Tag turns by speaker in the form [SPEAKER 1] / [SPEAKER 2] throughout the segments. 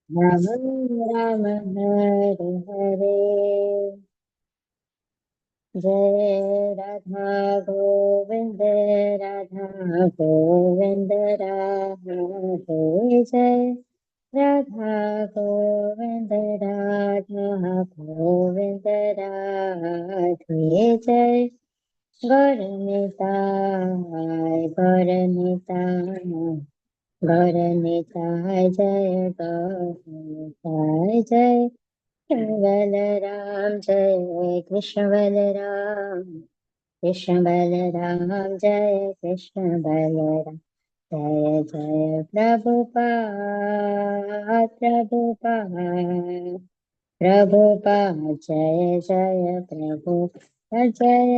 [SPEAKER 1] राम राम हरे हरे, जय राधा गोविंद, राधा गोविंद राधे, जय राधा गोविंद, राधा गोविंद राधे, जय गौरनिताय गौरनिताय गौरनिताय, जय गौरनिताय, जय बलराम जय कृष्ण बलराम, कृष्ण बलराम जय कृष्ण बलराम, जय जय प्रभुपाद प्रभुपाद प्रभुपाद, जय जय प्रभुपाद, जय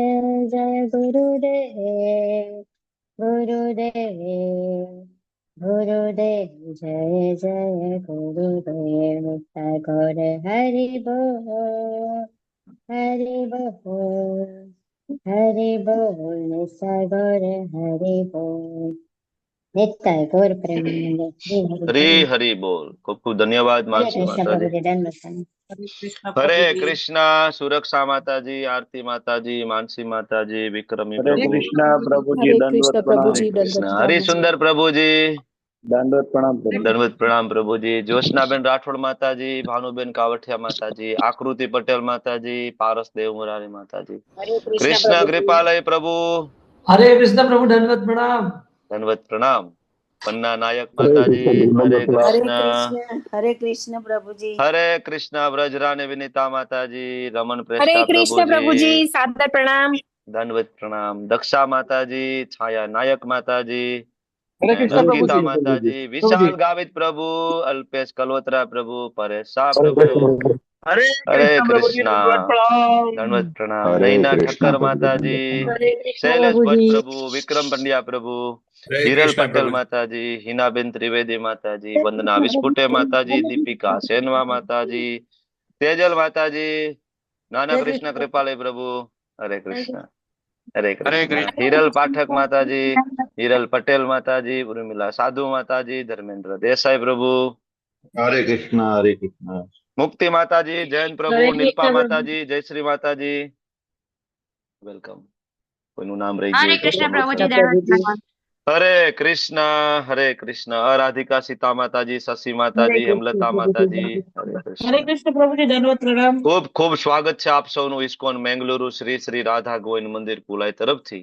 [SPEAKER 1] जय गुरुदेव गुरुदेव गुरुदेव, जय जय गुरुदेव, नित्य गौर हरि बोल हरि बोल हरि बोल, नित्य गौर हरि बोल, नित्य गौर प्रेमानंद हरि हरि
[SPEAKER 2] हरी
[SPEAKER 1] बोल।
[SPEAKER 2] हरी बोल। खूब खूब धन्यवाद
[SPEAKER 1] हरे
[SPEAKER 2] मानसी
[SPEAKER 1] कृष्ण
[SPEAKER 2] माता जी।
[SPEAKER 1] प्रभु जी, दंड।
[SPEAKER 3] हरे कृष्ण
[SPEAKER 2] हरे
[SPEAKER 3] प्रभु जी।
[SPEAKER 2] कृष्णा सुरक्षा माता जी, आरती माता जी, मानसी माता जी, विक्रमी
[SPEAKER 4] हरे
[SPEAKER 3] हरे
[SPEAKER 2] प्रभु।
[SPEAKER 4] कृष्णा
[SPEAKER 3] कृष्ण प्रभु
[SPEAKER 4] प्रभु
[SPEAKER 3] जी।
[SPEAKER 4] जी,
[SPEAKER 5] हरे
[SPEAKER 4] दंडवत
[SPEAKER 5] कृष्ण प्रभु
[SPEAKER 4] प्रणाम।
[SPEAKER 2] हरे
[SPEAKER 5] जी, दंडवत
[SPEAKER 2] कृष्णा हरि
[SPEAKER 5] प्रणाम।
[SPEAKER 2] सुंदर प्रभु जी।
[SPEAKER 4] दंडवत प्रणाम
[SPEAKER 3] हरे
[SPEAKER 4] प्रभु।
[SPEAKER 2] दंडवत प्रणाम प्रभु जी। ज्योत्सनाबेन राठौड़ माता जी, भानुबेन कावठिया माता जी, आकृति पटेल माता जी, पारस देव मुरारी माता जी।
[SPEAKER 1] हरे कृष्ण
[SPEAKER 2] कृष्ण
[SPEAKER 1] प्रभु जी।
[SPEAKER 2] कृपालय प्रभु।
[SPEAKER 3] हरे कृष्ण प्रभु, दंडवत प्रणाम।
[SPEAKER 2] धन्यवाद प्रणाम। पन्ना नायक
[SPEAKER 4] हरे
[SPEAKER 2] माता जी।
[SPEAKER 4] कृष्ण
[SPEAKER 2] हरे
[SPEAKER 4] दंडवत प्रणाम।
[SPEAKER 2] कृष्ण।
[SPEAKER 1] हरे कृष्ण प्रभु जी।
[SPEAKER 2] हरे कृष्ण ब्रजरानी विनीता माता जी, रमन
[SPEAKER 5] हरे
[SPEAKER 2] प्रेष्ठा प्रभु
[SPEAKER 5] कृष्ण
[SPEAKER 2] जी।
[SPEAKER 5] प्रभु जी, सादर प्रणाम।
[SPEAKER 2] दंडवत प्रणाम। दक्षा माता जी, छाया नायक माता जी,
[SPEAKER 3] हरे कृष्ण
[SPEAKER 4] हरे
[SPEAKER 3] प्रभु
[SPEAKER 2] अंकिता
[SPEAKER 3] जी।
[SPEAKER 4] कृष्ण
[SPEAKER 2] माता
[SPEAKER 4] प्रभु जी।
[SPEAKER 2] जी,
[SPEAKER 3] प्रभु जी।
[SPEAKER 2] विशाल गावित प्रभु, अल्पेश कलोत्रा प्रभु, परेश शाह
[SPEAKER 4] हरे
[SPEAKER 2] प्रभु।
[SPEAKER 4] कृष्ण प्रभु।
[SPEAKER 3] हरे
[SPEAKER 2] हरे
[SPEAKER 3] कृष्ण प्रभु जी,
[SPEAKER 2] कृष्णा।
[SPEAKER 3] दंडवत
[SPEAKER 2] दंडवत
[SPEAKER 3] प्रणाम।
[SPEAKER 2] प्रणाम।
[SPEAKER 4] हरे
[SPEAKER 2] नैना
[SPEAKER 4] कृष्ण
[SPEAKER 2] ठक्कर
[SPEAKER 4] प्रभु जी,
[SPEAKER 2] माता जी,
[SPEAKER 4] दंडवत प्रणाम।
[SPEAKER 1] हरे कृष्ण
[SPEAKER 2] शैलेश
[SPEAKER 1] प्रभु
[SPEAKER 2] भट्ट
[SPEAKER 1] जी।
[SPEAKER 2] प्रभु, विक्रम पंड्या प्रभु,
[SPEAKER 3] हरे
[SPEAKER 2] हिरल
[SPEAKER 3] कृष्ण
[SPEAKER 2] पटेल
[SPEAKER 3] प्रभु जी।
[SPEAKER 2] माता जी, हिनाबेन त्रिवेदी माता जी, वंदना विस्फुटे माता जी, दीपिका सेनवा माता जी, तेजल माता जी, नाना कृष्ण कृपालय प्रभु। हरे कृष्ण। हरे
[SPEAKER 3] हरे
[SPEAKER 2] कृष्ण।
[SPEAKER 3] कृष्ण।
[SPEAKER 2] हिरल पाठक माता जी, हिरल पटेल माता जी, उर्मिला साधु माता जी, धर्मेंद्र देसाई प्रभु।
[SPEAKER 4] हरे कृष्ण हरे कृष्ण।
[SPEAKER 2] मुक्ति माता जी, जैन प्रभु,
[SPEAKER 1] हरे
[SPEAKER 2] निरपा
[SPEAKER 1] कृष्ण
[SPEAKER 2] माता
[SPEAKER 1] प्रभु।
[SPEAKER 2] जी, जयश्री माता जी। वेलकम। કોઈનું નામ રહી ગયું
[SPEAKER 5] हरे
[SPEAKER 2] હોય તો
[SPEAKER 5] कृष्ण प्रभु जी,
[SPEAKER 1] कृष्ण
[SPEAKER 2] क्षમस्વ।
[SPEAKER 5] दंडवत
[SPEAKER 1] प्रभु जी।
[SPEAKER 5] प्रणाम।
[SPEAKER 2] हरे कृष्ण। हरे कृष्ण। अराधिका सीता माता जी, शशि माता
[SPEAKER 1] हरे
[SPEAKER 2] जी,
[SPEAKER 1] कृष्ण
[SPEAKER 2] हेमलता
[SPEAKER 1] प्रभु
[SPEAKER 2] माता
[SPEAKER 1] जी।
[SPEAKER 2] जी। हरे
[SPEAKER 3] हरे
[SPEAKER 2] कृष्ण।
[SPEAKER 3] कृष्ण प्रभु जी, दंडवत प्रणाम।
[SPEAKER 2] ખૂબ ખૂબ સ્વાગત છે આપ સૌનું ઇસ્કોન મેંગલુરુ શ્રી શ્રી રાધા ગોવિંદ મંદિર કુલાઈ તરફથી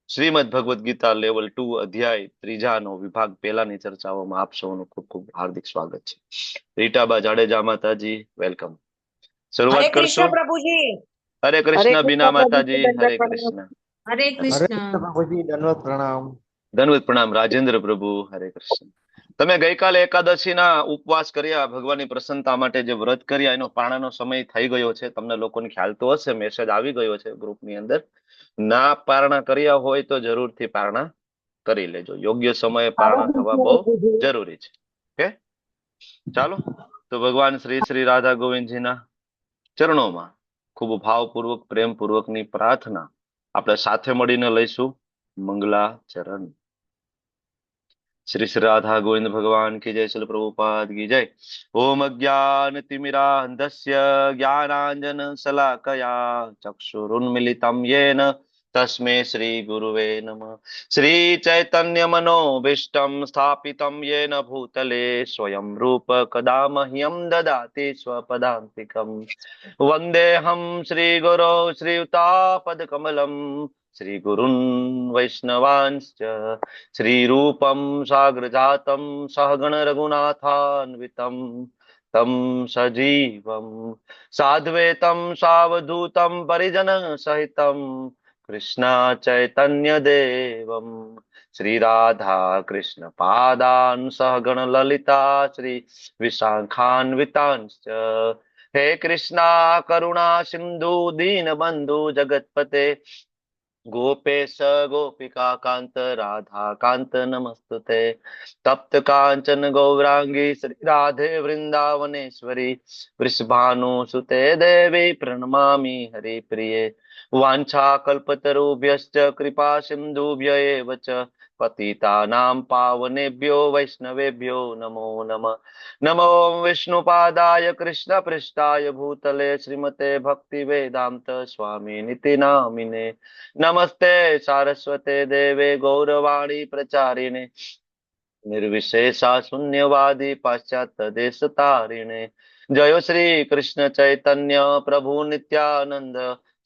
[SPEAKER 2] શ્રીમદ ભગવદ ગીતા લેવલ 2 અધ્યાય ત્રીજાનો વિભાગ પહેલાની ચર્ચાઓમાં આપ સૌનું ખૂબ ખૂબ હાર્દિક સ્વાગત છે। રીટાબા જાડેજા માતાજી, વેલકમ।
[SPEAKER 6] हरे
[SPEAKER 2] શરૂઆત
[SPEAKER 6] कृष्ण
[SPEAKER 2] કરશું।
[SPEAKER 6] प्रभु जी।
[SPEAKER 2] हरे
[SPEAKER 6] हरे
[SPEAKER 2] कृष्ण
[SPEAKER 6] कृष्ण
[SPEAKER 2] बीना
[SPEAKER 6] प्रभु जी,
[SPEAKER 2] माताजी,
[SPEAKER 6] दंडवत
[SPEAKER 2] हरे
[SPEAKER 6] प्रणाम।
[SPEAKER 2] कृष्ण।
[SPEAKER 5] हरे
[SPEAKER 2] हरे
[SPEAKER 4] हरे
[SPEAKER 5] कृष्ण।
[SPEAKER 4] कृष्ण प्रभु जी, दंडवत प्रणाम।
[SPEAKER 2] ધન્યવાદ પ્રણામ રાજેન્દ્ર પ્રભુ। હરે કૃષ્ણ। તમે ગઈકાલે એકાદશીના ઉપવાસ કર્યા, ભગવાનની પ્રસન્નતા માટે જે વ્રત કર્યા, એનો પારણાનો સમય થઈ ગયો છે। તમને લોકોને ખ્યાલ તો હશે, મેસેજ આવી ગયો છે ગ્રુપની અંદર। ના પારણા કર્યા હોય તો જરૂરથી પારણા કરી લેજો। યોગ્ય સમયે પારણા થવા બહુ જરૂરી છે। ઓકે, ચાલો તો ભગવાન શ્રી શ્રી રાધા ગોવિંદજીના ચરણોમાં ખૂબ ભાવપૂર્વક પ્રેમપૂર્વકની પ્રાર્થના આપણે સાથે મળીને લઈશું। મંગલાચરણ। श्री श्री राधा गोविंद भगवान की जय। श्रील प्रभुपाद की जय। ओम अज्ञान तिमिरान्धस्य ज्ञानांजन शलाकया चक्षुरुन्मिलितं येन तस्मै श्री गुरुवे नमः। श्री चैतन्य मनोभीष्टं स्थापितं येन भूतले स्वयं रूप कदा मह्यं ददाति स्वपदान्तिकम्। वन्देऽहं श्रीगुरो श्रीयुतापदकमलं श्रीगुरुन् वैष्णवांश्च श्रीरूपं साग्रजातं सहगण रघुनाथान्वितं तं सजीवं साद्वैतं सावधूतं परिजनसहितं कृष्णा चैतन्यदेवं श्रीराधा कृष्ण पादान् सहगण ललिता श्री विशाखान्वितांश्च। हे कृष्णा करुणा सिंधु दीनबंधु जगतपते गोपेश गोपिका कांत राधा कांत नमस्तुते। तप्त कांचन गौरांगी श्री राधे वृंदावनेश्वरी वृषभानुसुते देवी प्रणमामि हरिप्रिये। वाञ्छाकल्पतरुभ्यश्च कृपा सिन्धुभ्य एव च પતિતાનાં પાવનેભ્યો વૈષ્ણવેભ્યો નમો નમઃ. નમો વિષ્ણુપાદાય કૃષ્ણ પૃષ્ઠાય ભૂતલે શ્રીમતે ભક્તિ વેદાંત સ્વામી નિતિ નામિને. નમસ્તે સારસ્વતે દેવે ગૌરવાણી પ્રચારિણે નિર્વિશેષા શૂન્યવાદી પાશ્ચાત્ય દેશ તારિણે. જયો શ્રી કૃષ્ણ ચૈતન્ય પ્રભુ નિત્યાનંદ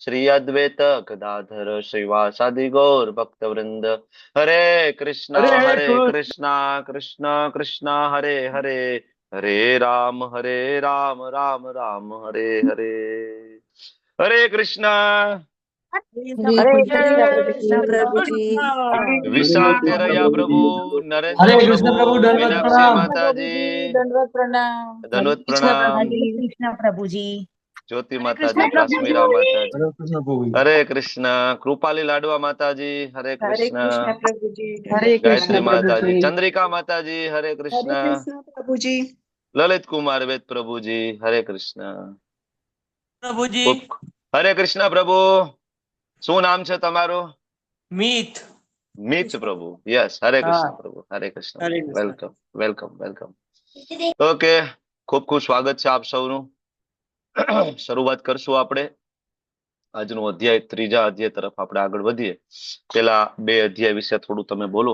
[SPEAKER 2] શ્રી અદ્વૈત ગદાધર શ્રીવાસાદિ ગૌર ભક્તવૃંદ. હરે કૃષ્ણ કૃષ્ણ કૃષ્ણ કૃષ્ણ હરે હરે, હરે રામ રામ રામ હરે હરે. હરે કૃષ્ણ.
[SPEAKER 1] હરે કૃષ્ણ પ્રભુજી.
[SPEAKER 2] વિશાલ તેરૈયા પ્રભુ,
[SPEAKER 3] હરે
[SPEAKER 2] નરેન્દ્ર
[SPEAKER 3] કૃષ્ણ પ્રભુ,
[SPEAKER 2] પ્રભુ,
[SPEAKER 3] દંડવત
[SPEAKER 2] મીનાક્ષી
[SPEAKER 3] પ્રણામ.
[SPEAKER 2] માતાજી,
[SPEAKER 1] દંડવત પ્રણામ.
[SPEAKER 2] ધન્વત પ્રણામ,
[SPEAKER 1] હરે કૃષ્ણ પ્રભુજી.
[SPEAKER 2] જ્યોતિ
[SPEAKER 1] હરે
[SPEAKER 2] માતાજી,
[SPEAKER 1] કૃષ્ણ
[SPEAKER 2] કાશ્મીરા માતાજી,
[SPEAKER 4] હરે કૃષ્ણ પ્રભુ.
[SPEAKER 2] હરે કૃષ્ણ, કૃપાલી લાડવા માતાજી, હરે
[SPEAKER 1] હરે
[SPEAKER 2] કૃષ્ણ,
[SPEAKER 1] કૃષ્ણ પ્રભુજી.
[SPEAKER 5] હરે
[SPEAKER 2] ગાયત્રી
[SPEAKER 5] કૃષ્ણ
[SPEAKER 2] માતાજી,
[SPEAKER 5] પ્રભુજી.
[SPEAKER 2] ચંદ્રિકા માતાજી, હરે કૃષ્ણ,
[SPEAKER 5] હરે કૃષ્ણ પ્રભુજી.
[SPEAKER 2] લલિત કુમાર વેદ પ્રભુજી, હરે કૃષ્ણ.
[SPEAKER 3] પ્રભુજી.
[SPEAKER 2] હરે કૃષ્ણ પ્રભુ. શું નામ છે તમારું?
[SPEAKER 3] મિત.
[SPEAKER 2] મિત પ્રભુ. યસ, હરે કૃષ્ણ
[SPEAKER 5] હા.
[SPEAKER 2] પ્રભુ, હરે કૃષ્ણ.
[SPEAKER 5] હરે Krishna.
[SPEAKER 2] Welcome welcome welcome. Okay, ખૂબ ખૂબ સ્વાગત છે આપ સૌનું. શરૂઆત કરશું આપણે આજનું અધ્યાય, ત્રીજા અધ્યાય તરફ આપણે આગળ વધીએ. પેલા બે અધ્યાય વિશે થોડું તમે બોલો.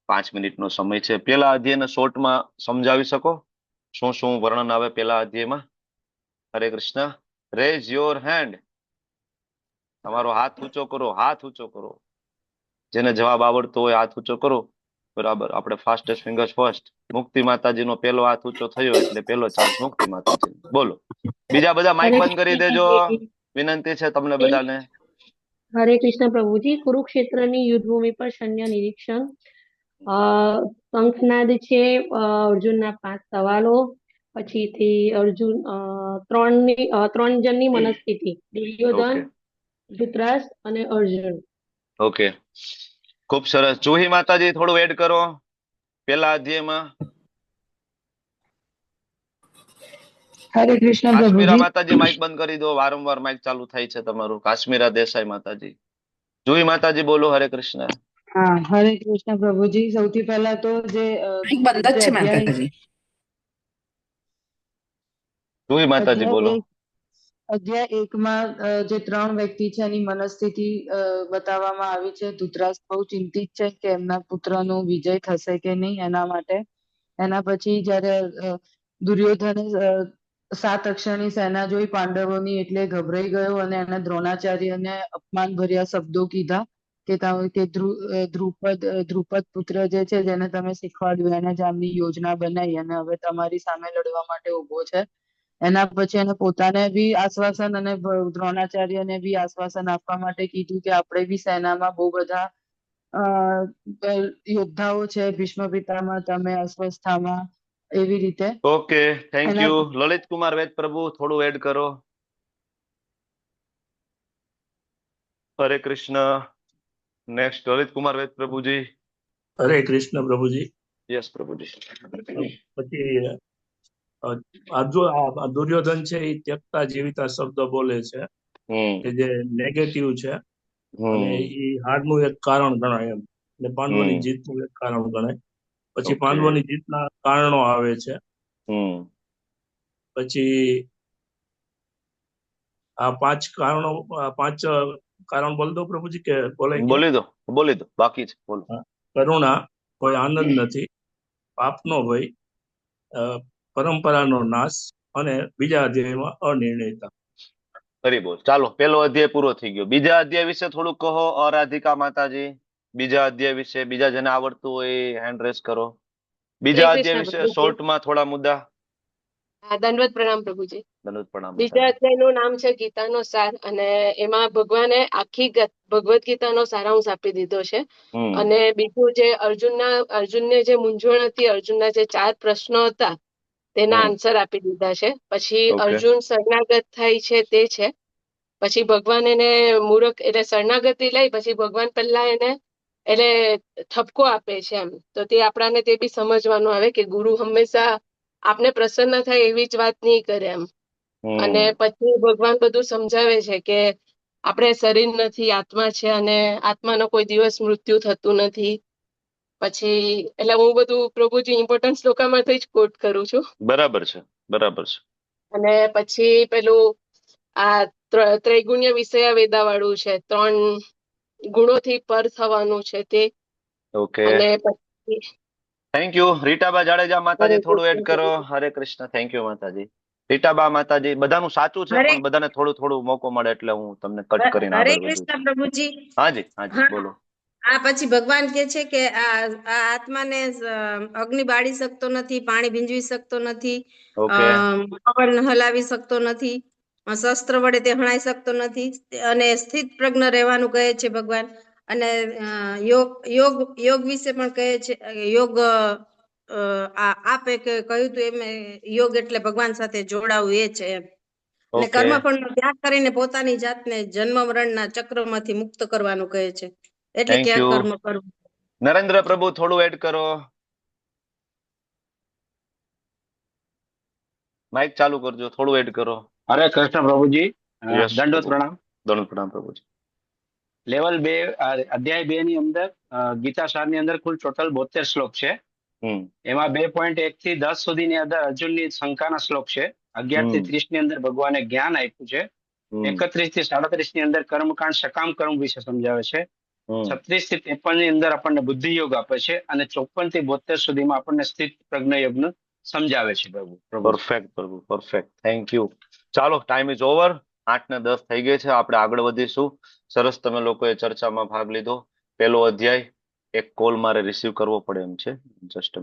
[SPEAKER 2] 5 મિનિટનો સમય છે. પેલા અધ્યાયને શોર્ટમાં સમજાવી શકો? શું શું વર્ણન આવે પેલા અધ્યાયમાં? હરે કૃષ્ણ. Rays your hand. તમારો હાથ ઊંચો કરો, હાથ ઊંચો કરો. જેને જવાબ આવડતો હોય હાથ ઊંચો કરો. બરાબર, આપણે ફાસ્ટેસ્ટ ફિંગર્સ ફર્સ્ટ. મુક્તિ માતાજીનો પેલો હાથ ઊંચો થયો એટલે પેલો ચાન્સ મુક્તિ માતાજી. બોલો. બીજા બધા માઇક બંધ કરી દેજો. વિનંતી છે તમને બધાને.
[SPEAKER 6] હરે કૃષ્ણ પ્રભુજી. કુરુક્ષેત્રની યુદ્ધભૂમિ પર સૈન્ય નિરીક્ષણ. શંખનાદ છે. અર્જુનના 5 સવાલો. પછીથી અર્જુન ત્રણ જણની મનસ્થિતિ. દુર્યોધન,
[SPEAKER 2] ઓકે
[SPEAKER 6] ધૃતરાષ્ટ્ર અને અર્જુન.
[SPEAKER 2] ઓકે, ખૂબ સરસ. જુહી માતાજી થોડું એડ કરો પેલા અધ્યાયમાં.
[SPEAKER 5] હરે કૃષ્ણ
[SPEAKER 2] કાશ્મીરા
[SPEAKER 5] પ્રભુજી.
[SPEAKER 2] માતાજી માઇક બંધ કરી દો. વારંવાર માઇક ચાલુ થાય છે તમારું. કાશ્મીરા દેસાઈ માતાજી. જુહી માતાજી બોલો. હરે કૃષ્ણ.
[SPEAKER 5] હા, હરે કૃષ્ણ પ્રભુજી. સૌથી પહેલા તો જે
[SPEAKER 7] બંધ જ છે
[SPEAKER 5] અધ્યાય
[SPEAKER 7] માતાજી.
[SPEAKER 2] જુહી માતાજી બોલો.
[SPEAKER 5] અધ્યાય 1માં જે 3 વ્યક્તિ છે એની મનસ્થિતિ બતાવવામાં આવી છે. ધૃતરાષ્ટ્ર બહુ ચિંતિત છે કે એમના પુત્રનો વિજય થશે કે નહીં એના માટે. એના પછી જ્યારે દુર્યોધને 7 અક્ષરની સેના જોઈ પાંડવોની એટલે ગભરાઈ ગયો અને એને દ્રોણાચાર્યને અપમાનભર્યા શબ્દો કીધા કે દ્રુપદ પુત્ર જે છે જેને તમે શીખવાડ્યું એને જ આમની યોજના બનાવી અને હવે તમારી સામે લડવા માટે ઉભો છે. એના પછી એને પોતાને બી આશ્વાસન અને દ્રોણાચાર્યને બી આશ્વાસન આપવા માટે કીધું કે આપણે બી સેનામાં બહુ બધા યોદ્ધાઓ છે. ભીષ્મ પિતામહ, તમે, અશ્વસ્થામા, એવી રીતે.
[SPEAKER 2] ઓકે, થેન્ક
[SPEAKER 5] એના
[SPEAKER 2] યુ. લલિત કુમાર વેદ પ્રભુ થોડું એડ કરો. હરે કૃષ્ણ. નેક્સ્ટ લલિત કુમાર વેદ પ્રભુજી.
[SPEAKER 8] હરે કૃષ્ણ પ્રભુજી.
[SPEAKER 2] યસ પ્રભુજી.
[SPEAKER 8] પછી આ દુર્યોધન છે એ ત્યક્તા જીવિતા શબ્દ બોલે છે કે જે નેગેટિવ છે અને એ હારનું એક કારણ ગણાય એમ. એટલે પાંડવોની જીતનું એક કારણ ગણાય. પછી પાંડવોની જીતના કારણો આવે છે. પછી આ 5 કારણ બોલ દો પ્રભુજી કે બોલાય?
[SPEAKER 2] બોલી દો બાકી છે. બોલો.
[SPEAKER 8] કરુણા, કોઈ આનંદ નથી, પાપનો ભય, પરંપરાનો નાશ અને બીજા અધ્યાયમાં અનિર્ણયતા.
[SPEAKER 2] ફરી બોલ. ચાલો, પેલો અધ્યાય પૂરો થઈ ગયો. બીજા અધ્યાય વિશે થોડું કહો અરાધિકા માતાજી. બીજા અધ્યાય વિશે બીજા જેને આવડતું હોય હેન્ડ રેસ કરો. બીજા અધ્યાય વિશે શોર્ટમાં થોડા મુદ્દા.
[SPEAKER 9] દંડવત પ્રણામ પ્રભુજી.
[SPEAKER 2] દંડવત પ્રણામ.
[SPEAKER 9] બીજા અધ્યાયનું નામ છે ગીતાનો સાર અને એમાં ભગવાને આખી ભગવદ ગીતાનો સારાંશ આપી દીધો છે. અને બીજું જે અર્જુનને જે મૂંઝવણ હતી, અર્જુનના જે 4 પ્રશ્નો હતા તેના આન્સર આપી દીધા છે. પછી અર્જુન શરણાગત થાય છે તે છે. પછી ભગવાન એને મૂરખ એટલે શરણાગતિ લઈ પછી ભગવાન પહેલા એને એટલે ઠપકો આપે છે એમ. તો તે આપણાને તે બી સમજવાનું આવે કે ગુરુ હંમેશા આપને પ્રસન્ન થાય એવી જ વાત નહીં કરે એમ. અને પછી ભગવાન બધું સમજાવે છે કે આપણે શરીર નથી, આત્મા છે અને આત્માનો કોઈ દિવસ મૃત્યુ થતું નથી. પછી એટલે હું બધું પ્રભુજી ઇમ્પોર્ટન્ટ શ્લોકામાંથી જ કોટ કરું છું.
[SPEAKER 2] બરાબર છે, બરાબર છે.
[SPEAKER 9] અને પછી પેલું આ ત્રૈગુણ્ય વિષય વેદા વાળું છે, 3 ગુણોથી પર થવાનું છે તે.
[SPEAKER 2] ઓકે,
[SPEAKER 9] અને પછી
[SPEAKER 2] થેન્ક યુ. રીટાબા જાડેજા માતાજી
[SPEAKER 9] હરે
[SPEAKER 2] થોડું એડ
[SPEAKER 9] કૃષ્ણ
[SPEAKER 2] કરો.
[SPEAKER 9] પ્રભુજી.
[SPEAKER 2] હરે કૃષ્ણ. થેન્ક યુ માતાજી. રીટાબા માતાજી, બધાનું સાચું છે
[SPEAKER 1] હરે
[SPEAKER 2] પણ બધાને થોડું થોડું મોકો મળે એટલે હું તમને કટ કરીને
[SPEAKER 1] હરે
[SPEAKER 2] આગળ વધું છું.
[SPEAKER 1] કૃષ્ણ પ્રભુજી.
[SPEAKER 2] હાજી, હાજી,
[SPEAKER 1] હા,
[SPEAKER 2] બોલો.
[SPEAKER 1] આ પછી ભગવાન કે છે કે આ આત્માને અગ્નિ બાળી શકતો નથી, પાણી ભીંજવી શકતો નથી,
[SPEAKER 2] ઓકે,
[SPEAKER 1] પવન હલાવી શકતો નથી, શસ્ત્ર વડે તે હણાઈ શકતો નથી, અને સ્થિત પ્રજ્ઞ રહેવાનું કહે છે ભગવાન. અને યોગ યોગ યોગ વિશે પણ કહે છે. યોગ આપે કહ્યું તું એમ, યોગ એટલે ભગવાન સાથે જોડાવું એ છે એમ. અને
[SPEAKER 2] ઓકે,
[SPEAKER 1] કર્મફળનો ત્યાગ કરીને પોતાની જાતને જન્મ મરણના ચક્રમાંથી મુક્ત કરવાનું કહે છે. એટલે
[SPEAKER 2] થેન્ક
[SPEAKER 1] ક્યાં
[SPEAKER 2] યુ.
[SPEAKER 1] કર્મ કરવું.
[SPEAKER 2] નરેન્દ્ર પ્રભુ થોડું એડ કરો. માઇક ચાલુ કરજો, થોડું એડ કરો.
[SPEAKER 7] હરે કૃષ્ણ પ્રભુજી.
[SPEAKER 2] યસ
[SPEAKER 7] દંડવત
[SPEAKER 2] પ્રભુ.
[SPEAKER 7] પ્રણામ.
[SPEAKER 2] દંડ પ્રણામ પ્રભુજી.
[SPEAKER 7] લેવલ 2 અધ્યાય 2 ની અંદર ગીતા સાર ની અંદર કુલ ટોટલ 72 શ્લોક છે. એમાં 2.1 થી 10 સુધીની અંદર અર્જુનની શંકાના શ્લોક છે. 11 થી 30 ની અંદર ભગવાને જ્ઞાન આપ્યું છે. 31 થી 37 ની અંદર કર્મકાંડ સકામ કર્મ વિશે સમજાવે છે. 36 થી 53 ની અંદર આપણને બુદ્ધિ યોગ આપે છે. અને 54 થી 72 સુધીમાં આપણને સ્થિત પ્રજ્ઞ યોગનું સમજાવે છે. પ્રભુ
[SPEAKER 2] પરફેક્ટ પ્રભુ, પરફેક્ટ. Thank you. ચાલો, ટાઈમ ઇઝ ઓવર. 8:10 થઈ ગઈ છે. આપણે આગળ વધીશું. સરસ, તમે લોકોએ ચર્ચામાં ભાગ લીધો. પહેલો અધ્યાય એક કોલ મારે રિસીવ કરવો પડે એમ છે. જસ્ટ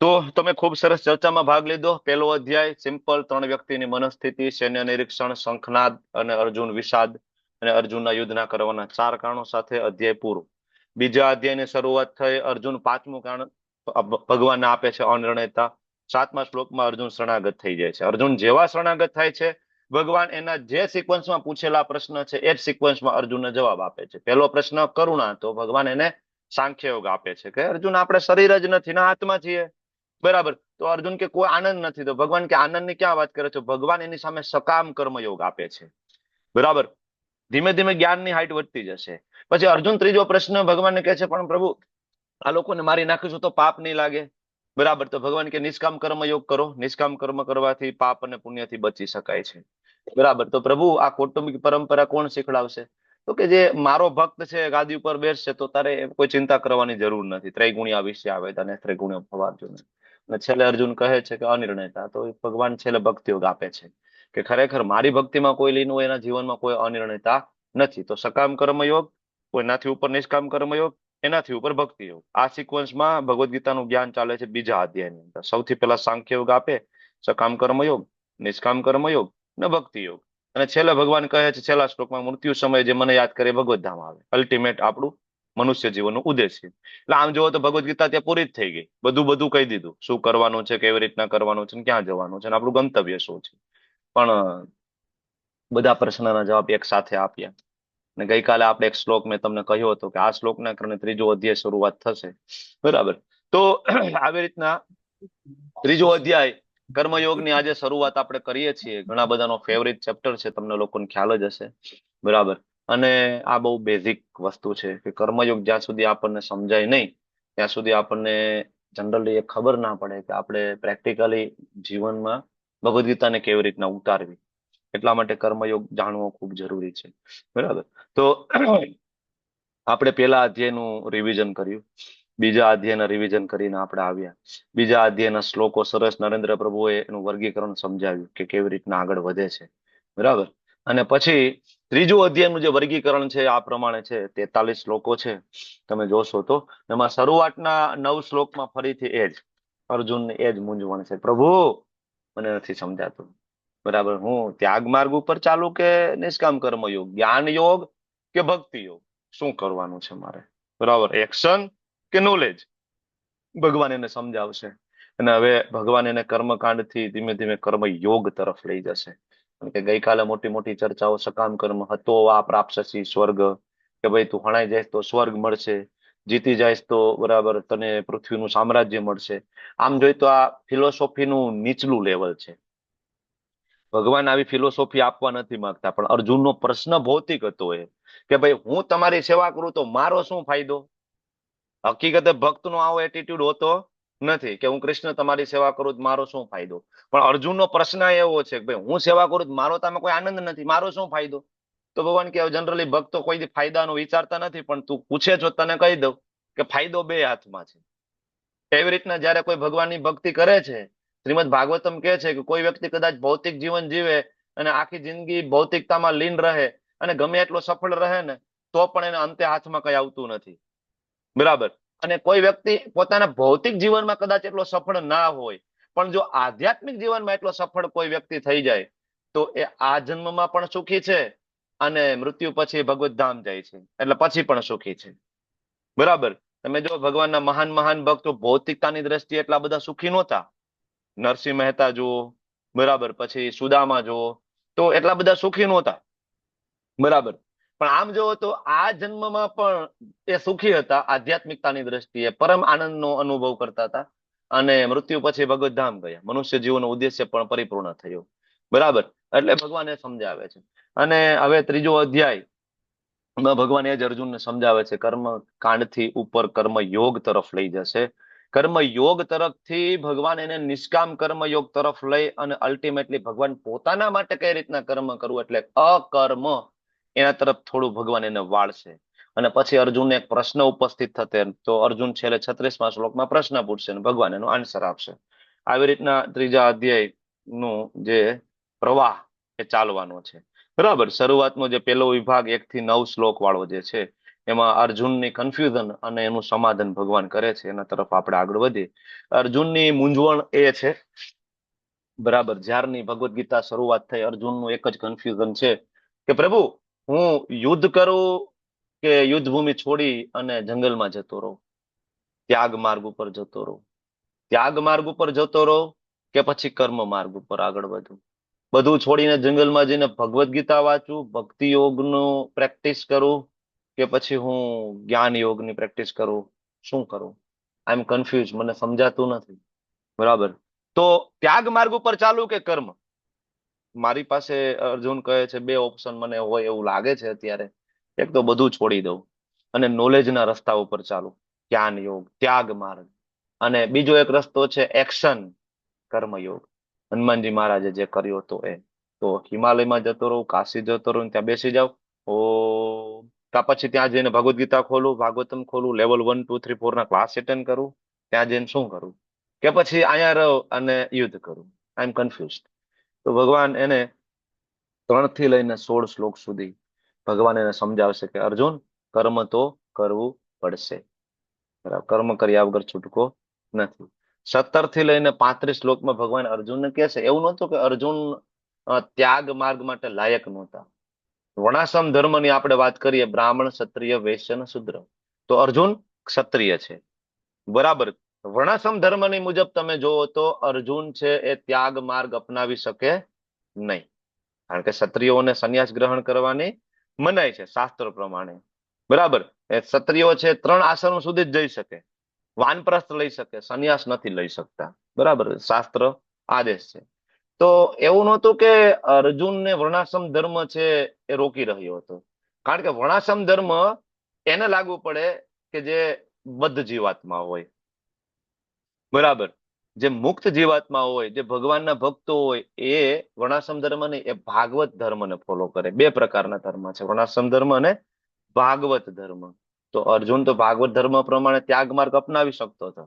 [SPEAKER 2] તો તમે ખૂબ સરસ ચર્ચામાં ભાગ લીધો. પહેલો અધ્યાય સિમ્પલ, 3 વ્યક્તિની મનસ્થિતિ, સૈન્ય નિરીક્ષણ, શંખનાદ અને અર્જુન વિષાદ અને અર્જુનના યુદ્ધના કરવાના 4 કારણો સાથે અધ્યાય પૂરો. બીજા અધ્યાયની શરૂઆત થઈ. અર્જુન 5મું કારણ ભગવાનને આપે છે, અનિર્ણયતા. 7મા શ્લોકમાં અર્જુન શરણાગત થઈ જાય છે. અર્જુન જેવા શરણાગત થાય છે, ભગવાન એના જે સિક્વન્સમાં પૂછેલા પ્રશ્ન છે એ જ સિક્વન્સમાં અર્જુનને જવાબ આપે છે. પહેલો પ્રશ્ન કરુણા, તો ભગવાન એને સાંખ્ય યોગ આપે છે કે અર્જુન આપણે શરીર જ નથી ને આત્મા છીએ. બરાબર. તો અર્જુન કે કોઈ આનંદ નથી. તો ભગવાન કે આનંદની ક્યાં વાત કરે છે? ભગવાન એની સામે સકામ કર્મયોગ આપે છે. બરાબર. ધીમે ધીમે જ્ઞાનની હાઈટ વધતી જશે. પછી અર્જુન ત્રીજો પ્રશ્ન ભગવાનને કહે છે, પણ પ્રભુ આ લોકોને મારી નાખીશું તો પાપ નહીં લાગે? બરાબર. તો ભગવાન કે નિષ્કામ કર્મયોગ કરો. નિષ્કામ કર્મ કરવાથી પાપ અને પુણ્યથી બચી શકાય છે. બરાબર. તો પ્રભુ આ કૌટુંબિક પરંપરા કોણ શીખડાવશે? તો કે જે મારો ભક્ત છે ગાદી ઉપર બેસશે તો તારે કોઈ ચિંતા કરવાની જરૂર નથી. ત્રૈગુણ્ય વિશે આવે તને ત્રિગુણ્ય ભવાર્જુન. અને છેલ્લે અર્જુન કહે છે કે અનિર્ણયતા. તો ભગવાન છેલ્લે ભક્તિ યોગ આપે છે કે ખરેખર મારી ભક્તિમાં કોઈ લીન હોય, એના જીવનમાં કોઈ અનિર્ણયતા નથી. તો સકામ કર્મયોગ, કોઈનાથી ઉપર નિષ્કામ કર્મયોગ, એનાથી ઉપર ભક્તિ યોગ. આ સિક્વન્સમાં ભગવદ્ ગીતાનું જ્ઞાન ચાલે છે બીજા અધ્યાયની અંદર. સૌથી પહેલા સાંખ્ય યોગ આપે, સકામ કર્મયોગ, નિષ્કામ કર્મયોગ ને ભક્તિ યોગ. અને છેલ્લે ભગવાન કહે છે છેલ્લા શ્લોકમાં, મૃત્યુ સમયે જે મને યાદ કરે ભગવદ્ ધામ આવે. અલ્ટિમેટ આપણું મનુષ્ય જીવનનું ઉદ્દેશ્ય. એટલે આમ જોવો તો ભગવદ્ ગીતા ત્યાં પૂરી જ થઈ ગઈ. બધું કહી દીધું, શું કરવાનું છે, કેવી રીતના કરવાનું છે, ક્યાં જવાનું છે, અને આપણું ગંતવ્ય શું છે. પણ બધા પ્રશ્નના જવાબ એક સાથે આપ્યા. અને ગઈકાલે આપણે એક શ્લોક મેં તમને કહ્યો હતો કે આ શ્લોકના કારણે ત્રીજો અધ્યાય શરૂઆત થશે. બરાબર. તો આવી રીતના ત્રીજો અધ્યાય કર્મયોગની આજે શરૂઆત આપણે કરીએ છીએ. ઘણા બધાનો ફેવરિટ ચેપ્ટર છે, તમને લોકોને ખ્યાલ જ હશે. બરાબર. અને આ બહુ બેઝિક વસ્તુ છે કે કર્મયોગ જ્યાં સુધી આપણને સમજાય નહીં ત્યાં સુધી આપણને જનરલી એ ખબર ના પડે કે આપણે પ્રેક્ટિકલી જીવનમાં ભગવદ્ ગીતાને કેવી રીતના ઉતારવી. એટલા માટે કર્મયોગ જાણવો ખૂબ જરૂરી છે. બરાબર. તો આપણે પહેલા અધ્યાયનું રિવિઝન કર્યું. બીજા અધ્યાયના રિવિઝન કરીને આપણે આવ્યા. બીજા અધ્યાયના શ્લોકો સરસ નરેન્દ્ર પ્રભુએ એનું વર્ગીકરણ સમજાવ્યું કે કેવી રીતના આગળ વધે છે. બરાબર. અને પછી ત્રીજું અધ્યાયનું જે વર્ગીકરણ છે આ પ્રમાણે છે. 43 શ્લોકો છે. તમે જોશો તો એમાં શરૂઆતના 9 શ્લોકમાં ફરીથી એ જ અર્જુનને એ જ મૂંઝવણ છે. પ્રભુ મને નથી સમજાતું. બરાબર. હું ત્યાગ માર્ગ ઉપર ચાલુ કે નિષ્કામ કર્મ યોગ, જ્ઞાન યોગ કે ભક્તિ યોગ, શું કરવાનું છે મારે? બરાબર. એક્શન કે નોલેજ? ભગવાન એને સમજાવશે. અને હવે ભગવાન એને કર્મકાંડથી ધીમે ધીમે કર્મ યોગ તરફ લઈ જશે. કે ગઈકાલે મોટી મોટી ચર્ચાઓ સકામ કર્મ હતો, આ પ્રાપ્સસી સ્વર્ગ, કે ભાઈ તું હણાઈ જાય તો સ્વર્ગ મળશે, જીતી જાય તો બરાબર તને પૃથ્વીનું સામ્રાજ્ય મળશે. આમ જોઈ તો આ ફિલોસોફીનું નીચલું લેવલ છે. ભગવાન આવી ફિલોસોફી આપવા નથી માંગતા, પણ અર્જુનનો પ્રશ્ન ભૌતિક હતો એ કે ભાઈ હું તમારી સેવા કરું તો મારો શું ફાયદો. હકીકતે ભક્તનો આવો એટીટ્યુડ હોતો નથી કે હું કૃષ્ણ તમારી સેવા કરું તો મારો શું ફાયદો. પણ અર્જુનનો પ્રશ્ન એવો છે કે ભાઈ હું સેવા કરું તો મારો તમે કોઈ આનંદ નથી, મારો શું ફાયદો. તો ભગવાન કે જનરલી ભક્તો કોઈ ફાયદાનો વિચારતા નથી, પણ તું પૂછે છો તને કહી દઉં કે ફાયદો બે હાથમાં છે. એવી રીતના જયારે કોઈ ભગવાનની ભક્તિ કરે છે, શ્રીમદ ભાગવતમ કહે છે કે કોઈ વ્યક્તિ કદાચ ભૌતિક જીવન જીવે અને આખી જિંદગી ભૌતિકતામાં લીન રહે અને ગમે એટલો સફળ રહે ને તો પણ એને અંતે હાથમાં કઈ આવતું નથી. બરાબર. અને કોઈ વ્યક્તિ પોતાના ભૌતિક જીવનમાં કદાચ એટલો સફળ ના હોય, પણ જો આધ્યાત્મિક જીવનમાં એટલો સફળ કોઈ વ્યક્તિ થઈ જાય તો એ આ જન્મમાં પણ સુખી છે અને મૃત્યુ પછી ભગવત ધામ જાય છે એટલે પછી પણ સુખી છે. બરાબર. તમે જો ભગવાનના મહાન મહાન ભક્તો ભૌતિકતાની દ્રષ્ટિએ એટલા બધા સુખી નહોતા. નરસિંહ મહેતા જુઓ, બરાબર, પછી સુદામા જુઓ, તો એટલા બધા સુખી નહોતા. બરાબર. પણ આમ જોવો તો આ જન્મમાં પણ એ સુખી હતા આધ્યાત્મિકતાની દ્રષ્ટિએ, પરમ આનંદનો અનુભવ કરતા હતા અને મૃત્યુ પછી ભગવત ધામ ગયા. મનુષ્ય જીવનનો ઉદ્દેશ્ય પણ પરિપૂર્ણ થયો. બરાબર. એટલે ભગવાન એ સમજાવે છે. અને હવે 3જો અધ્યાય ભગવાન એ જ અર્જુનને સમજાવે છે, કર્મ કાંડથી ઉપર કર્મ યોગ તરફ લઈ જશે. કર્મ યોગ તરફથી ભગવાન એને નિષ્કામ કર્મ યોગ તરફ લઈ અને અલ્ટિમેટલી ભગવાન પોતાના માટે કઈ રીતના કર્મ કરવું એટલે અકર્મ એના તરફ થોડું ભગવાન એને વાળશે. અને પછી અર્જુનને એક પ્રશ્ન ઉપસ્થિત થશે તો અર્જુન છેલ્લે 36મા શ્લોકમાં પ્રશ્ન પૂછશે અને ભગવાન એનો આન્સર આપશે. આવી રીતના 3જા અધ્યાયનું જે પ્રવાહ એ ચાલવાનો છે. બરાબર. શરૂઆતનો જે પહેલો વિભાગ 1 થી 9 શ્લોક વાળો જે છે એમાં અર્જુનની કન્ફ્યુઝન અને એનું સમાધાન ભગવાન કરે છે. એના તરફ આપણે આગળ વધીએ. અર્જુનની મૂંઝવણ એ છે, બરાબર, જ્યારની ભગવદ્ ગીતા શરૂઆત થઈ અર્જુનનું એક જ કન્ફ્યુઝન છે કે પ્રભુ હું યુદ્ધ કરું કે યુદ્ધ ભૂમિ છોડી અને જંગલમાં જતો રહું, ત્યાગ માર્ગ ઉપર જતો રહું, ત્યાગ માર્ગ ઉપર જતો રહું કે પછી કર્મ માર્ગ ઉપર આગળ વધું, બધું છોડીને જંગલમાં જઈને ભગવદ્ ગીતા વાંચું, ભક્તિ યોગનું પ્રેક્ટિસ કરું કે પછી હું જ્ઞાન યોગની પ્રેક્ટિસ કરું, શું કરું? આઈ એમ કન્ફ્યુઝ, મને સમજાતું નથી. બરાબર. તો ત્યાગ માર્ગ ઉપર ચાલુ કે કર્મ? મારી પાસે અર્જુન કહે છે 2 ઓપ્શન મને હોય એવું લાગે છે અત્યારે. એક તો બધું છોડી દઉં અને નોલેજના રસ્તા ઉપર ચાલુ, જ્ઞાન યોગ, ત્યાગ માર્ગ. અને બીજો એક રસ્તો છે એક્શન, કર્મયોગ. હનુમાનજી મહારાજે જે કર્યો હતો એ. તો હિમાલયમાં જતો રહું, કાશી જતો રહું, ત્યાં બેસી જાવ, ઓ કા પછી ત્યાં જઈને ભગવદ્ ગીતા ખોલું, ભાગવતમ ખોલું, લેવલ 1, 2, 3, 4 ના ક્લાસ એટેન્ડ કરું, ત્યાં જઈને શું કરું? કે પછી અહીંયા રહું અને યુદ્ધ કરું? આઈ એમ કન્ફ્યુઝ. તો ભગવાન એને 3 થી લઈને 16 શ્લોક સુધી ભગવાન એને સમજાવશે કે અર્જુન કર્મ તો કરવું પડશે. બરાબર. કર્મ કર્યા વગર છૂટકો નથી. 17 થી લઈને 35 શ્લોકમાં ભગવાન અર્જુનને કહે છે, એવું નહોતું કે અર્જુન ત્યાગ માર્ગ માટે લાયક નહોતા. વર્ણાશ્રમ ધર્મની આપણે વાત કરીએ, બ્રાહ્મણ, ક્ષત્રિય, વૈશ્ય અને શૂદ્ર, તો અર્જુન ક્ષત્રિય છે. બરાબર. વર્ણાશ્રમ ધર્મની મુજબ તમે જોવો તો અર્જુન છે એ ત્યાગ માર્ગ અપનાવી શકે નહીં, કારણ કે ક્ષત્રિયોને સંન્યાસ ગ્રહણ કરવાની મનાઈ છે શાસ્ત્ર પ્રમાણે. બરાબર. એ ક્ષત્રિયો છે 3 આશ્રમ સુધી જ જઈ શકે, વાનપ્રસ્થ લઈ શકે, સંન્યાસ નથી લઈ શકતા. બરાબર. શાસ્ત્ર આદેશ છે. તો એવું નહોતું કે અર્જુનને વર્ણાશ્રમ ધર્મ છે એ રોકી રહ્યો હતો, કારણ કે વર્ણાશ્રમ ધર્મ એને લાગુ પડે કે જે બદ્ધ જીવાત્મા હોય. બરાબર. જે મુક્ત જીવાત્મા હોય, જે ભગવાનના ભક્તો હોય, એ વર્ણાશ્રમ ધર્મ નહીં, એ ભાગવત ધર્મને ફોલો કરે. 2 પ્રકારના ધર્મ છે, વર્ણાશ્રમ ધર્મ અને ભાગવત ધર્મ. તો અર્જુન તો ભાગવત ધર્મ પ્રમાણે ત્યાગ માર્ગ અપનાવી શકતો હતો.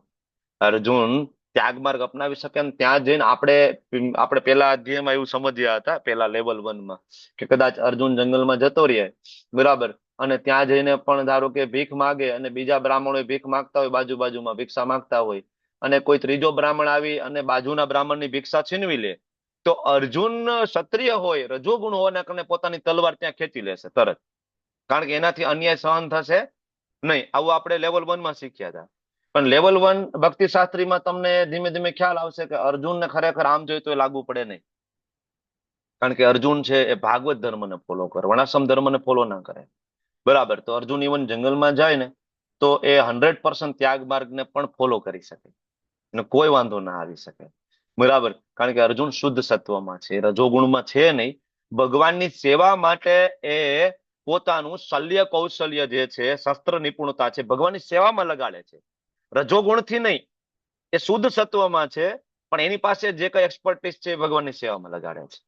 [SPEAKER 2] અર્જુન ત્યાગ માર્ગ અપનાવી શકે એમ ત્યાં જઈને આપણે પેલા અધ્યાયમાં એવું સમજ્યા હતા, પેલા લેવલ 1માં, કે કદાચ અર્જુન જંગલમાં જતો રહે, બરાબર, અને ત્યાં જઈને પણ ધારો કે ભીખ માગે અને બીજા બ્રાહ્મણો ભીખ માંગતા હોય, બાજુમાં ભિક્ષા માંગતા હોય, અને કોઈ ત્રીજો બ્રાહ્મણ આવી અને બાજુના બ્રાહ્મણની ભિક્ષા છીનવી લે, તો અર્જુન ક્ષત્રિય હોય, રજોગુણ હોવાના કારણે પોતાની તલવાર ત્યાં ખેંચી લેશે તરત, કારણ કે એનાથી અન્યાય સહન થશે નહીં. આવું આપણે લેવલ 1માં શીખ્યા હતા. પણ લેવલ 1 ભક્તિ શાસ્ત્રીમાં તમને ધીમે ધીમે ખ્યાલ આવશે કે અર્જુનને ખરેખર આમ જોઈએ તો એ લાગુ પડે નહીં, કારણ કે અર્જુન છે એ ભાગવત ધર્મને ફોલો કરે, વર્ણાશ્રમ ધર્મને ફોલો ના કરે. બરાબર. તો અર્જુન ઇવન જંગલમાં જાય ને તો એ 100% ત્યાગ માર્ગને પણ ફોલો કરી શકે અને કોઈ વાંધો ના આવી શકે. બરાબર. કારણ કે અર્જુન શુદ્ધ સત્વમાં છે, રજોગુણમાં છે નહીં. ભગવાનની સેવા માટે એ પોતાનું શલ્ય કૌશલ્ય જે છે, શસ્ત્ર નિપુણતા છે, ભગવાનની સેવામાં લગાડે છે. રજોગુણથી નહીં, એ શુદ્ધ સત્વમાં છે, પણ એની પાસે જે કઈ એક્સપર્ટીસ છે એ ભગવાનની સેવામાં લગાડે છે.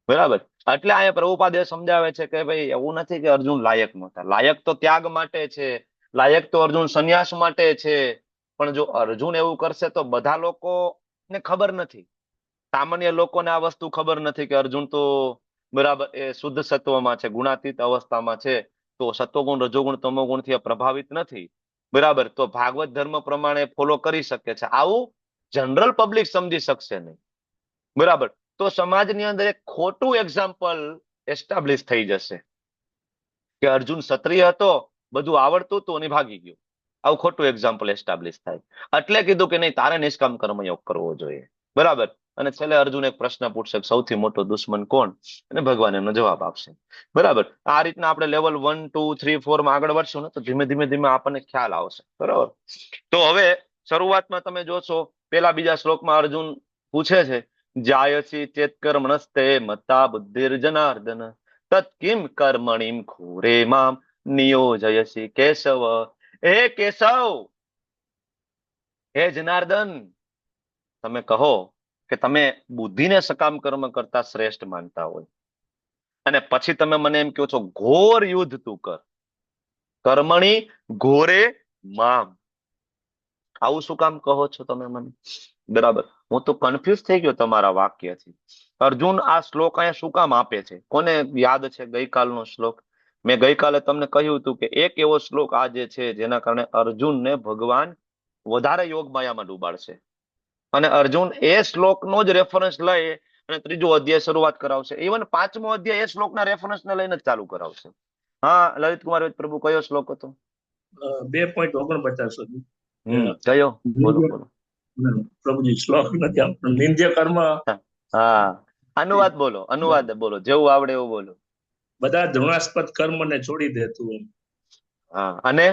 [SPEAKER 2] બરાબર. એટલે અહીંયા પ્રભુપાદ એ સમજાવે છે કે ભાઈ એવું નથી કે અર્જુન લાયક નહોતા. લાયક તો ત્યાગ માટે છે, લાયક તો અર્જુન સંન્યાસ માટે છે. પણ જો અર્જુન એવું કરશે તો બધા લોકોને ખબર નથી, સામાન્ય લોકોને આ વસ્તુ ખબર નથી કે અર્જુન તો બરાબર એ શુદ્ધ સત્વમાં છે, ગુણાતીત અવસ્થામાં છે, તો સત્વગુણ રજોગુણ તમોગુણથી પ્રભાવિત નથી. બરાબર. તો ભાગવત ધર્મ પ્રમાણે ફોલો કરી શકે છે. આવું જનરલ પબ્લિક સમજી શકશે નહીં. બરાબર. તો સમાજની અંદર એક ખોટું એક્ઝામ્પલ એસ્ટાબ્લિશ થઈ જશે કે અર્જુન ક્ષત્રિય હતો, બધું આવડતું હતું અને ભાગી ગયો. આવું ખોટું એક્ઝામ્પલ એસ્ટાબ્લિશ થાય. એટલે કીધું કે નહીં, તારે નિષ્કામ કર્મયોગ કરવો જોઈએ. બરાબર. અને છેલ્લે અર્જુન એક પ્રશ્ન પૂછશે, સૌથી મોટો દુશ્મન કોણ? અને ભગવાન એનો જવાબ આપશે. બરાબર. આ રીતના આપણે લેવલ 1, 2, 3, 4 માં આગળ વધશું ને તો ધીમે ધીમે આપણને ખ્યાલ આવશે. બરાબર. તો હવે શરૂઆતમાં તમે જોશો, પેલા બીજા શ્લોકમાં અર્જુન પૂછે છે, જાયસી ચેત કર્મણસ્તે મત્તા બુદ્ધિર્જનાર્દન તત્કિમ કર્મણીમ ઘોરે મામ નિયોજયસી કેશવ. હે કેશવ, હે જનાર્દન, તમે કહો કે તમે બુદ્ધિને સકામ કર્મ કરતા શ્રેષ્ઠ માનતા હોય, અને પછી તમે મને એમ કહો છો ઘોર યુદ્ધ તું કર, કર્મણી ઘોરે મામ. આવું શું કામ કહો છો તમે મને? બરાબર. હું તો કન્ફ્યુઝ થઈ ગયો તમારા વાક્યથી. અર્જુન આ શ્લોક અહીંયા શું કામ આપે છે? કોને યાદ છે ગઈકાલનો શ્લોક? મેં ગઈકાલે તમને કહ્યું હતું કે એક એવો શ્લોક આ જે છે જેના કારણે અર્જુનને ભગવાન વધારે યોગ માયામાં ડૂબાડશે, અને અર્જુન એ શ્લોકનો જ રેફરન્સ લઈ અને ત્રીજો અધ્યાય શરૂઆત કરાવશે. ઇવન 5મો અધ્યાય એ શ્લોકના રેફરન્સને લઈને જ ચાલુ કરાવશે. હા, લલિત કુમાર પ્રભુ, કયો શ્લોક હતો?
[SPEAKER 8] 2.49 સુધી.
[SPEAKER 2] કયો? બોલો બોલો
[SPEAKER 8] પ્રભુજી, શ્લોક નથી આપણો. નિંદ્ય કર્મ.
[SPEAKER 2] હા, અનુવાદ બોલો, અનુવાદ બોલો, જેવું આવડે એવું બોલો.
[SPEAKER 8] બધા ધૃણાસ્પદ કર્મને છોડી દેતું એમ.
[SPEAKER 2] હા, અને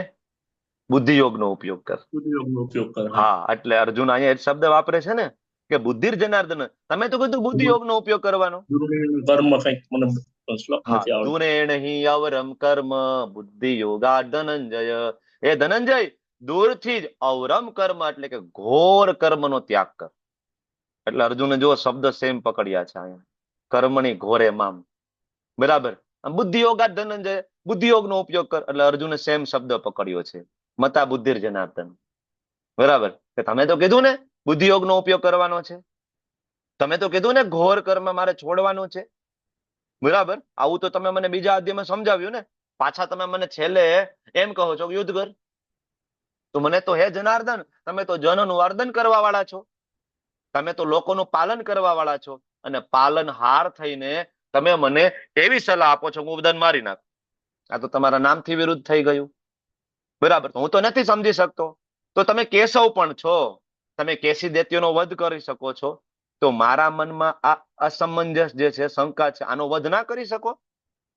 [SPEAKER 2] બુદ્ધિયોગનો ઉપયોગ કર.
[SPEAKER 8] બુદ્ધિયોગનો ઉપયોગ કર.
[SPEAKER 2] હા, એટલે અર્જુન અહીંયા એક શબ્દ વાપરે છે ને કે બુદ્ધિર જનાર્દન. તમે તો કીધું બુદ્ધિયોગનો ઉપયોગ કરવાનો.
[SPEAKER 8] કર્મ કંઈક મને શ્લોક નથી આવડતો.
[SPEAKER 2] દુરેણ હિ અવરમ કર્મ બુદ્ધિ યોગા ધનંજય. એ ધનંજય, દૂરથી જ અવરમ કર્મ એટલે કે ઘોર કર્મનો ત્યાગ કર. એટલે અર્જુને જો શબ્દ સેમ પકડ્યા છે અહીંયા, કર્મણી ઘોરે મામ. બરાબર. બુદ્ધિયોગા ધનંજય, બુદ્ધિયોગનો ઉપયોગ કર, એટલે અર્જુને સેમ શબ્દ પકડ્યો છે, મતા બુદ્ધિર જનાર્દન. બરાબર. કે તમે તો કીધું ને બુદ્ધિયોગનો ઉપયોગ કરવાનો છે, તમે તો કીધું ને ઘોર કર્મ મારે છોડવાનું છે. બરાબર. આવું તો તમે મને બીજા અધ્યાયમાં સમજાવ્યું ને. પાછા તમે મને છેલ્લે એમ કહો છો કે યુદ્ધ કર. તો મને તો હે જનાર્દન, તમે તો જનનું વર્ધન કરવા વાળા છો, તમે તો લોકોનું પાલન કરવા વાળા છો, અને પાલનહાર થઈને તમે મને એવી સલાહ આપો છો કે હું બધાને મારી નાખું. આ તો તમારા નામથી વિરુદ્ધ થઈ ગયું. બરાબર. હું તો નથી સમજી શકતો. તો તમે કેશવ પણ છો, તમે કેસી દૈત્યોનો વધ કરી શકો છો, તો મારા મનમાં આ અસમંજસ જે છે, શંકા છે, આનો વધ ના કરી શકો?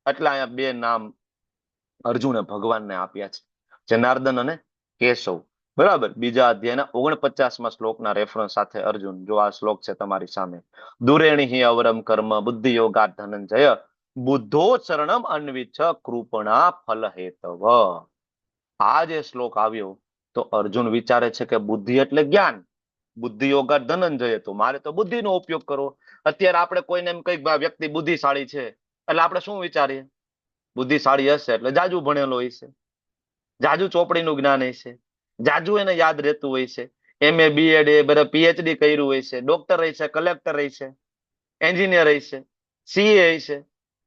[SPEAKER 2] એટલે અહીંયા બે નામ અર્જુને ભગવાનને આપ્યા છે, જનાર્દન અને કેશવ. બરાબર. બીજા અધ્યાયના 49મા શ્લોકના રેફરન્સ સાથે અર્જુન, જો આ શ્લોક છે તમારી સામે, દુરેણી હિ અવરમ કર્મ બુદ્ધિ યોગા ધનંજય બુદ્ધો શરણમ અન્વિચ્છ કૃપણા ફલ હેતવ. આ જે શ્લોક આવ્યો તો અર્જુન વિચારે છે કે બુદ્ધિ એટલે જ્ઞાન, બુદ્ધિ યોગા ધનંજય, તો મારે તો બુદ્ધિનો ઉપયોગ કરવો. અત્યારે આપણે કોઈને એમ કઈ વ્યક્તિ બુદ્ધિશાળી છે એટલે આપણે શું વિચારીએ? બુદ્ધિશાળી હશે એટલે જાજુ ભણેલો હશે, જાજુ ચોપડીનું જ્ઞાન હશે, જાજુ એને યાદ રહેતું હોય છે, MA BEd બધા PhD કર્યું હોય છે, ડોક્ટર હશે, કલેક્ટર હશે, એન્જિનિયર હશે, CA હશે,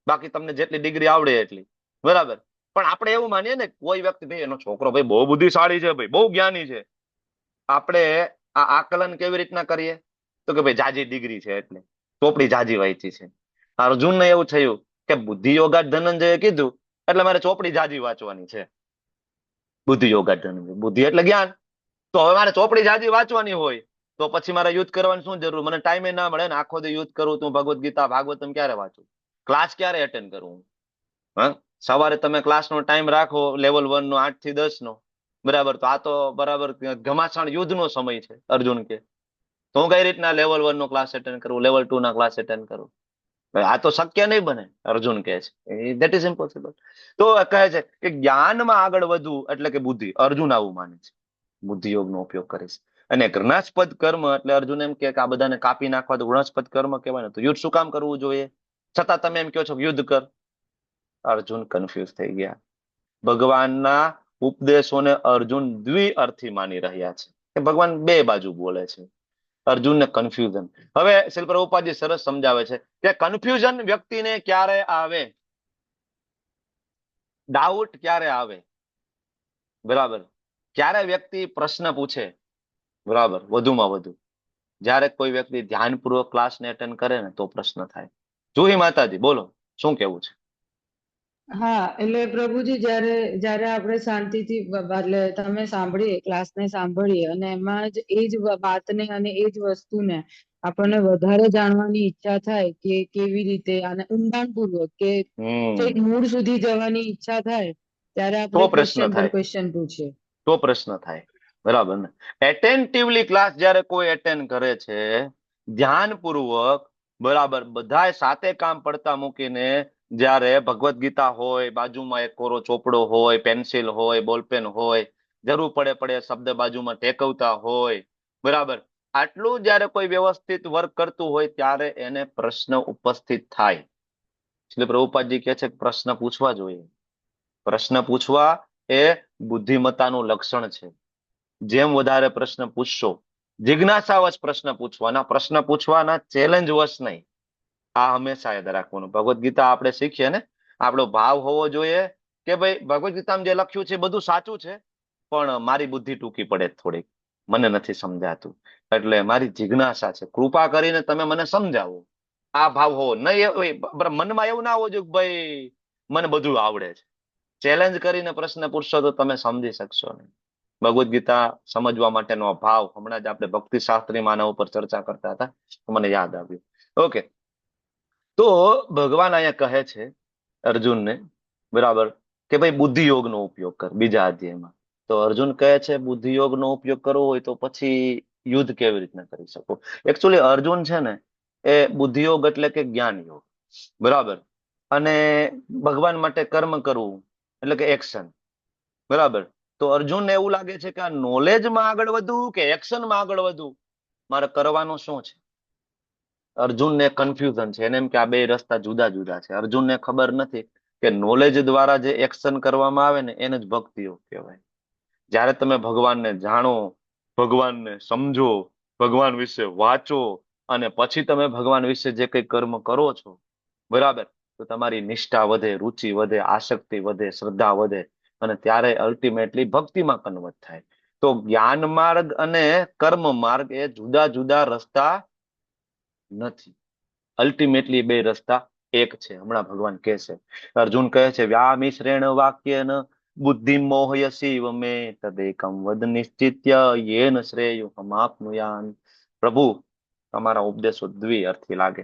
[SPEAKER 2] બાકી તમને જેટલી ડિગ્રી આવડે એટલી. બરાબર. પણ આપણે એવું માનીએ ને કોઈ વ્યક્તિ, ભાઈ એનો છોકરો ભાઈ બહુ બુદ્ધિશાળી છે, ભાઈ બહુ જ્ઞાની છે. આપણે આ આકલન કેવી રીતના કરીએ? તો કે ભાઈ જાજી ડિગ્રી છે એટલે ચોપડી જાજી વાંચી છે. અર્જુનને એવું થયું કે બુદ્ધિ યોગા ધનંજયે કીધું એટલે મારે ચોપડી જાજી વાંચવાની છે. બુદ્ધિ યોગા ધનંજય, બુદ્ધિ એટલે જ્ઞાન. તો હવે મારે ચોપડી જાજી વાંચવાની હોય તો પછી મારે યુદ્ધ કરવાની શું જરૂર? મને ટાઈમે ના મળે ને, આખો દી યુદ્ધ કરું તો ભગવદ્ ગીતા ભાગવતમ ક્યારે વાંચું? ક્લાસ ક્યારે એટેન્ડ કરું? હા, સવારે તમે ક્લાસનો ટાઈમ રાખો લેવલ 1 નો 8 થી 10 નો, બરાબર, તો આ તો બરાબર ઘમાસાણ યુદ્ધનો સમય છે. અર્જુન કે તો હું કઈ રીતના લેવલ 1 નો ક્લાસ એટેન્ડ કરું, લેવલ 2 ના ક્લાસ એટેન્ડ કરું? આ તો શક્ય નહીં બને, અર્જુન કહે છે. That is impossible. તો કહે છે કે જ્ઞાનમાં આગળ વધવું એટલે કે બુદ્ધિ. અર્જુન આવું માને છે, બુદ્ધિ યોગનો ઉપયોગ કરીશ. અને ઘૃણાસ્પદ કર્મ એટલે અર્જુન એમ કે આ બધાને કાપી નાખવા તો ઘૃણાસ્પદ કર્મ કહેવાય ને, તો યુદ્ધ શું કામ કરવું જોઈએ? છતાં તમે એમ કહો છો કે યુદ્ધ કર. અર્જુન કન્ફ્યુઝ થઈ ગયા. ભગવાનના ઉપદેશોને અર્જુન દ્વિઅર્થી માની રહ્યા છે, કે ભગવાન બે બાજુ બોલે છે. અર્જુનને કન્ફ્યુઝન. હવે શ્રીલ પ્રભુપાદજી સરસ સમજાવે છે કે કન્ફ્યુઝન વ્યક્તિને ક્યારે આવે, ડાઉટ ક્યારે આવે, બરાબર, ક્યારે વ્યક્તિ પ્રશ્ન પૂછે, બરાબર, વધુમાં વધુ જ્યારે કોઈ વ્યક્તિ ધ્યાનપૂર્વક ક્લાસને એટેન્ડ કરે ને તો પ્રશ્ન થાય. જુહી માતાજી બોલો, શું કેવું છે?
[SPEAKER 5] હા, એટલે પ્રભુજી જ્યારે આપણે શાંતિથી એટલે તમે સાંભળીએ, ક્લાસને સાંભળીએ અને એમાં જ એ જ વાતને અને એ જ વસ્તુને આપણને વધારે જાણવાની ઈચ્છા થાય કે કેવી રીતે અને ઊંડાણપૂર્વક કે છેક મૂળ સુધી જવાની ઈચ્છા થાય, ત્યારે આપણે ક્વેશ્ચન પર ક્વેશ્ચન પૂછીએ
[SPEAKER 2] તો પ્રશ્ન થાય, બરાબર ને? એટેન્ટિવલી ક્લાસ જ્યારે કોઈ એટેન્ડ કરે છે ધ્યાનપૂર્વક, બરાબર, બધાય સાથે કામ પડતા મૂકીને, જ્યારે ભગવદ્ ગીતા હોય, બાજુમાં એક કોરો ચોપડો હોય, પેન્સિલ હોય, બોલપેન હોય, જરૂર પડે શબ્દ બાજુમાં ટેકવતા હોય, બરાબર, આટલું જ્યારે કોઈ વ્યવસ્થિત વર્ક કરતું હોય ત્યારે એને પ્રશ્ન ઉપસ્થિત થાય. એટલે પ્રભુપાદજી કહે છે કે પ્રશ્ન પૂછવા જોઈએ. પ્રશ્ન પૂછવા એ બુદ્ધિમત્તાનું લક્ષણ છે. જેમ વધારે પ્રશ્ન પૂછશો, જિજ્ઞાસાવશ પ્રશ્ન પૂછવાના, પ્રશ્ન પૂછવાના, ચેલેન્જ વશ નહીં. આ હંમેશા યાદ રાખવાનું. ભગવદ્ ગીતા આપણે શીખીએ ને, આપણો ભાવ હોવો જોઈએ કે ભાઈ ભગવદ્ ગીતામાં જે લખ્યું છે બધું સાચું છે, પણ મારી બુદ્ધિ ટૂંકી પડે થોડીક, મને નથી સમજાતું, એટલે મારી જિજ્ઞાસા છે, કૃપા કરીને તમે મને સમજાવો. આ ભાવ હોવો નહીં. મનમાં એવું ના હોવું જોઈએ કે ભાઈ મને બધું આવડે છે. ચેલેન્જ કરીને પ્રશ્ન પૂછશો તો તમે સમજી શકશો નહીં. ભગવદ્ ગીતા સમજવા માટેનો ભાવ, હમણાં જ આપણે ભક્તિ શાસ્ત્રી માનવ ઉપર ચર્ચા કરતા હતા, મને યાદ આવ્યું. ઓકે, તો ભગવાન અહીંયા કહે છે અર્જુનને, બરાબર, કે ભાઈ બુદ્ધિ યોગનો ઉપયોગ કર. બીજા અધ્યાયમાં તો અર્જુન કહે છે બુદ્ધિ યોગનો ઉપયોગ કરવો હોય તો પછી યુદ્ધ કેવી રીતના કરી શકો? એકચ્યુઅલી અર્જુન છે ને એ બુદ્ધિયોગ એટલે કે જ્ઞાન યોગ, બરાબર, અને ભગવાન માટે કર્મ કરવું એટલે કે એક્શન, બરાબર. તો અર્જુનને એવું લાગે છે કે આ નોલેજમાં આગળ વધવું કે એક્શનમાં આગળ વધવું, મારે કરવાનું શું છે? અર્જુનને કન્ફ્યુઝન છે, એને એમ કે આ બે રસ્તા જુદા જુદા છે. અર્જુનને ખબર નથી કે નોલેજ દ્વારા જે એક્શન કરવામાં આવે ને એને જ ભક્તિ યોગ કહેવાય. જ્યારે તમે ભગવાનને જાણો, ભગવાનને સમજો, ભગવાન વિશે વાંચો અને પછી તમે ભગવાન વિશે જે કઈ કર્મ કરો છો, બરાબર, તો તમારી નિષ્ઠા વધે, રુચિ વધે, આસક્તિ વધે, શ્રદ્ધા વધે, અને ત્યારે અલ્ટિમેટલી ભક્તિમાં કન્વર્ટ થાય. તો જ્ઞાન માર્ગ અને કર્મ માર્ગ એ જુદા જુદા રસ્તા નથી. અલ્ટિમેટલી બે રસ્તા એક છે. હમણાં ભગવાન કહે છે, અર્જુન કહે છે વ્યામિશ્રેણ વાક્યેન બુદ્ધિ મોહયસીવ મે તદેકમ વદ નિશ્ચિત્ય યેન શ્રેયુહમ આપનુયાન. પ્રભુ, તમારા ઉપદેશો દ્વિઅર્થી લાગે.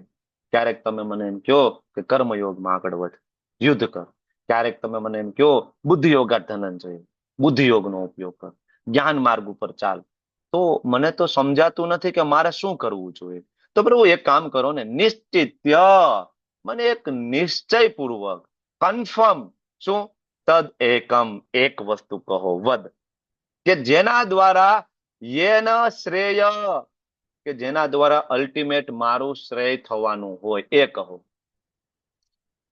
[SPEAKER 2] ક્યારેક તમે મને એમ કહો કે કર્મયોગમાં આગળ વધ, યુદ્ધ કર. ક્યારેક તમે મને એમ કહો બુદ્ધિ યોગા ધનંજય, બુદ્ધિ યોગનો ઉપયોગ કર, જ્ઞાન માર્ગ ઉપર ચાલ. તો મને તો સમજાતું નથી કે મારે શું કરવું જોઈએ. તો પ્રભુ એક કામ કરો ને, નિશ્ચિત્ય, મને એક નિશ્ચય પૂર્વક, કન્ફર્મ, શું? તદ એકમ, એક વસ્તુ કહો, વદ, કે જેના દ્વારા યેન શ્રેય, કે જેના દ્વારા અલ્ટિમેટ મારું શ્રેય થવાનું હોય એ કહો.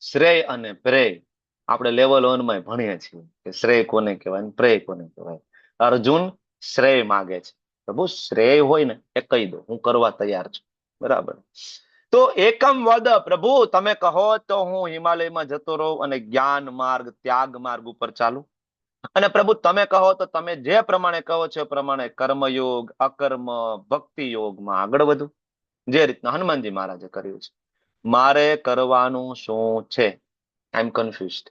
[SPEAKER 2] શ્રેય અને પ્રેય આપણે લેવલ 1 માં ભણીએ છીએ કે શ્રેય કોને કહેવાય, પ્રેય કોને કહેવાય. અર્જુન શ્રેય માગે છે. પ્રભુ શ્રેય હોય ને એ કહી દો, હું કરવા તૈયાર છું, બરાબર. તો એકમ વદ, પ્રભુ તમે કહો તો હું હિમાલયમાં જતો રહું અને જ્ઞાન માર્ગ, ત્યાગ માર્ગ ઉપર ચાલુ. અને પ્રભુ તમે કહો તો તમે જે પ્રમાણે કહો છો એ પ્રમાણે કર્મયોગ, અકર્મ, ભક્તિ યોગમાં આગળ વધુ, જે રીતના હનુમાનજી મહારાજે કર્યું છે. મારે કરવાનું શું છે? આઈ એમ કન્ફ્યુઝડ,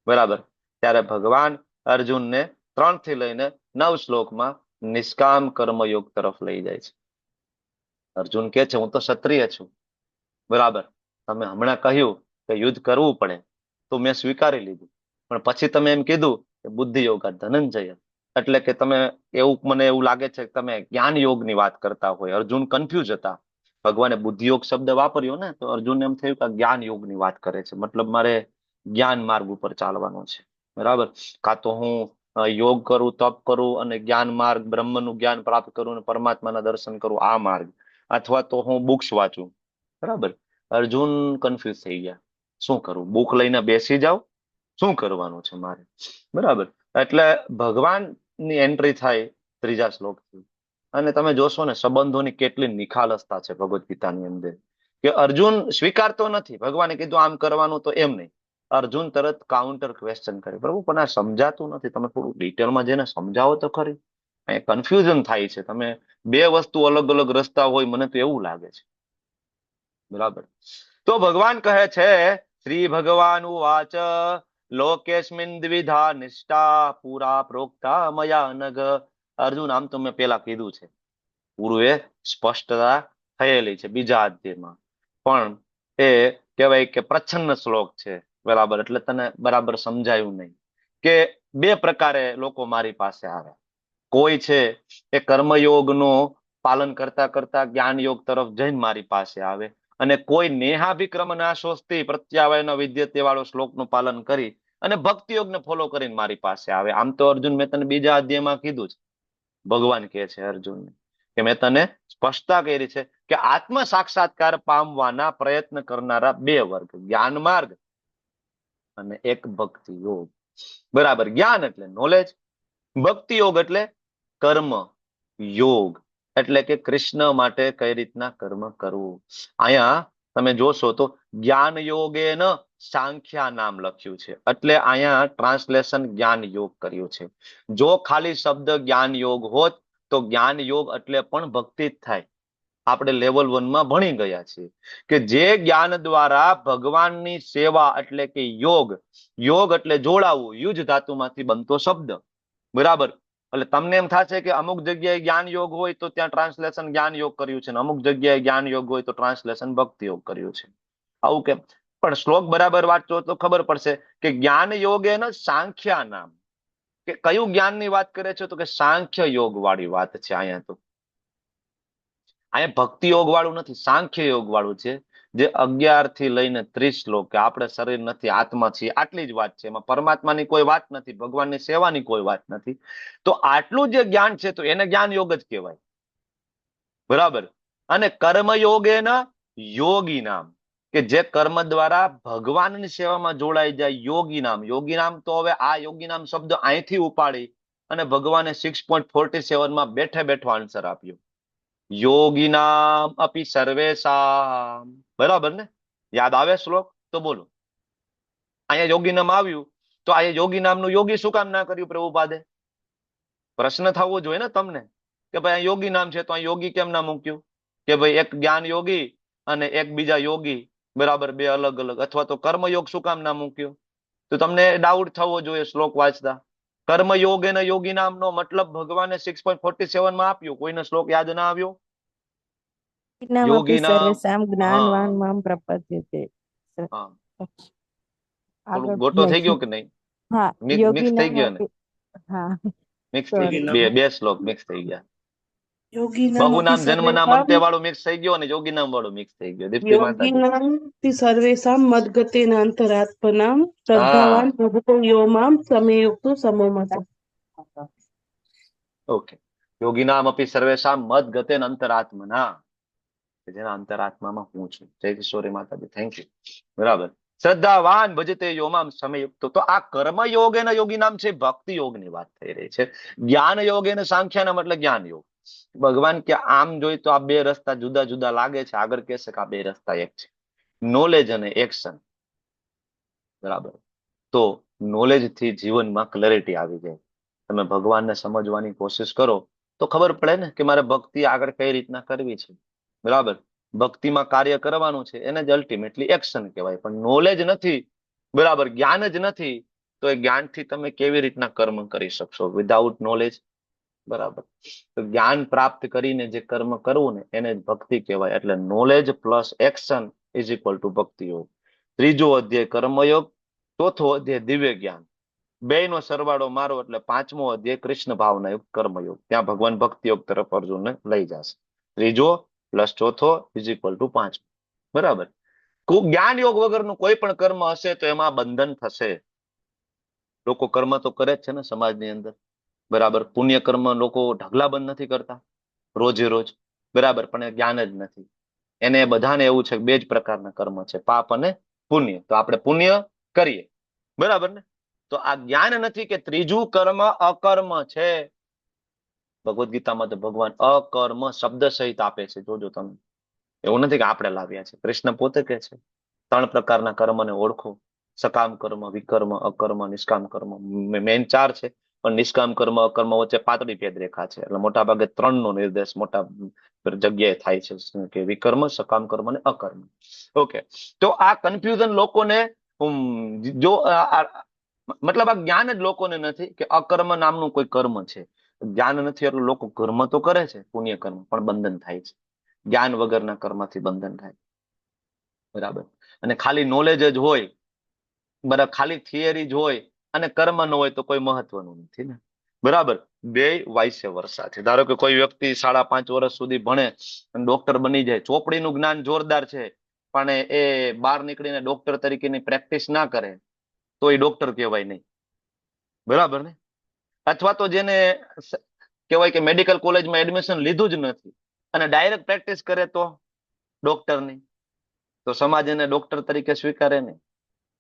[SPEAKER 2] બરાબર. ત્યારે ભગવાન અર્જુનને 3 થી લઈને 9 શ્લોકમાં નિષ્કામ કર્મયોગ તરફ લઈ જાય છે. અર્જુન કે છે હું તો ક્ષત્રિય છું, બરાબર, તમે હમણાં કહ્યું કે યુદ્ધ કરવું પડે, તો મેં સ્વીકારી લીધું. પણ પછી તમે એમ કીધું કે બુદ્ધિ યોગા ધનંજય, એટલે કે તમે મને એવું લાગે છે કે તમે જ્ઞાન યોગની વાત કરતા હોય. અર્જુન કન્ફ્યુઝ હતા. ભગવાને બુદ્ધિયોગ શબ્દ વાપર્યો ને તો અર્જુન એમ થયું કે જ્ઞાન યોગની વાત કરે છે, મતલબ મારે જ્ઞાન માર્ગ ઉપર ચાલવાનો છે. બરાબર. કાં તો હું યોગ કરું, તપ કરું અને જ્ઞાન માર્ગ, બ્રહ્મનું જ્ઞાન પ્રાપ્ત કરું અને પરમાત્માના દર્શન કરું, આ માર્ગ, અથવા તો હું બુક્સ વાંચું. બરાબર. અર્જુન કન્ફ્યુઝ થઈ ગયા. શું કરું? બુક લઈને બેસી જાવ? શું કરવાનું છે મારે? બરાબર. એટલે ભગવાનની એન્ટ્રી થાય 3જા શ્લોકથી, અને તમે જોશો ને સંબંધોની કેટલી નિખાલસતા છે ભગવદ્ ગીતાની અંદર, કે અર્જુન સ્વીકારતો નથી. ભગવાને કીધું આમ કરવાનું, તો એમ નહીં. અર્જુન તરત કાઉન્ટર ક્વેશ્ચન કરે, પ્રભુ પણ આ સમજાતું નથી, તમે થોડું ડિટેલમાં જઈને સમજાવો તો ખરી. કન્ફ્યુઝન થાય છે. તમે બે વસ્તુ અલગ અલગ રસ્તા હોય, મને તો એવું લાગે છે. બરાબર. તો ભગવાન કહે છે, શ્રી ભગવાન ઉવાચ લોકેસ્મિન દ્વિધા નિષ્ઠા પુરા પ્રોક્તા મયા નગ. અર્જુન, આમ તો મેં પેલા કીધું છે, પૂર્વે સ્પષ્ટતા થયેલી છે બીજા અધ્યાયમાં, પણ એ કહેવાય કે પ્રચ્છન્ન શ્લોક છે. બરાબર. એટલે તને બરાબર સમજાયું નહીં કે બે પ્રકારે લોકો મારી પાસે આવે. કોઈ છે એ કર્મયોગનું પાલન કરતા કરતા જ્ઞાન યોગ તરફ જઈને મારી પાસે આવે, અને કોઈ નેહાભિક્રમ નાશોસ્તિ પ્રત્યાવયન વિદ્યતે વાળો શ્લોકનું પાલન કરી અને ભક્તિ યોગને ફોલો કરીને મારી પાસે આવે. આમ તો અર્જુન, મેં તને બીજા અધ્યાયમાં કીધું છે, ભગવાન કહે છે અર્જુનને કે મેં તને સ્પષ્ટતા કરી છે કે આત્મ સાક્ષાત્કાર પામવાના પ્રયત્ન કરનારા બે વર્ગ, જ્ઞાન માર્ગ અને એક ભક્તિ યોગ. બરાબર. જ્ઞાન એટલે નોલેજ, ભક્તિ યોગ એટલે કર્મ યોગ, એટલે કે કૃષ્ણ માટે કઈ રીતના કર્મ કરવું. અહીંયા તમે જોશો તો જ્ઞાન યોગેન સાંખ્યા નામ લખ્યું છે, એટલે અહીંયા ટ્રાન્સલેશન જ્ઞાન યોગ કર્યું છે. જો ખાલી શબ્દ જ્ઞાન યોગ હોત તો જ્ઞાન યોગ એટલે પણ ભક્તિ જ થાય. આપણે લેવલ 1માં ભણી ગયા છીએ કે જે જ્ઞાન દ્વારા ભગવાનની સેવા, એટલે કે યોગ, યોગ એટલે જોડાવું, યુજ ધાતુમાંથી બનતો શબ્દ. બરાબર. એટલે તમને એમ થશે કે અમુક જગ્યાએ જ્ઞાન યોગ હોય તો ત્યાં ટ્રાન્સલેશન જ્ઞાન યોગ કર્યું છે, અમુક જગ્યાએ જ્ઞાન યોગ હોય તો ટ્રાન્સલેશન ભક્તિ યોગ કર્યું છે. આવું કેમ? પણ શ્લોક બરાબર વાંચો તો ખબર પડશે કે જ્ઞાન યોગ એને સાંખ્યા નામ, કે કયું જ્ઞાનની વાત કરે છે? તો કે સાંખ્ય યોગ વાળી વાત છે. અહીંયા તો અહીંયા ભક્તિ યોગ વાળું નથી, સાંખ્ય યોગ વાળું છે, જે 11 થી લઈને 30 શ્લોક, કે આપણે શરીર નથી, આત્મા છીએ, આટલી જ વાત છે. એમાં પરમાત્માની કોઈ વાત નથી, ભગવાનની સેવાની કોઈ વાત નથી. તો આટલું જે જ્ઞાન છે તો એને જ્ઞાન યોગ જ કહેવાય. બરાબર. અને કર્મ યોગેના યોગી નામ, કે જે કર્મ દ્વારા ભગવાનની સેવામાં જોડાઈ જાય, યોગી નામ. યોગી નામ તો હવે આ યોગી નામ શબ્દ અહીંથી ઉપાડી અને ભગવાને 6.47માં બેઠે બેઠો આન્સર આપ્યો, યોગીનામ અપી સર્વેશામ. બરાબર ને? યાદ આવે શ્લોક? તો બોલો. અહીંયા યોગી નામ આવ્યું તો અહીંયા યોગી નામનું યોગી શું કામ ના કર્યું પ્રભુપાદે? પ્રશ્ન થવો જોઈએ ને તમને કે ભાઈ યોગી નામ છે તો આ યોગી કેમ ના મૂક્યું? કે ભાઈ એક જ્ઞાન યોગી અને એક બીજા યોગી, બરાબર, બે અલગ અલગ. અથવા તો કર્મયોગ શું કામ ના મૂક્યો? તો તમને ડાઉટ થવો જોઈએ શ્લોક વાંચતા. કર્મયોગ અને યોગી નામનો મતલબ ભગવાને 6.47માં આપ્યું. કોઈને શ્લોક યાદ ના આવ્યો? યોગી નામ
[SPEAKER 10] જ્ઞાનવાન મામ પ્રપદ્યતે.
[SPEAKER 2] થોડું ગોટો થઈ ગયો કે નહીં? મિક્સ થઈ ગયો ને? મિક્સ થઈ ગયો. બે શ્લોક મિક્સ થઈ ગયા. બહુ નામ જન્મ નામ અંતે વાળું મિક્સ થઈ ગયો અને યોગી નામ વાળું મિક્સ થઈ ગયો. દીપ્તિ માતાજી,
[SPEAKER 10] સર્વેષામ મદ્ગતેન અંતરાત્મનામ શ્રદ્ધાવાન પ્રભુતો યોમામ સમયુક્તો સમોમત.
[SPEAKER 2] ઓકે. યોગી નામ અપી સર્વેષામ મદ્ગતેન અંતરાત્મના, જેના અંતરાત્મામાં હું છું. જય કિશોરી માતાજી, થેન્ક યુ. બરાબર. શ્રદ્ધાવાન ભજતે યોમામ સમયુક્તો. તો આ કર્મ યોગ એના યોગી નામ છે, ભક્તિ યોગની વાત થઈ રહી છે. જ્ઞાન યોગ એને સાંખ્યા નામ એટલે જ્ઞાન યોગ. ભગવાન કે આમ જોઈ તો આ બે રસ્તા જુદા જુદા લાગે છે, આગળ કહેશે કે આ બે રસ્તા એક છે, નોલેજ અને એક્શન. બરાબર. તો નોલેજ થી જીવનમાં ક્લેરિટી આવી જાય. તમે ભગવાનને સમજવાની કોશિશ કરો તો ખબર પડે ને કે મારે ભક્તિ આગળ કઈ રીતના કરવી છે. બરાબર. ભક્તિમાં કાર્ય કરવાનું છે, એને જ અલ્ટિમેટલી એક્શન કહેવાય. પણ નોલેજ નથી, બરાબર, જ્ઞાન જ નથી, તો એ જ્ઞાનથી તમે કેવી રીતના કર્મ કરી શકશો? Without knowledge. બરાબર. તો જ્ઞાન પ્રાપ્ત કરીને જે કર્મ કરવું ને એને જ ભક્તિ કહેવાય. એટલે knowledge plus action is equal to ભક્તિ યોગ. 3જો અધ્યાય કર્મયોગ, ચોથો અધ્યાય દિવ્ય જ્ઞાન, બે નો સરવાળો મારો એટલે પાંચમો અધ્યાય કૃષ્ણ ભાવના યુગ કર્મયોગ. ત્યાં ભગવાન ભક્તિ યોગ તરફ અર્જુનને લઈ જશે. ત્રીજો પ્લસ ચોથો ઇઝ ઇક્વલ ટુ 5. બરાબર. જ્ઞાન યોગ વગરનું કોઈ પણ કર્મ હશે તો એમાં બંધન થશે. લોકો કર્મ તો કરે જ છે ને સમાજની અંદર, બરાબર. પુણ્ય કર્મ લોકો ઢગલા બંધ નથી કરતા રોજે રોજ, બરાબર, પણ એ જ્ઞાન જ નથી. એને બધાને એવું છે કે બે જ પ્રકારના કર્મ છે, પાપ અને પુણ્ય. તો આપણે પુણ્ય કરીએ, બરાબર ને. તો આ જ્ઞાન નથી કે ત્રીજું કર્મ અકર્મ છે. ભગવદ ગીતામાં તો ભગવાન અકર્મ શબ્દ સહિત આપે છે, જોજો તમે. એવું નથી કે આપણે લાવ્યા છે, કૃષ્ણ પોતે કે છે 3 પ્રકારના કર્મને ઓળખો: સકામ કર્મ, વિકર્મ, અકર્મ, નિષ્કામ કર્મ. મેન 4 છે, પણ નિષ્કામ કર્મ અકર્મ વચ્ચે પાતળી ભેદરેખા છે. એટલે મોટા ભાગે 3 નો નિર્દેશ મોટા જગ્યાએ થાય છે, કે વિકર્મ, સકામ કર્મ અને અકર્મ. ઓકે, તો આ કન્ફ્યુઝન લોકોને જો મતલબ આ જ્ઞાન જ લોકોને નથી કે અકર્મ નામનું કોઈ કર્મ છે. જ્ઞાન નથી એટલે લોકો કર્મ તો કરે છે, પુણ્ય કર્મ, પણ બંધન થાય છે. જ્ઞાન વગરના કર્મથી બંધન થાય, બરાબર. અને ખાલી નોલેજ જ હોય, બરાબર, ખાલી થિયરી જ હોય અને કર્મ ન હોય તો કોઈ મહત્વનું નથી ને, બરાબર. બે વાઇસ વર્સા છે. ધારો કે કોઈ વ્યક્તિ 5.5 વર્ષ સુધી ભણે અને ડોક્ટર બની જાય, ચોપડીનું જ્ઞાન જોરદાર છે, પણ એ બહાર નીકળીને ડોક્ટર તરીકેની પ્રેક્ટિસ ના કરે તો એ ડોક્ટર કહેવાય નહીં, બરાબર ને. અથવા તો જેને કહેવાય કે મેડિકલ કોલેજમાં એડમિશન લીધું જ નથી અને ડાયરેક્ટ પ્રેક્ટિસ કરે તો ડોક્ટરની, તો સમાજ એને ડોક્ટર તરીકે સ્વીકારે નહીં,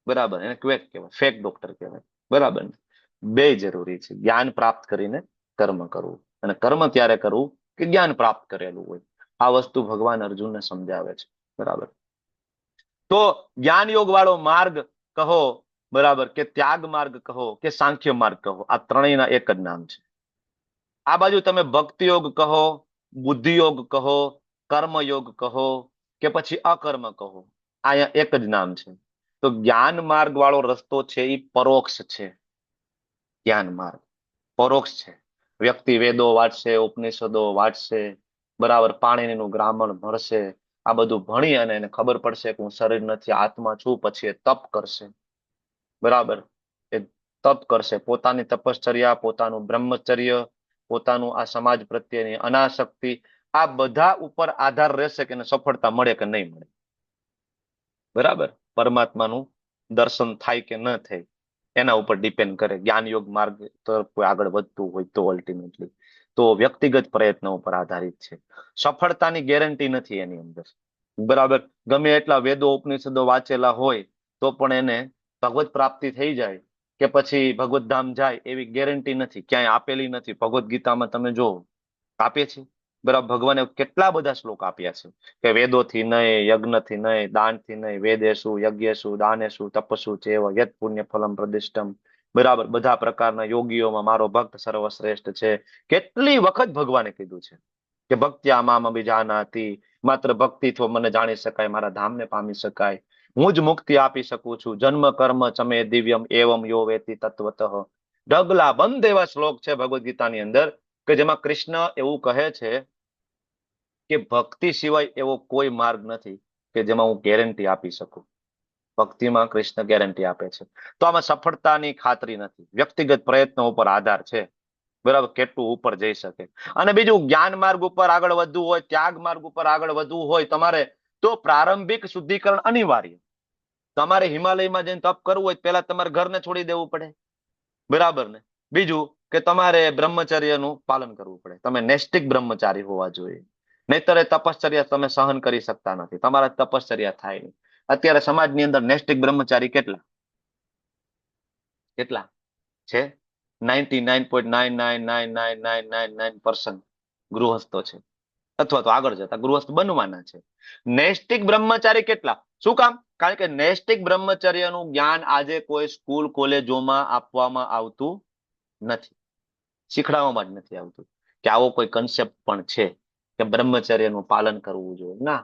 [SPEAKER 2] બરાબર. એને ક્વેક કહેવાય, ફેક ડોક્ટર કહેવાય, બરાબર ને. બે જરૂરી છે, જ્ઞાન પ્રાપ્ત કરીને કર્મ કરવું, અને કર્મ ત્યારે કરવું કે જ્ઞાન પ્રાપ્ત કરેલું હોય. આ વસ્તુ ભગવાન અર્જુનને સમજાવે છે, બરાબર. તો જ્ઞાન યોગ વાળો માર્ગ કહો, બરાબર, કે ત્યાગ માર્ગ કહો કે સાંખ્ય માર્ગ કહો, આ ત્રણેયના એક જ નામ છે. આ બાજુ તમે ભક્તિ યોગ કહો, બુદ્ધિ યોગ કહો, કર્મયોગ કહો કે પછી અકર્મ કહો, અહીંયા એક જ નામ છે. તો જ્ઞાન માર્ગ વાળો રસ્તો છે એ પરોક્ષ છે. જ્ઞાન માર્ગ પરોક્ષ છે. વ્યક્તિ વેદો વાંચશે, ઉપનિષદો વાંચશે, બરાબર, પાણીનું ગ્રામર ભણશે, આ બધું ભણી અને એને ખબર પડશે કે હું શરીર નથી, આત્મા છું. પછી એ તપ કરશે, બરાબર. એ તપ કરશે, પોતાની તપશ્ચર્યા, પોતાનું બ્રહ્મચર્ય, પોતાનું આ સમાજ પ્રત્યેની અનાસક્તિ, આ બધા ઉપર આધાર રહેશે કે એને સફળતા મળે કે નહીં મળે, બરાબર. પરમાત્માનું દર્શન થાય કે ન થાય એના ઉપર ડિપેન્ડ કરે. જ્ઞાન યોગ માર્ગ તરફ કોઈ આગળ વધતું હોય તો અલ્ટિમેટલી તો વ્યક્તિગત પ્રયત્નો ઉપર આધારિત છે. સફળતાની ગેરંટી નથી એની અંદર, બરાબર. ગમે એટલા વેદો ઉપનિષદો વાંચેલા હોય તો પણ એને ભગવત પ્રાપ્તિ થઈ જાય કે પછી ભગવત ધામ જાય એવી ગેરંટી નથી, ક્યાંય આપેલી નથી. ભગવદ્ ગીતામાં તમે જો આપે છે, બરાબર. ભગવાને કેટલા બધા શ્લોક આપ્યા છે કે વેદોથી નહીં, યજ્ઞથી નહીં, દાનથી નહીં, વેદેશુ, યજ્ઞેશુ, દાનેશુ, તપસ્ુ ચેવ યત પુણ્ય ફલમ પ્રદિષ્ટમ, બરાબર. બધા પ્રકારના યોગીઓમાં મારો ભક્ત સર્વશ્રેષ્ઠ છે. કેટલી વખત ભગવાને કીધું છે કે ભક્ત્યા મામ અભિજાનાતિ, માત્ર ભક્તિથી મને જાણી શકાય, મારા ધામને પામી શકાય, હું જ મુક્તિ આપી શકું છું. જન્મ કર્મ ચમે દિવ્યમ એવમ યો વેતિ તત્વતઃ. ઢગલા બંધ એવા શ્લોક છે ભગવદ્ ગીતાની અંદર કે જેમાં કૃષ્ણ એવું કહે છે કે ભક્તિ સિવાય એવો કોઈ માર્ગ નથી કે જેમાં હું ગેરંટી આપી શકું. ભક્તિમાં કૃષ્ણ ગેરંટી આપે છે. તો આમાં સફળતાની ખાતરી નથી, વ્યક્તિગત પ્રયત્નો ઉપર આધાર છે, બરાબર, કેટલું ઉપર જઈ શકે. અને બીજું, જ્ઞાન માર્ગ ઉપર આગળ વધવું હોય, ત્યાગ માર્ગ ઉપર આગળ વધવું હોય તમારે, તો પ્રારંભિક શુદ્ધિકરણ અનિવાર્ય. તમારે હિમાલયમાં જઈને તપ કરવું હોય પહેલા તમારે ઘરને છોડી દેવું પડે, બરાબર ને. બીજું કે તમારે બ્રહ્મચર્યનું પાલન કરવું પડે, તમે નૈષ્ટિક બ્રહ્મચારી હોવા જોઈએ, નહીતર તપશ્ચર્યા તમે સહન કરી શકતા નથી, તમારા તપશ્ચર્યા થાય નહીં. અત્યારે સમાજની અંદર નૈષ્ટિક બ્રહ્મચારી કેટલા છે? 99.9999999% ગૃહસ્થો છે, અથવા તો આગળ જતા ગૃહસ્થ બનવાના છે. નૈષ્ટિક બ્રહ્મચારી કેટલા? શું કામ? કારણ કે નૈષ્ટિક બ્રહ્મચર્યનું જ્ઞાન આજે કોઈ સ્કૂલ કોલેજોમાં આપવામાં આવતું નથી, શીખડાવવામાં જ નથી આવતું કે આવો કોઈ કન્સેપ્ટ પણ છે કે બ્રહ્મચર્યનું પાલન કરવું જોઈએ. ના,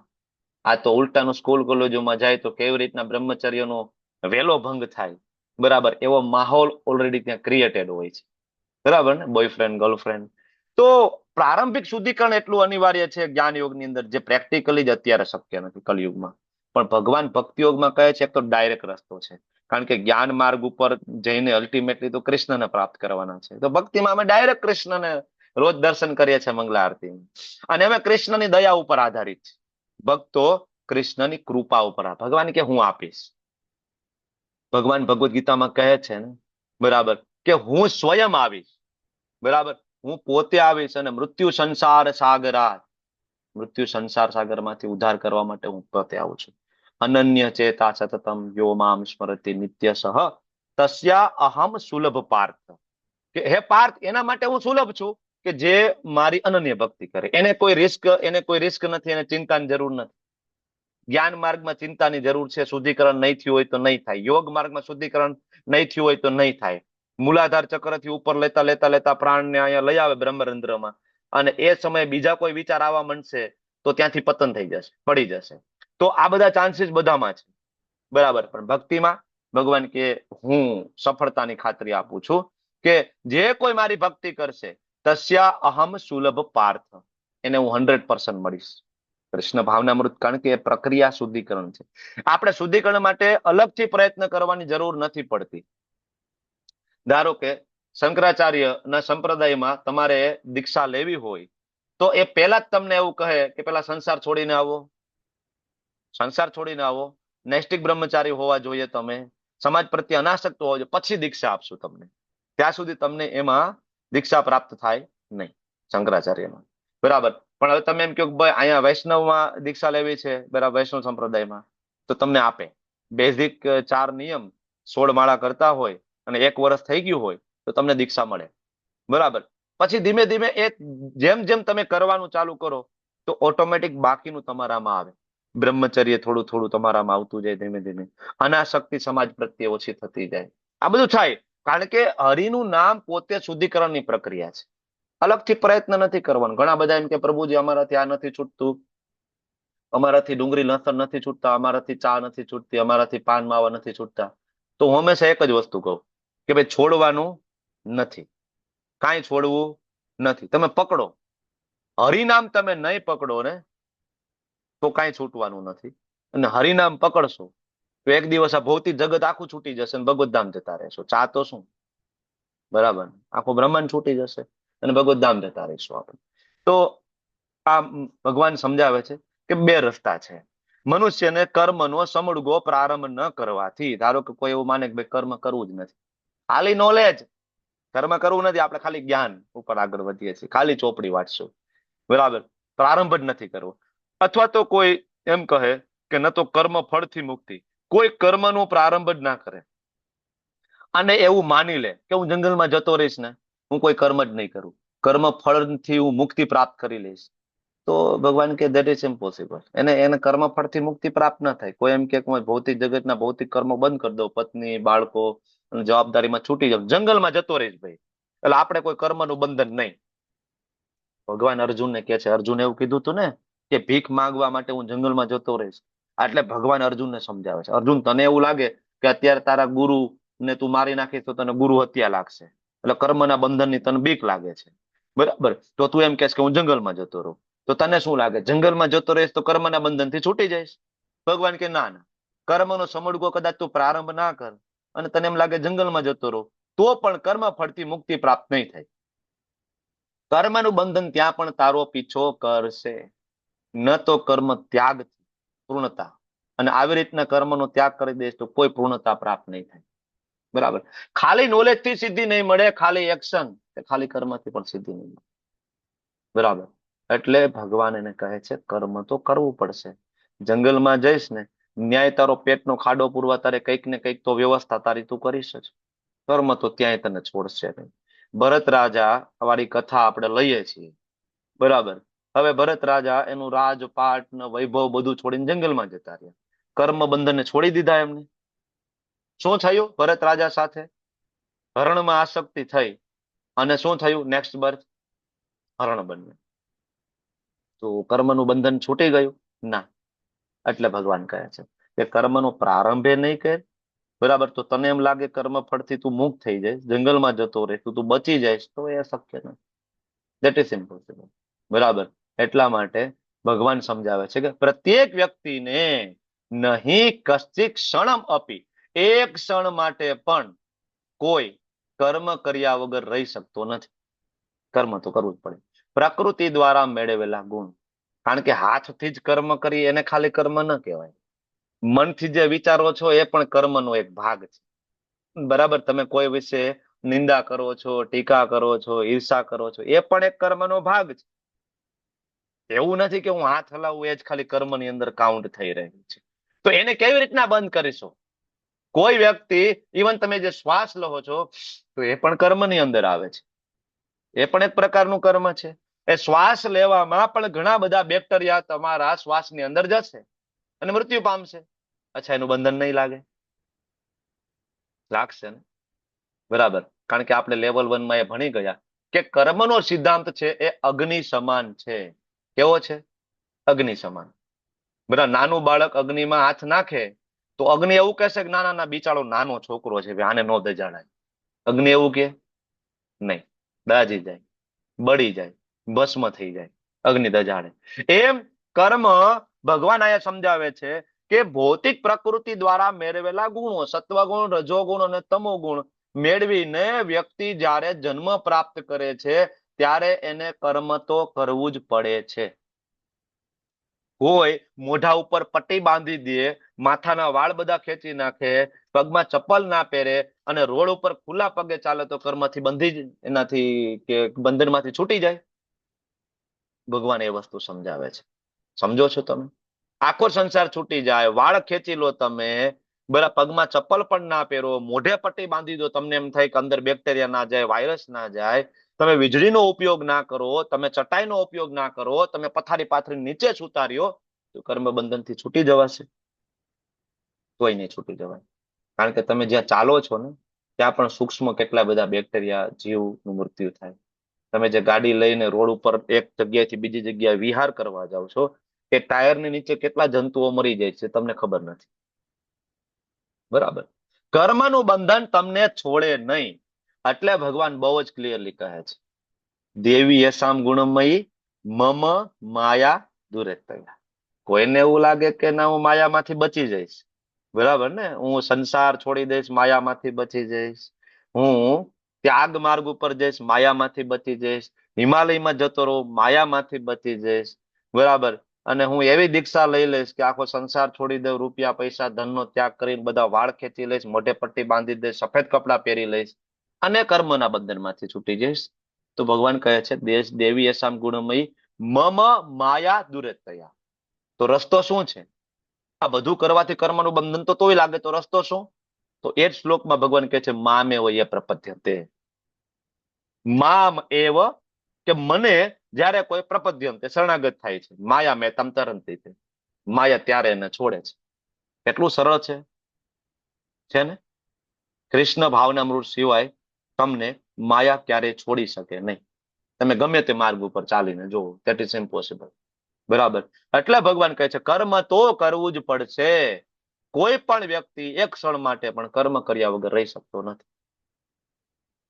[SPEAKER 2] આ તો ઉલટાનું સ્કૂલ કોલેજોમાં જાય તો કેવી રીતના બ્રહ્મચર્યનો વહેલો ભંગ થાય, બરાબર, એવો માહોલ ઓલરેડી ત્યાં ક્રિએટેડ હોય છે, બરાબર ને. Boyfriend, girlfriend. તો પ્રારંભિક શુદ્ધિકરણ એટલું અનિવાર્ય છે જ્ઞાન યોગની અંદર, જે પ્રેક્ટિકલી જ અત્યારે શક્ય નથી કલયુગમાં. પણ ભગવાન ભક્તિ યોગમાં કહે છે તો ડાયરેક્ટ રસ્તો છે કારણ કે જ્ઞાન માર્ગ ઉપર જઈને અલ્ટિમેટલી તો કૃષ્ણને પ્રાપ્ત કરવાના છે. તો ભક્તિમાં અમે ડાયરેક્ટ કૃષ્ણને રોજ દર્શન કરીએ છીએ મંગલા આરતી, અને અમે કૃષ્ણની દયા ઉપર આધારિત છે. ભક્તો કૃષ્ણની કૃપા ઉપર, ભગવાન કે હું આપીશ. ભગવાન ભગવદ્ ગીતામાં કહે છે ને, બરાબર, કે હું સ્વયં આવીશ, બરાબર, હું પોતે આવીશ અને મૃત્યુ સંસાર સાગરમાંથી ઉદ્ધાર કરવા માટે હું પોતે આવું છું. અનન્ય ચેતા સતતમ યો મામ સ્મરતિ નિત્યસઃ તસ્યા અહમ સુલભ પાર્થ. કે હે પાર્થ, એના માટે હું સુલભ છું કે જે મારી અનન્ય ભક્તિ કરે. એને કોઈ રિસ્ક નથી, એને ચિંતાની જરૂર નથી. જ્ઞાન માર્ગમાં ચિંતાની જરૂર છે, શુદ્ધિકરણ નહીં થયું હોય તો નહીં થાય. યોગ માર્ગમાં શુદ્ધિકરણ નહીં થયું હોય તો નહીં થાય. મૂલાધાર ચક્રથી ઉપર લેતા લેતા લેતા પ્રાણને અહીંયા લઈ આવે બ્રહ્મરંધ્રમાં, અને એ સમયે બીજા કોઈ વિચાર આવવા માંડશે તો ત્યાંથી પતન થઈ જશે, પડી જશે. તો આ બધા ચાન્સીસ બધામાં છે, બરાબર. પણ ભક્તિમાં ભગવાન કે હું સફળતાની ખાતરી આપું છું કે જે કોઈ મારી ભક્તિ કરશે તસ્યા અહમ સુલભ પાર્થ, એને હું 100% મળીશ. કૃષ્ણ ભાવનામૃત, કારણ કે એ પ્રક્રિયા શુદ્ધિકરણ છે. આપણે શુદ્ધિકરણ માટે અલગથી પ્રયત્ન કરવાની જરૂર નથી પડતી. ધારો કે શંકરાચાર્યના સંપ્રદાયમાં તમારે દીક્ષા લેવી હોય તો એ પહેલા જ તમને એવું કહે કે પેલા સંસાર છોડીને આવો, નૈષ્ટિક બ્રહ્મચારી હોવા જોઈએ, તમે સમાજ પ્રત્યે અનાસક્ત હોવા જોઈએ, પછી દીક્ષા આપશું તમને. ત્યાં સુધી તમને એમાં દીક્ષા પ્રાપ્ત થાય નહીં શંકરાચાર્યમાં, બરાબર. પણ હવે તમે એમ કહો કે ભાઈ અહીંયા વૈષ્ણવમાં દીક્ષા લેવી છે, બરાબર, વૈષ્ણવ સંપ્રદાયમાં, તો તમને આપે બેઝિક 4 નિયમ 16 માળા કરતા હોય અને 1 વર્ષ થઈ ગયું હોય તો તમને દીક્ષા મળે, બરાબર. પછી ધીમે ધીમે એ જેમ જેમ તમે કરવાનું ચાલુ કરો તો ઓટોમેટિક બાકીનું તમારામાં આવે. બ્રહ્મચર્ય થોડું થોડું તમારામાં આવતું જાય, ધીમે ધીમે અનાસક્તિ સમાજ પ્રત્યે ઓછી થતી જાય. આ બધું થાય કારણ કે હરિનું નામ પોતે શુદ્ધિકરણની પ્રક્રિયા છે. અલગથી પ્રયત્ન નથી કરવાનો. ઘણા બધા એમ કે પ્રભુજી અમારાથી આ નથી છૂટતું, અમારાથી ડુંગળી લસણ નથી છૂટતા, અમારાથી ચા નથી છૂટતી, અમારાથી પાન માવા નથી છૂટતા. તો હું હંમેશા એક જ વસ્તુ કહું કે ભાઈ છોડવાનું નથી, કાંઈ છોડવું નથી. તમે પકડો, હરિનામ તમે નહીં પકડો ને તો કાંઈ છૂટવાનું નથી. અને હરિનામ પકડશો તો એક દિવસ આ ભૌતિક જગત આખું છૂટી જશે અને ભગવત ધામ જતા રહેશો. ચા તો શું, બરાબર, આખું બ્રહ્માંડ છૂટી જશે અને ભગવત ધામ જતા રહીશું આપણે. તો આ ભગવાન સમજાવે છે કે 2 રસ્તા છે. મનુષ્યને કર્મનો સમૂળગો પ્રારંભ ન કરવાથી, ધારો કે કોઈ એવું માને કે ભાઈ કર્મ કરવું જ નથી, ખાલી નોલેજ, કર્મ કરવું નથી, આપણે ખાલી જ્ઞાન ઉપર આગળ વધીએ છીએ, ખાલી ચોપડી વાંચશું, બરાબર, પ્રારંભ જ નથી કરવો. અથવા તો કોઈ એમ કહે કે ન તો કર્મ ફળથી મુક્તિ, કોઈ કર્મનો પ્રારંભ જ ના કરે અને એવું માની લે કે હું જંગલમાં જતો રહીશ ને હું કોઈ કર્મ જ નહીં કરું, કર્મ ફળથી હું મુક્તિ પ્રાપ્ત કરી લઈશ, તો ભગવાન કે ધેટ ઇઝ ઇમ્પોસિબલ. એને કર્મ ફળથી મુક્તિ પ્રાપ્ત ના થાય. કોઈ એમ કે ભૌતિક જગતના ભૌતિક કર્મો બંધ કરી દો, પત્ની બાળકો અને જવાબદારીમાં છૂટી જાવ, જંગલમાં જતો રહીશ ભાઈ, એટલે આપણે કોઈ કર્મનું બંધન નહીં. ભગવાન અર્જુનને કે છે, અર્જુન એવું કીધું હતું ને કે ભીખ માંગવા માટે હું જંગલમાં જતો રહીશ, એટલે ભગવાન અર્જુનને સમજાવે છે, અર્જુન તને એવું લાગે કે અત્યારે તારા ગુરુ ને તું મારી નાખીશ તો તને ગુરુ હત્યા લાગશે, એટલે કર્મના બંધનની તને બીક લાગે છે, બરાબર. તો તું એમ કહેશ કે હું જંગલમાં જતો રહું, તો તને શું લાગે, જંગલમાં જતો રહીશ તો કર્મના બંધનથી છૂટી જઈશ? ભગવાન કે ના, કર્મનો સમૂળગો કદાચ તું પ્રારંભ ના કર અને તને એમ લાગે જંગલમાં જતો રહો તો પણ કર્મ ફળથી મુક્તિ પ્રાપ્ત નહીં થાય. કર્મનું બંધન ત્યાં પણ તારો પીછો કરશે, ન તો કર્મ ત્યાગ પૂર્ણતા. અને આવી રીતના કર્મનો ત્યાગ કરી દઈશ તો કોઈ પૂર્ણતા પ્રાપ્ત નહીં થાય, બરાબર. ખાલી નોલેજ થી સિદ્ધિ નહીં મળે, ખાલી એક્શન, ખાલી કર્મથી પણ સિદ્ધિ નહીં મળે, બરાબર. એટલે ભગવાન એને કહે છે કર્મ તો કરવું પડશે. જંગલમાં જઈશ ને ન્યાય તારો પેટનો ખાડો પૂરવા તારે કંઈક ને કંઈક તો વ્યવસ્થા તારી તું કરીશ જ, કર્મ તો ત્યાંય તને છોડશે નહીં. ભરત રાજા વાળી કથા આપણે લઈએ છીએ, બરાબર. હવે ભરત રાજા એનું રાજપાટ ને વૈભવ બધું છોડીને જંગલમાં જતા રહ્યા, કર્મ બંધનને છોડી દીધા એમને. શું થયું ભરત રાજા સાથે? હરણમાં આસક્તિ થઈ અને શું થયું? નેક્સ્ટ બર્થ હરણ બન્યું. તો કર્મનું બંધન છૂટી ગયું? ના. એટલે ભગવાન કહે છે કે કર્મનો પ્રારંભે નહીં કર, બરાબર. તો તને એમ લાગે કર્મ ફળથી તું મુક્ત થઈ જાય, જંગલમાં જતો રહે તું બચી જાય, તો એ શક્ય નથી. ધેટ ઇઝ ઇમ્પોસિબલ, બરાબર. એટલા માટે ભગવાન સમજાવે છે કે પ્રત્યેક વ્યક્તિને નહીં કશ્ચિત ક્ષણમ અપી, એક ક્ષણ માટે પણ કોઈ કર્મ કર્યા વગર રહી શકતો નથી. કર્મ તો કરવું જ પડે. પ્રકૃતિ દ્વારા મેળવેલા ગુણ, કારણ કે હાથથી જ કર્મ કરી એને ખાલી કર્મ ન કહેવાય. મનથી જે વિચારો છો એ પણ કર્મનો એક ભાગ છે. બરાબર, તમે કોઈ વિશે નિંદા કરો છો, ટીકા કરો છો, ઈર્ષા કરો છો, એ પણ એક કર્મનો ભાગ છે. એવું નથી કે હું હાથ હલાવું એ જ ખાલી કર્મની અંદર કાઉન્ટ થઈ રહ્યું છે. તો એને કેવી રીતના બંધ કરીશું? કોઈ વ્યક્તિ, ઇવન તમે જે શ્વાસ લો છો તો એ પણ કર્મની અંદર આવે છે. એ પણ એક પ્રકારનું કર્મ છે. એ શ્વાસ લેવામાં પણ ઘણા બધા બેક્ટેરિયા તમારા શ્વાસની અંદર જશે અને મૃત્યુ પામશે. અચ્છા, એનું બંધન નહીં લાગે? લાગશે ને? બરાબર, કારણ કે આપણે લેવલ 1 માં એ ભણી ગયા કે કર્મનો સિદ્ધાંત છે એ અગ્નિ સમાન છે. કેવો છે? અગ્નિ સમાન. બરાબર, નાનું બાળક અગ્નિમાં હાથ નાખે તો અગ્નિ એવું કહેશે કે ના ના બિચારો નાનો છોકરો છે, આને નો દજાડાય. અગ્નિ એવું કે નહીં, દાજી જાય, બળી જાય, ભસ્મ થઈ જાય, અગ્નિ દજાડે. એમ કર્મ ભગવાન અહીંયા સમજાવે છે કે ભૌતિક પ્રકૃતિ દ્વારા મેળવેલા ગુણો, સત્વગુણ, રજોગુણ અને તમોગુણ મેળવીને વ્યક્તિ જ્યારે જન્મ પ્રાપ્ત કરે છે ત્યારે એને કર્મ તો કરવું જ પડે છે. કોઈ મોઢા ઉપર પટ્ટી બાંધી દે, માથાના વાળ બધા ખેંચી નાખે, પગમાં ચપ્પલ ના પહેરે અને રોડ ઉપર ખુલ્લા પગે ચાલે તો કર્મથી એનાથી કે બંધનમાંથી છૂટી જાય? ભગવાન એ વસ્તુ સમજાવે છે. સમજો છો તમે? આખો સંસાર છૂટી જાય, વાળ ખેંચી લો તમે, બરાબર, પગમાં ચપ્પલ પણ ના પહેરો, મોઢે પટ્ટી બાંધી દો, તમને એમ થાય કે અંદર બેક્ટેરિયા ના જાય, વાયરસ ના જાય, તમે વીજળીનો ઉપયોગ ના કરો, તમે ચટાઈનો ઉપયોગ ના કરો, તમે પથારી પાથરી નીચે સુતાર્યો, તો કર્મ બંધનથી છૂટી જવાશે? તોય નહીં છૂટી જવાય. કારણ કે તમે જ્યાં ચાલો છો ને ત્યાં પણ સૂક્ષ્મ કેટલા બધા બેક્ટેરિયા, જીવનું મૃત્યુ થાય. તમે જે ગાડી લઈને રોડ ઉપર એક જગ્યાએથી બીજી જગ્યાએ વિહાર કરવા જાઓ છો, એ ટાયરની નીચે કેટલા જંતુઓ મરી જાય છે તમને ખબર નથી. બરાબર, કર્મનું બંધન તમને છોડે નહીં. એટલે ભગવાન બહુ જ ક્લિયરલી કહે છે, દેવી યશામ ગુણમયી મમ માયા દુરેતયા. કોઈને એવું લાગે કે ના હું માયામાંથી બચી જઈશ, બરાબર ને, હું સંસાર છોડી દઈશ, માયામાંથી બચી જઈશ, હું ત્યાગ માર્ગ ઉપર જઈશ, માયામાંથી બચી જઈશ, હિમાલયમાં જતો રહું, માયામાંથી બચી જઈશ, બરાબર, અને હું એવી દીક્ષા લઈ લઈશ કે આખો સંસાર છોડી દઉં, રૂપિયા પૈસા ધનનો ત્યાગ કરીને બધા વાળ ખેંચી લઈશ, મોઢે પટ્ટી બાંધી દઈશ, સફેદ કપડાં પહેરી લઈશ અને કર્મના બંધનમાંથી છૂટી જઈશ. તો ભગવાન કહે છે દેવી યશામ ગુણમયી મમ માયા દુરેતયા. તો રસ્તો શું છે? આ બધું કરવાથી કર્મનું બંધન તો તોય લાગે, તો રસ્તો શું? તો એ જ શ્લોકમાં ભગવાન કહે છે મામેવ યે પ્રપદ્યતે. મામ એવ, કે મને જ્યારે કોઈ પ્રપદ્યંતે શરણાગત થાય છે, માયા મેં તમ તરંતી છે, માયા ત્યારે એને છોડે છે. કેટલું સરળ છે ને? કૃષ્ણ ભાવનામૃત સિવાય તમને માયા ક્યારેય છોડી શકે નહીં. તમે ગમે તે માર્ગ ઉપર ચાલીને જુઓ, ધેટ ઇઝ ઇમ્પોસિબલ. બરાબર, એટલે ભગવાન કહે છે કર્મ તો કરવું જ પડશે. કોઈ પણ વ્યક્તિ એક ક્ષણ માટે પણ કર્મ કર્યા વગર રહી શકતો નથી.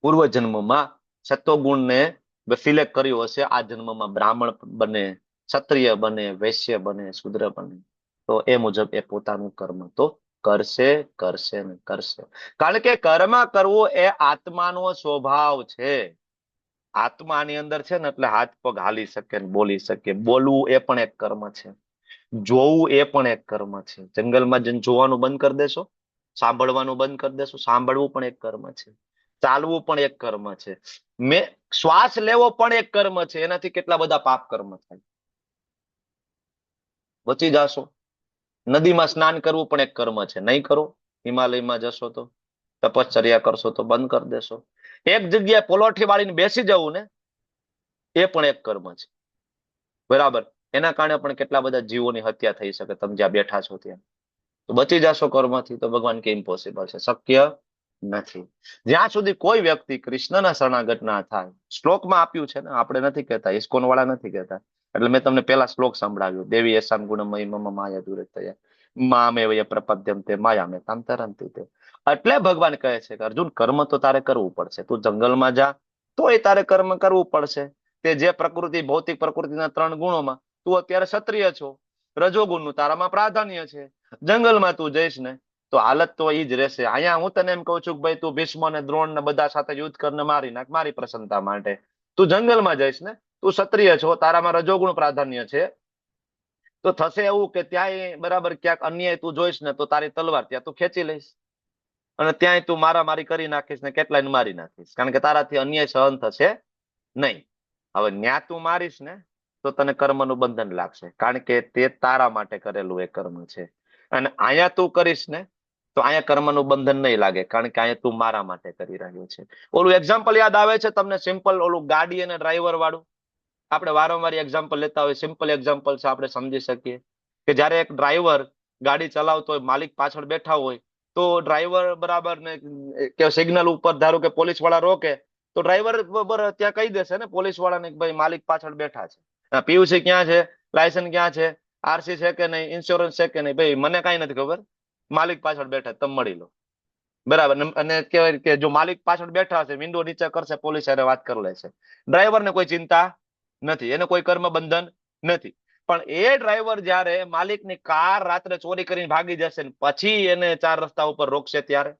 [SPEAKER 2] પૂર્વજન્મમાં સત્વગુણને સિલેક્ટ કર્યો હશે, આ જન્મમાં બ્રાહ્મણ બને, ક્ષત્રિય બને, વૈશ્ય બને, શૂદ્ર બને, તો એ મુજબ એ પોતાનું કર્મ તો કરશે, કરશે ને કરશે. કારણ કે કર્મ કરવું એ આત્માનો સ્વભાવ છે. આત્માની અંદર છે ને એટલે હાથ પગ હાલી શકે, બોલી શકે. બોલવું એ પણ એક કર્મ છે, જોવું એ પણ એક કર્મ છે. જંગલમાં જઈને જોવાનું બંધ કરી દેશો, સાંભળવાનું બંધ કરી દેશો, સાંભળવું પણ એક કર્મ છે, ચાલવું પણ એક કર્મ છે, શ્વાસ લેવો પણ એક કર્મ છે. એનાથી કેટલા બધા પાપ કર્મ થાય, બચી જાશો. નદીમાં સ્નાન કરવું પણ એક કર્મ છે, નહીં કરો, હિમાલયમાં જશો તો, તપશ્ચર્યા કરશો તો બંધ કરી દેશો. એક જગ્યાએ પોલોઠી વાળીને બેસી જવું ને, એ પણ એક કર્મ છે. બરાબર, એના કારણે પણ કેટલા બધા જીવોની હત્યા થઈ શકે. તમે જ્યાં બેઠા છો ત્યાં તો બચી જશો કર્મથી? તો ભગવાન કે ઇમ્પોસિબલ છે, શક્ય નથી. જ્યાં સુધી કોઈ વ્યક્તિ કૃષ્ણના શરણાગત ના થાય. શ્લોકમાં આપ્યું છે ને, આપણે નથી કહેતા, ઇસ્કોન વાળા નથી કહેતા. એટલે મેં તમને પેલા શ્લોક સંભળાવ્યો, દેવી યશામ ગુણમયી મમ માયા દુરેતયા મામેવ યે પ્રપદ્યંતે માયા મેં તામ તરંતી તે. એટલે ભગવાન કહે છે કે અર્જુન, કર્મ તો તારે કરવું પડશે. તું જંગલમાં જા તો એ તારે કર્મ કરવું પડશે. તે જે પ્રકૃતિ, ભૌતિક પ્રકૃતિના 3 ગુણોમાં તું અત્યારે ક્ષત્રિય છો, રજોગુણનું તારામાં પ્રાધાન્ય છે. જંગલમાં તું જઈશ ને તો તો હાલત તો ઈ જ રહેશે. અહીંયા હું તને એમ કહું છું કે ભાઈ તું ભીષ્મ ને દ્રોણ ને બધા સાથે યુદ્ધ કરીને મારી નાખ મારી પ્રસન્નતા માટે. તું જંગલમાં જઈશ ને, તું ક્ષત્રિય છો, તારામાં રજોગુણ પ્રાધાન્ય છે, તો થશે એવું કે ત્યાંય બરાબર ક્યાંક અન્યાય તું જોઈશ ને તો તારી તલવાર ત્યાં તું ખેંચી લઈશ અને ત્યાંય તું મારામારી કરી નાખીશ ને કેટલાયને મારી નાખીશ, કારણ કે તારાથી અન્યાય સહન થશે નહીં. હવે ન્યા તું મારીશ ને તો તને કર્મનું બંધન લાગશે, કારણ કે તે તારા માટે કરેલું એ કર્મ છે. અને અહીંયા તું કરીશ ને તો અહીંયા કર્મનું બંધન નહીં લાગે, કારણ કે અહીંયા તું મારા માટે કરી રહ્યો છે. ઓલું એક્ઝામ્પલ યાદ આવે છે તમને? સિમ્પલ ઓલું ગાડી અને ડ્રાઈવર વાળું. આપણે વારંવાર એક્ઝામ્પલ લેતા હોય, સિમ્પલ એક્ઝામ્પલ છે, આપણે સમજી શકીએ કે જ્યારે એક ડ્રાઈવર ગાડી ચલાવતો હોય, માલિક પાછળ બેઠા હોય, તો ડ્રાઈવર બરાબર ને કે સિગ્નલ ઉપર ધારો કે પોલીસ વાળા રોકે તો ડ્રાઈવર બરાબર ત્યાં કહી દેશે ને પોલીસ વાળાને કે ભાઈ માલિક પાછળ બેઠા છે, પીયુસી ક્યાં છે, લાયસન્સ ક્યાં છે, આરસી છે કે નહીં, ઇન્સ્યોરન્સ છે કે નહીં, ભાઈ મને કઈ નથી ખબર, માલિક પાછળ બેઠા તમે મળી લો. બરાબર. અને કહેવાય કે જો માલિક પાછળ બેઠા હશે, વિન્ડો નીચે કરશે, પોલીસ સાથે વાત કરી લેશે, ડ્રાઈવરને કોઈ ચિંતા નથી, એને કોઈ કર્મ બંધન નથી. પણ એ ડ્રાઈવર જયારે માલિકની કાર રાત્રે ચોરી કરીને ભાગી જશે ને પછી એને 4 રસ્તા ઉપર રોકશે ત્યારે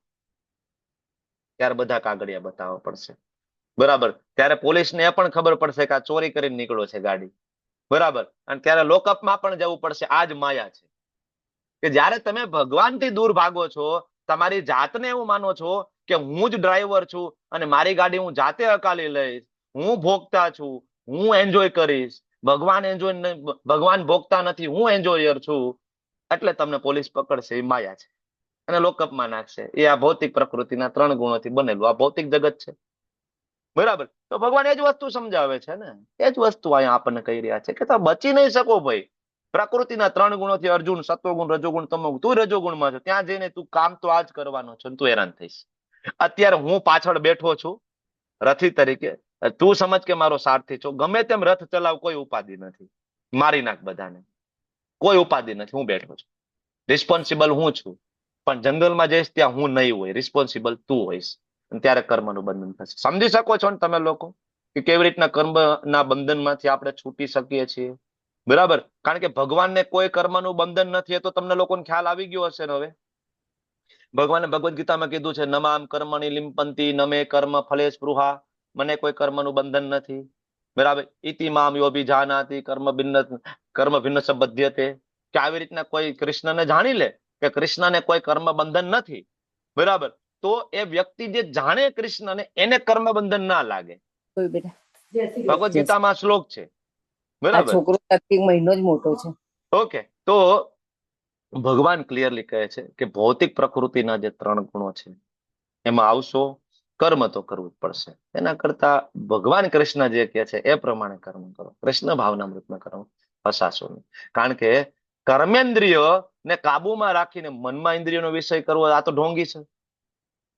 [SPEAKER 2] બધા કાગળિયા બતાવવા પડશે. બરાબર. ત્યારે પોલીસને એ પણ ખબર પડશે કે આ ચોરી કરીને નીકળ્યો છે ગાડી. બરાબર. અને ત્યારે લોકઅપમાં પણ જવું પડશે. આ જ માયા છે કે જયારે તમે ભગવાનથી દૂર ભાગો છો, તમારી જાતને એવું માનો છો કે હું જ ડ્રાઈવર છું અને મારી ગાડી હું જાતે હકાલી લઈશ, હું ભોગતા છું, હું એન્જોય કરીશ, ભગવાન ભોગતા નથી, હું એન્જોયર છું, એટલે તમને પોલીસ પકડશે. એ માયા છે અને લોકઅપમાં નાખશે. એ આ ભૌતિક પ્રકૃતિના 3 ગુણોથી બનેલું આ ભૌતિક જગત છે. બરાબર. તો ભગવાન એ જ વસ્તુ સમજાવે છે ને, એ જ વસ્તુ અહીંયા આપણને કહી રહ્યા છે કે તમે બચી નહીં શકો ભાઈ પ્રકૃતિના 3 ગુણોથી. અર્જુન સત્વગુણ, રજોગુણ, તમોગુણ. તું રજોગુણમાં છે, ત્યાં જઈને તું કામ તો આ જ કરવાનો છે, તું હેરાન થઈશ. અત્યારે હું પાછળ બેઠો છું રથી તરીકે, તું સમજ કે મારો સારથી છો, ગમે તેમ રથ ચલાવ, કોઈ ઉપાધિ નથી, મારી નાખ બધાને, કોઈ ઉપાધિ નથી, હું બેઠો છું, રિસ્પોન્સિબલ હું છું. પણ જંગલમાં જઈશ ત્યાં હું નહીં હોય, રિસ્પોન્સિબલ તું હોઈશ, ત્યારે કર્મનું બંધન થશે. સમજી શકો છો ને તમે લોકો કે કેવી રીતના કર્મના બંધનમાંથી આપણે છૂટી શકીએ છીએ? બરાબર. કારણ કે ભગવાનને કોઈ કર્મનું બંધન નથી, એ તો તમને લોકોને ખ્યાલ આવી ગયો હશે ને. હવે ભગવાને ભગવદ ગીતામાં કીધું છે, નમામ કર્મણિ લિંપંતિ નમે કર્મ ફલે સ્પૃહા, મને કોઈ કર્મનું બંધન નથી. બરાબર. ઇતિ મામ યોભિજાનાતિ કર્મ ભિન્ન સંબધ્યતે, કે આવી રીતના કોઈ કૃષ્ણને જાણી લે કે કૃષ્ણને કોઈ કર્મ બંધન નથી. બરાબર. તો એ વ્યક્તિ જે જાણે કૃષ્ણને એને કર્મ બંધન ના લાગે. ભગવદ ગીતામાં શ્લોક છે. બરાબર.
[SPEAKER 11] છોકરો 1 મહિનો જ મોટો છે.
[SPEAKER 2] ઓકે. તો ભગવાન ક્લિયરલી કહે છે કે ભૌતિક પ્રકૃતિના જે 3 ગુણો છે એમાં આવશો, કર્મ તો કરવું જ પડશે. એના કરતા ભગવાન કૃષ્ણ જે કહે છે એ પ્રમાણે કર્મ કરો, કૃષ્ણ ભાવનામૃતમાં કરો, ફસાશો નહીં. કારણ કે કર્મેન્દ્રિય ને કાબુમાં રાખીને મનમાં ઇન્દ્રિયોનો વિષય કરવો, આ તો ઢોંગી છે.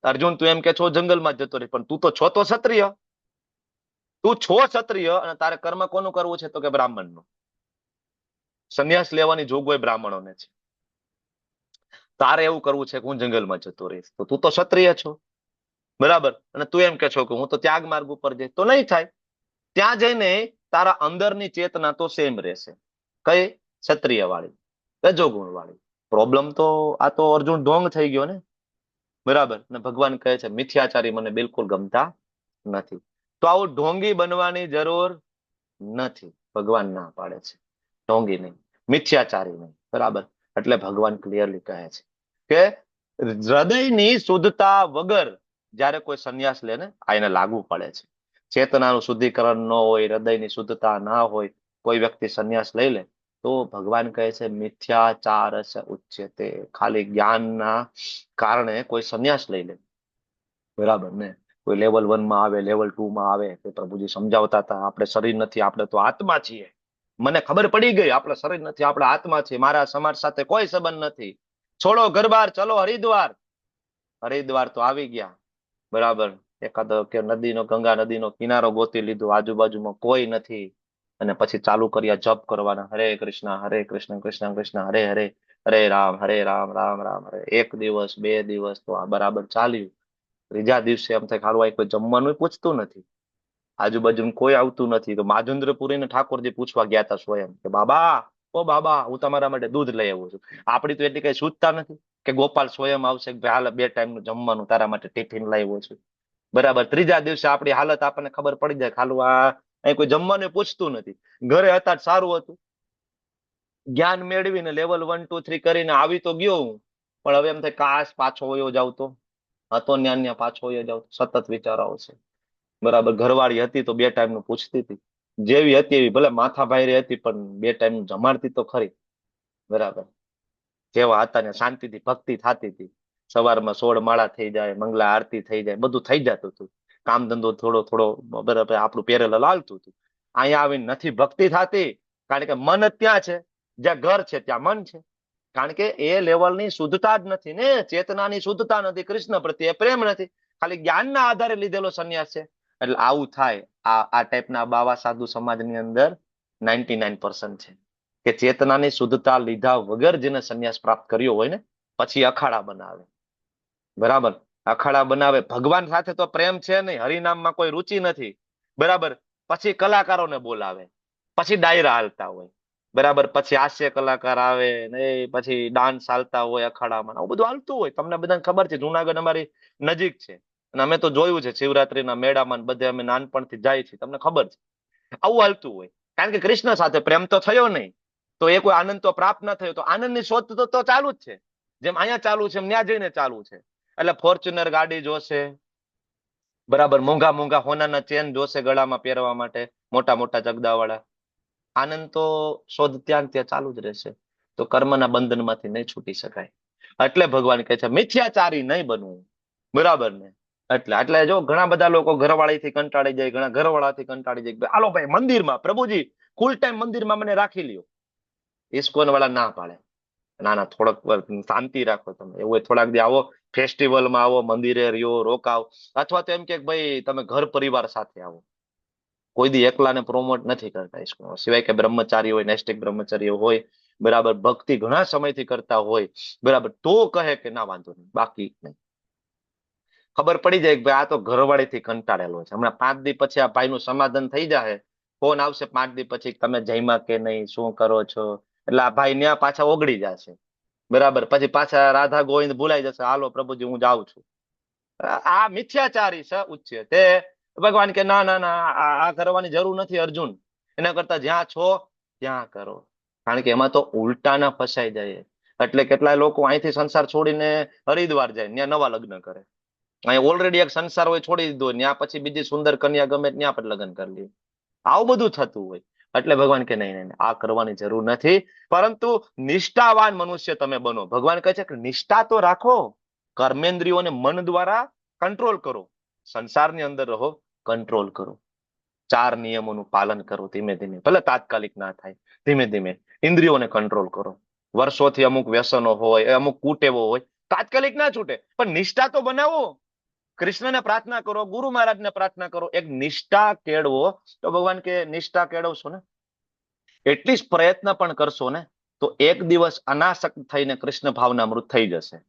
[SPEAKER 2] અર્જુન તું એમ કે છો જંગલમાં જતો રહી, પણ તું તો છો તો ક્ષત્રિય, તું છો ક્ષત્રિય અને તારે કર્મ કોનું કરવું છે? તો કે બ્રાહ્મણનું. સંન્યાસ લેવાની જોગવાઈ બ્રાહ્મણોને છે. તારે એવું કરવું છે કે હું જંગલમાં જતો રહીશ, તો તું તો ક્ષત્રિય છો. બરાબર. અને તું એમ કે છો કે હું તો ત્યાગ માર્ગ ઉપર જઈશ, તો નહીં થાય. ત્યાં જઈને તારા અંદરની ચેતના તો સેમ રહેશે. કઈ? ક્ષત્રિય વાળી, રજોગુણ વાળી. પ્રોબ્લેમ તો આ તો અર્જુન ઢોંગ થઈ ગયો ને. બરાબર. અને ભગવાન કહે છે મિથ્યાચારી મને બિલકુલ ગમતા નથી. તો આવું ઢોંગી બનવાની જરૂર નથી. ભગવાન ના પાડે છે, ઢોંગી નહીં, મિથ્યાચારી નહીં. બરાબર. એટલે ભગવાન ક્લિયરલી કહે છે કે હૃદયની શુદ્ધતા વગર જયારે કોઈ સંન્યાસ લે ને, આ એને લાગુ પડે છે. ચેતનાનું શુદ્ધિકરણ ન હોય, હૃદયની શુદ્ધતા ના હોય, કોઈ વ્યક્તિ સંન્યાસ લઈ લે તો ભગવાન કહે છે મિથ્યાચાર ઉચ્યતે. ખાલી જ્ઞાનના કારણે કોઈ સંન્યાસ લઈ લે. બરાબર ને. કોઈ લેવલ 1 માં આવે, લેવલ 2 માં આવે, કે પ્રભુજી સમજાવતા હતા આપણે શરીર નથી, આપણે તો આત્મા છીએ. મને ખબર પડી ગઈ આપણે શરીર નથી, આપણે આત્મા છીએ, મારા સમાજ સાથે કોઈ સંબંધ નથી, છોડો ઘરબાર, ચલો હરિદ્વાર. હરિદ્વાર તો આવી ગયા. બરાબર. એકાદ કે નદીનો, ગંગા નદીનો કિનારો ગોતી લીધો, આજુબાજુમાં કોઈ નથી, અને પછી ચાલુ કર્યા જપ કરવાના, હરે કૃષ્ણ કૃષ્ણ કૃષ્ણ હરે હરે, હરે રામ રામ રામ હરે. 1 દિવસ 2 દિવસ તો આ બરાબર ચાલ્યું. 3જા દિવસે એમ થાય ખાલું કોઈ જમવાનું પૂછતું નથી, આજુબાજુ કોઈ આવતું નથી. તો માધુંદ્રપુરી ને ઠાકોરજી પૂછવા ગયા હતા સ્વયં કે બાબા, ઓ બાબા, હું તમારા માટે દૂધ લઈ આવ્યો છું. આપણી તો એટલી કઈ સૂઝતા નથી કે ગોપાલ સ્વયં આવશે કે ભાઈ હાલ 2 ટાઈમનું જમવાનું તારા માટે ટિફિન લાવ્યો છું, બરાબર. ત્રીજા દિવસે આપણી હાલત આપણને ખબર પડી જાય, ખાલું આ અહીં કોઈ જમવાનું પૂછતું નથી. ઘરે હતા સારું હતું, જ્ઞાન મેળવીને લેવલ 1 2 3 કરીને આવી તો ગયો હું, પણ હવે એમ થાય કાશ પાછો વયો જાવ તો, હતો ન્યા પાછો વયો જાવ, સતત વિચાર આવશે, બરાબર. ઘરવાળી હતી તો 2 ટાઈમનું પૂછતી હતી, જેવી હતી એવી, ભલે માથા ભાઈરી હતી પણ 2 ટાઈમનું જમાડતી તો ખરી, બરાબર. જેવા હતા ને શાંતિથી ભક્તિ થતી હતી, સવારમાં 16 માળા થઈ જાય, મંગલા આરતી થઈ જાય, બધું થઈ જતું હતું, કામ ધંધો થોડો થોડો બરાબર આપણું પેરેલલ હાલતું હતું. અહીંયા આવીને નથી ભક્તિ થતી, કારણ કે મન જ ત્યાં છે, જ્યાં ઘર છે ત્યાં મન છે, કારણ કે એ લેવલની શુદ્ધતા જ નથી ને, ચેતનાની શુદ્ધતા નથી, કૃષ્ણ પ્રત્યે પ્રેમ નથી, ખાલી જ્ઞાનના આધારે લીધેલો સંન્યાસ છે. એટલે આવું થાય. આ ટાઈપના બાવા સાધુ સમાજની અંદર 99% છે કે ચેતનાની શુદ્ધતા લીધા વગર જેને સંન્યાસ પ્રાપ્ત કર્યો હોય ને, પછી અખાડા બનાવે, બરાબર. અખાડા બનાવે, ભગવાન સાથે તો પ્રેમ છે નહીં, હરિનામમાં કોઈ રુચિ નથી, બરાબર. પછી કલાકારોને બોલાવે, પછી ડાયરા હાલતા હોય, બરાબર. પછી હાસ્ય કલાકાર આવે ને, પછી ડાન્સ હાલતા હોય અખાડામાં, આવું બધું હાલતું હોય. તમને બધાને ખબર છે, જુનાગઢ અમારી નજીક છે અને અમે તો જોયું છે, શિવરાત્રીના મેળામાં બધે અમે નાનપણથી જાય છીએ, તમને ખબર છે. આવું હાલતું હોય, કારણ કે કૃષ્ણ સાથે પ્રેમ તો થયો નહીં, તો એ કોઈ આનંદ તો પ્રાપ્ત ન થયો, તો આનંદની શોધ તો ચાલુ જ છે, જેમ અહીંયા ચાલુ છે એમ ત્યાં જઈને ચાલુ છે. એટલે ફોર્ચ્યુનર ગાડી જોશે, બરાબર, મોંઘા મોંઘા હોનાના ચેન જોશે ગળામાં પહેરવા માટે, મોટા મોટા જગદાવાળા. આનંદ તો શોધ ત્યાં ચાલુ જ રહેશે, તો કર્મના બંધનમાંથી નહીં છૂટી શકાય. એટલે ભગવાન કહે છે મિથ્યાચારી નહીં બનવું, બરાબર ને. એટલે જો ઘણા બધા લોકો ઘરવાળીથી કંટાળી જાય, ઘણા ઘરવાળાથી કંટાળી જાય, હાલો ભાઈ મંદિરમાં, પ્રભુજી ફૂલ ટાઈમ મંદિરમાં મને રાખી લ્યો. ઇસ્કોન વાળા ના પાડે, ના ના થોડોક શાંતિ રાખો, તમે એવું થોડાક દી આવો, ફેસ્ટિવલમાં આવો, મંદિરે રહ્યો, રોકાવ, અથવા તો એમ કે ભાઈ તમે ઘર પરિવાર સાથે આવો. કોઈ દી એકલાને પ્રોમોટ નથી કરતા ઇસ્કોન, સિવાય કે બ્રહ્મચારી હોય, નૈષ્ટિક બ્રહ્મચર્ય હોય, બરાબર, ભક્તિ ઘણા સમયથી કરતા હોય, બરાબર, તો કહે કે ના વાંધો નહીં, બાકી નહીં. ખબર પડી જાય કે ભાઈ આ તો ઘરવાળીથી કંટાળેલો છે, હમણાં 5 દી પછી આ ભાઈનું સમાધાન થઈ જાય, ફોન આવશે 5 દી પછી તમે જમ્યા કે નહીં, શું કરો છો, એટલે આ ભાઈ ન્યા પાછા ઓગળી જશે, બરાબર. પછી પાછા રાધા ગોવિંદ ભૂલાઈ જશે, હાલો પ્રભુજી હું જાઉં છું. આ મિથ્યાચારી છે ઉચ્ચે. તે ભગવાન કે ના ના ના, આ કરવાની જરૂર નથી અર્જુન, એના કરતા જ્યાં છો ત્યાં કરો, કારણ કે એમાં તો ઉલટાના ફસાઈ જાય. એટલે કેટલાય લોકો અહીંથી સંસાર છોડીને હરિદ્વાર જાય, ત્યાં નવા લગ્ન કરે. અહીં ઓલરેડી એક સંસાર હોય છોડી દીધો, ત્યાં પછી બીજી સુંદર કન્યા ગમે ત્યાં પણ લગ્ન કરી લે, આવું બધું થતું હોય. એટલે ભગવાન કે નહીં નહીં, આ કરવાની જરૂર નથી, પરંતુ નિષ્ઠાવાન મનુષ્ય તમે બનો. ભગવાન કહે છે કે નિષ્ઠા તો રાખો, કર્મેન્દ્રિયોને મન દ્વારા કંટ્રોલ કરો, સંસારની અંદર રહો, કંટ્રોલ કરો, 4 નિયમોનું પાલન કરો, ધીમે ધીમે, ભલે તાત્કાલિક ના થાય, ધીમે ધીમે ઇન્દ્રિયોને કંટ્રોલ કરો. વર્ષોથી અમુક વ્યસનો હોય, અમુક કુટેવો હોય, તાત્કાલિક ના છૂટે, પણ નિષ્ઠા તો બનાવો. કૃષ્ણને પ્રાર્થના કરો, ગુરુ મહારાજને પ્રાર્થના કરો, એક નિષ્ઠા કેળવો. તો ભગવાન કે નિષ્ઠા કેળવશો ને, એટલી જ પ્રયત્ન પણ કરશો ને, તો એક દિવસ અનાસક્ત થઈને કૃષ્ણ ભાવના મૃત થઈ જશે.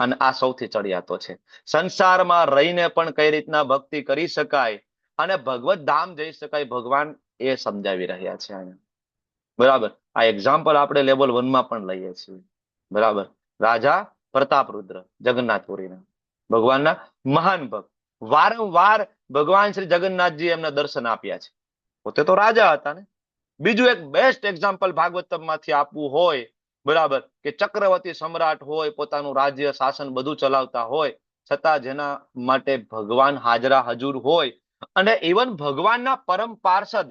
[SPEAKER 2] અને આ સૌથી ચડિયાતો છે. સંસારમાં રહીને પણ કઈ રીતના ભક્તિ કરી શકાય અને ભગવત ધામ જઈ શકાય, ભગવાન એ સમજાવી રહ્યા છે અહીંયા, બરાબર. આ એક્ઝામ્પલ આપણે લેવલ 1 માં પણ લઈએ છીએ, બરાબર. રાજા પ્રતાપરુદ્ર જગન્નાથપુરીના ભગવાનના મહાન ભક્ત, વારંવાર ભગવાન શ્રી જગન્નાથજી એમને દર્શન આપ્યા છે, પોતે તો રાજા હતા ને. બીજું એક બેસ્ટ એક્ઝામ્પલ ભાગવતમાંથી આપવું હોય, બરાબર, કે ચક્રવર્તી સમ્રાટ હોય, પોતાનું રાજ્ય શાસન બધું ચલાવતા હોય, છતાં જેના માટે ભગવાન હાજરા હજુર હોય, અને ઇવન ભગવાનના પરમ પાર્ષદ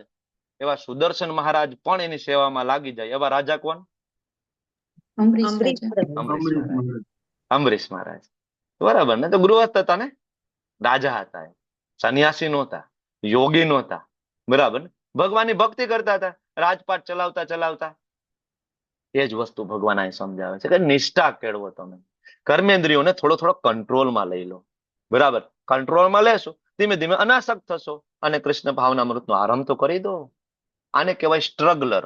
[SPEAKER 2] એવા સુદર્શન મહારાજ પણ એની સેવામાં લાગી જાય, એવા રાજા કોણ? અંબરીશ મહારાજ, બરાબર ને. તો ગૃહસ્થ હતા ને, રાજા હતા, સંન્યાસી નહોતા, યોગી નહોતા, બરાબર. ભગવાનની ભક્તિ કરતા હતા, રાજપાટ ચલાવતા ચલાવતા. એ જ વસ્તુ ભગવાન અહીં સમજાવે છે કે નિષ્ઠા કેળવો, તમે કર્મેન્દ્રિયોને થોડો થોડો કંટ્રોલમાં લઈ લો, બરાબર. કંટ્રોલમાં લેશો, ધીમે ધીમે અનાસક્ત થશો અને કૃષ્ણ ભાવના અમૃતનો આરંભ તો કરી દો. આને કહેવાય સ્ટ્રગલર,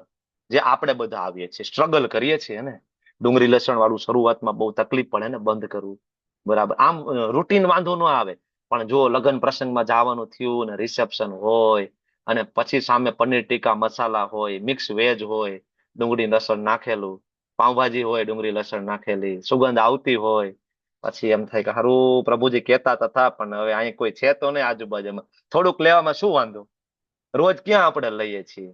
[SPEAKER 2] જે આપણે બધા આવીએ છીએ, સ્ટ્રગલ કરીએ છીએ ને. ડુંગળી લસણ વાળું શરૂઆતમાં બહુ તકલીફ પડે ને બંધ કરવું, બરાબર. આમ રૂટીન વાંધો ન આવે, પણ જો લગ્ન પ્રસંગમાં જવાનું થયું ને, રિસેપ્શન હોય અને પછી સામે પનીર ટીકા મસાલા હોય, મિક્સ વેજ હોય, ડુંગળી લસણ નાખેલું, પાઉંભાજી હોય ડુંગળી લસણ નાખેલી, સુગંધ આવતી હોય, પછી એમ થાય કે હારું પ્રભુજી કહેતા હતા પણ હવે અહીં કોઈ છે તો નહીં આજુબાજુમાં, થોડુંક લેવામાં શું વાંધો, રોજ ક્યાં આપણે લઈએ છીએ,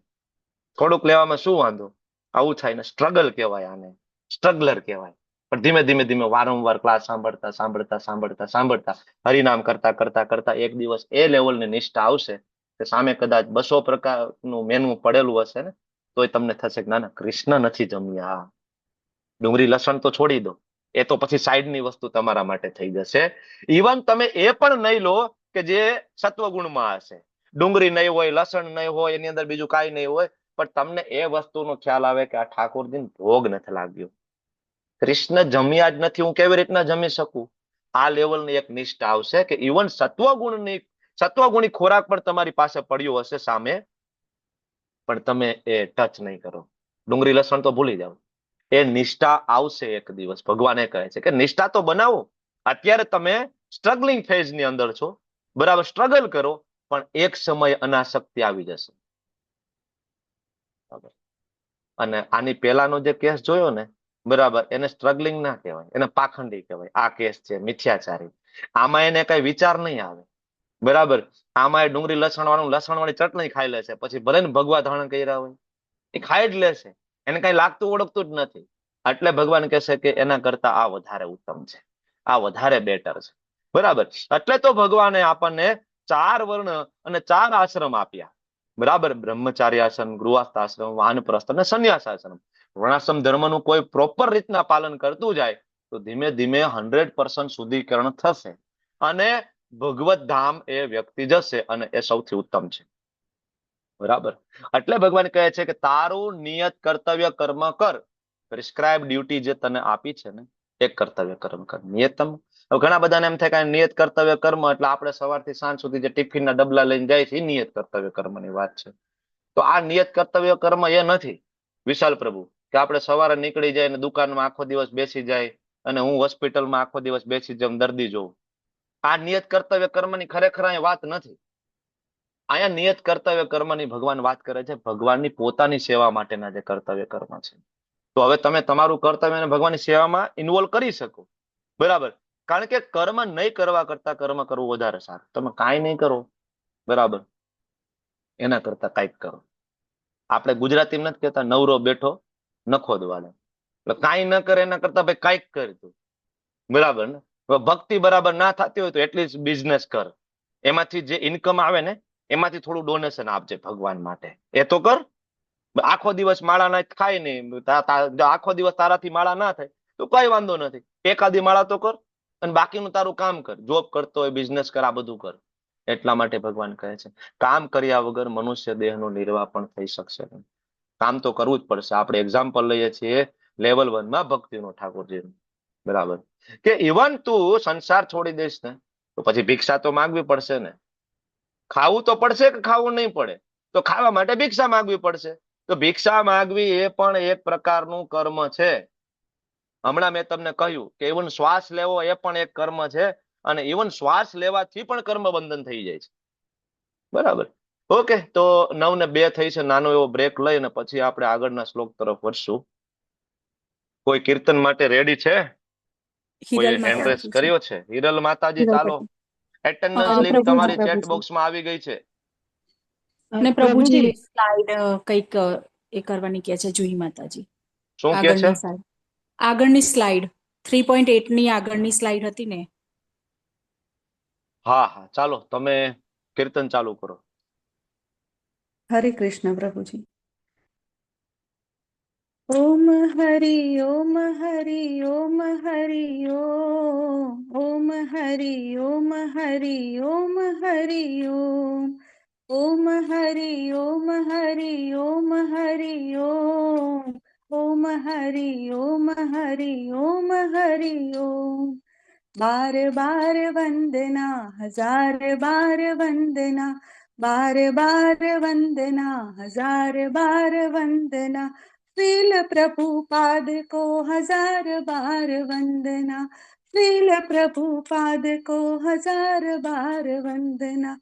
[SPEAKER 2] થોડુંક લેવામાં શું વાંધો, આવું થાય ને સ્ટ્રગલ કહેવાય, આને સ્ટ્રગલર કહેવાય. પણ ધીમે ધીમે ધીમે વારંવાર ક્લાસ સાંભળતા સાંભળતા સાંભળતા સાંભળતા હરિનામ કરતા કરતા કરતા એક દિવસ એ લેવલની નિષ્ઠા આવશે કે સામે કદાચ 200 પ્રકારનું મેનુ પડેલું હશે ને તોય તમને થશે કે ના ના કૃષ્ણ નથી જમ્યા, ડુંગળી લસણ તો છોડી દો, એ તો પછી સાઈડની વસ્તુ તમારા માટે થઈ જશે. ઇવન તમે એ પણ નહીં લો કે જે સત્વગુણમાં હશે, ડુંગળી નહીં હોય, લસણ નહીં હોય, એની અંદર બીજું કાંઈ નહીં હોય, પણ તમને એ વસ્તુનો ખ્યાલ આવે કે આ ઠાકોરજીને ભોગ નથી લાગ્યો, કૃષ્ણ જમ્યા જ નથી, હું કેવી રીતના જમી શકું? આ લેવલની એક નિષ્ઠા આવશે કે ઇવન સત્વગુણી ખોરાક પણ તમારી પાસે પડ્યો હશે સામે, પણ તમે એ ટચ નહીં કરો, ડુંગળી લસણ તો ભૂલી જાઓ. એ નિષ્ઠા આવશે એક દિવસ. ભગવાન એ કહે છે કે નિષ્ઠા તો બનાવો, અત્યારે તમે સ્ટ્રગલિંગ ફેઝની અંદર છો, બરાબર, સ્ટ્રગલ કરો, પણ એક સમય અનાસક્તિ આવી જશે. અને આની પહેલાનો જે કેસ જોયો ને, બરાબર, એને સ્ટ્રગલિંગ ના કહેવાય, એને પાખંડી કહેવાય. આ કેસ છે મિથ્યાચારી, આમાં એને કઈ વિચાર નહીં આવે, બરાબર. આમાં એ ડુંગળી લસણ વાળી ચટણી ખાઈ લેશે, પછી ભલે ને ભગવા ધારણ કર્યા હોય એ ખાઈ જ લેશે, એને કઈ લાગતું ઓળખતું જ નથી. એટલે ભગવાન કહેશે કે એના કરતા આ વધારે ઉત્તમ છે, આ વધારે બેટર છે, બરાબર. એટલે તો ભગવાને આપણને 4 વર્ણ અને 4 આશ્રમ આપ્યા, બરાબર. બ્રહ્મચાર્ય આશ્રમ, ગૃહસ્થ આશ્રમ, વાનપ્રસ્થ અને સંન્યાસ આશ્રમ. વર્ણાશ્રમ ધર્મનું કોઈ પ્રોપર રીતના પાલન કરતું જાય તો ધીમે ધીમે 100% શુદ્ધિકરણ થશે અને ભગવત ધામ એ વ્યક્તિ જશે, અને એ સૌથી ઉત્તમ છે, બરાબર. એટલે ભગવાન કહે છે કે તારું નિયત કર્તવ્ય કર્મ કર, પ્રિસ્ક્રાઇબ ડ્યુટી જે તને આપી છે ને એક કર્તવ્ય કર્મ કર. નિયતમ, ઘણા બધાને એમ થાય કે નિયત કર્તવ્ય કર્મ એટલે આપણે સવારથી સાંજ સુધી જે ટિફિનના ડબલા લઈને જાય છે એ નિયત કર્તવ્ય કર્મની વાત છે. તો આ નિયત કર્તવ્ય કર્મ એ નથી વિશાલ પ્રભુ કે આપણે સવારે નીકળી જાય અને દુકાનમાં આખો દિવસ બેસી જાય અને હું હોસ્પિટલમાં આખો દિવસ બેસી જાઉં, દર્દી જોઉં. આ નિયત કર્તવ્ય કર્મની ખરેખર અહીંયા વાત નથી. અહીંયા નિયત કર્તવ્ય કર્મની ભગવાન વાત કરે છે ભગવાનની પોતાની સેવા માટેના જે કર્તવ્ય કર્મ છે. તો હવે તમે તમારું કર્તવ્ય ભગવાનની સેવામાં ઇન્વોલ્વ કરી શકો, બરાબર. કારણ કે કર્મ નહીં કરવા કરતા કર્મ કરવું વધારે સારું. તમે કાંઈ નહીં કરો, બરાબર, એના કરતા કાંઈક કરો. આપણે ગુજરાતીમાં નથી કહેતા નવરો બેઠો નખો દવાડે, એટલે કાંઈ ન કરે એના કરતા ભાઈ કાંઈક કરતું, બરાબર ને. ભક્તિ બરાબર ના થતી હોય તો એટલીસ્ટ બિઝનેસ કર, એમાંથી જે ઇન્કમ આવે ને એમાંથી થોડું ડોનેશન આપજે ભગવાન માટે, એ તો કર. આખો દિવસ માળા ના ખાય નહીં, આખો દિવસ તારાથી માળા ના થાય તો કઈ વાંધો નથી, એકાદી માળા તો કર અને બાકીનું તારું કામ કર, જોબ કરતો હોય, બિઝનેસ કર, આ બધું કર. એટલા માટે ભગવાન કહે છે કામ કર્યા વગર મનુષ્ય દેહનો નિર્વાહ પણ થઈ શકશે નહીં. કામ તો કરવું જ પડશે. આપણે એક્ઝામ્પલ લઈએ છીએ લેવલ 1 માં ભક્તિનો ઠાકોરજીનું, બરાબર, કે ઇવન તું સંસાર છોડી દઈશ ને તો પછી ભિક્ષા તો માંગવી પડશે ને. ખાવું તો પડશે કે ખાવું નહીં પડે? તો ખાવા માટે ભિક્ષા માંગવી પડશે. તો ભિક્ષા માંગવી એ પણ એક પ્રકારનું કર્મ છે. હમણાં મેં તમને કહ્યું કે ઇવન શ્વાસ લેવો એ પણ એક કર્મ છે, અને ઇવન શ્વાસ લેવાથી પણ કર્મ બંધન થઈ જાય છે, બરાબર. ઓકે, તો 9 ને 2 થઈ છે, નાનો એવો બ્રેક લઈ અને પછી આપણે આગળના શ્લોક તરફ વધશું. કોઈ કીર્તન માટે રેડી છે? કોઈ હેન્ડ રેસ કર્યો છે? હિરલ માતાજી, ચાલો. એટેન્ડન્સ લિંક તમારી ચેટ બોક્સમાં આવી ગઈ છે.
[SPEAKER 12] અને પ્રભુજી સ્લાઇડ કઈક એ કરવાની કે છે, જુઈ માતાજી.
[SPEAKER 2] શું કે છે?
[SPEAKER 12] આગળની સ્લાઇડ 3.8 ની આગળની સ્લાઇડ હતી ને.
[SPEAKER 2] હા હા, ચાલો તમે કીર્તન ચાલુ કરો.
[SPEAKER 13] હરે કૃષ્ણ પ્રભુજી. ઓમ હરિ ઓમ હરિ ઓમ હરિ ઓમ, ઓમ હરિ ઓમ હરિ ઓમ હરિ ઓમ, ઓમ હરિ ઓમ હરિ ઓમ હરિ ઓમ, ઓમ હરિ ઓમ હરિ ઓમ હરિ ઓમ. બાર બાર વંદના, હજાર બાર વંદના, બાર બાર વંદના, હજાર બાર વંદના, શ્રીલ પ્રભુપાદ को 1000 बार वंदना, श्रील प्रभुपाद को 1000 बार वंदना.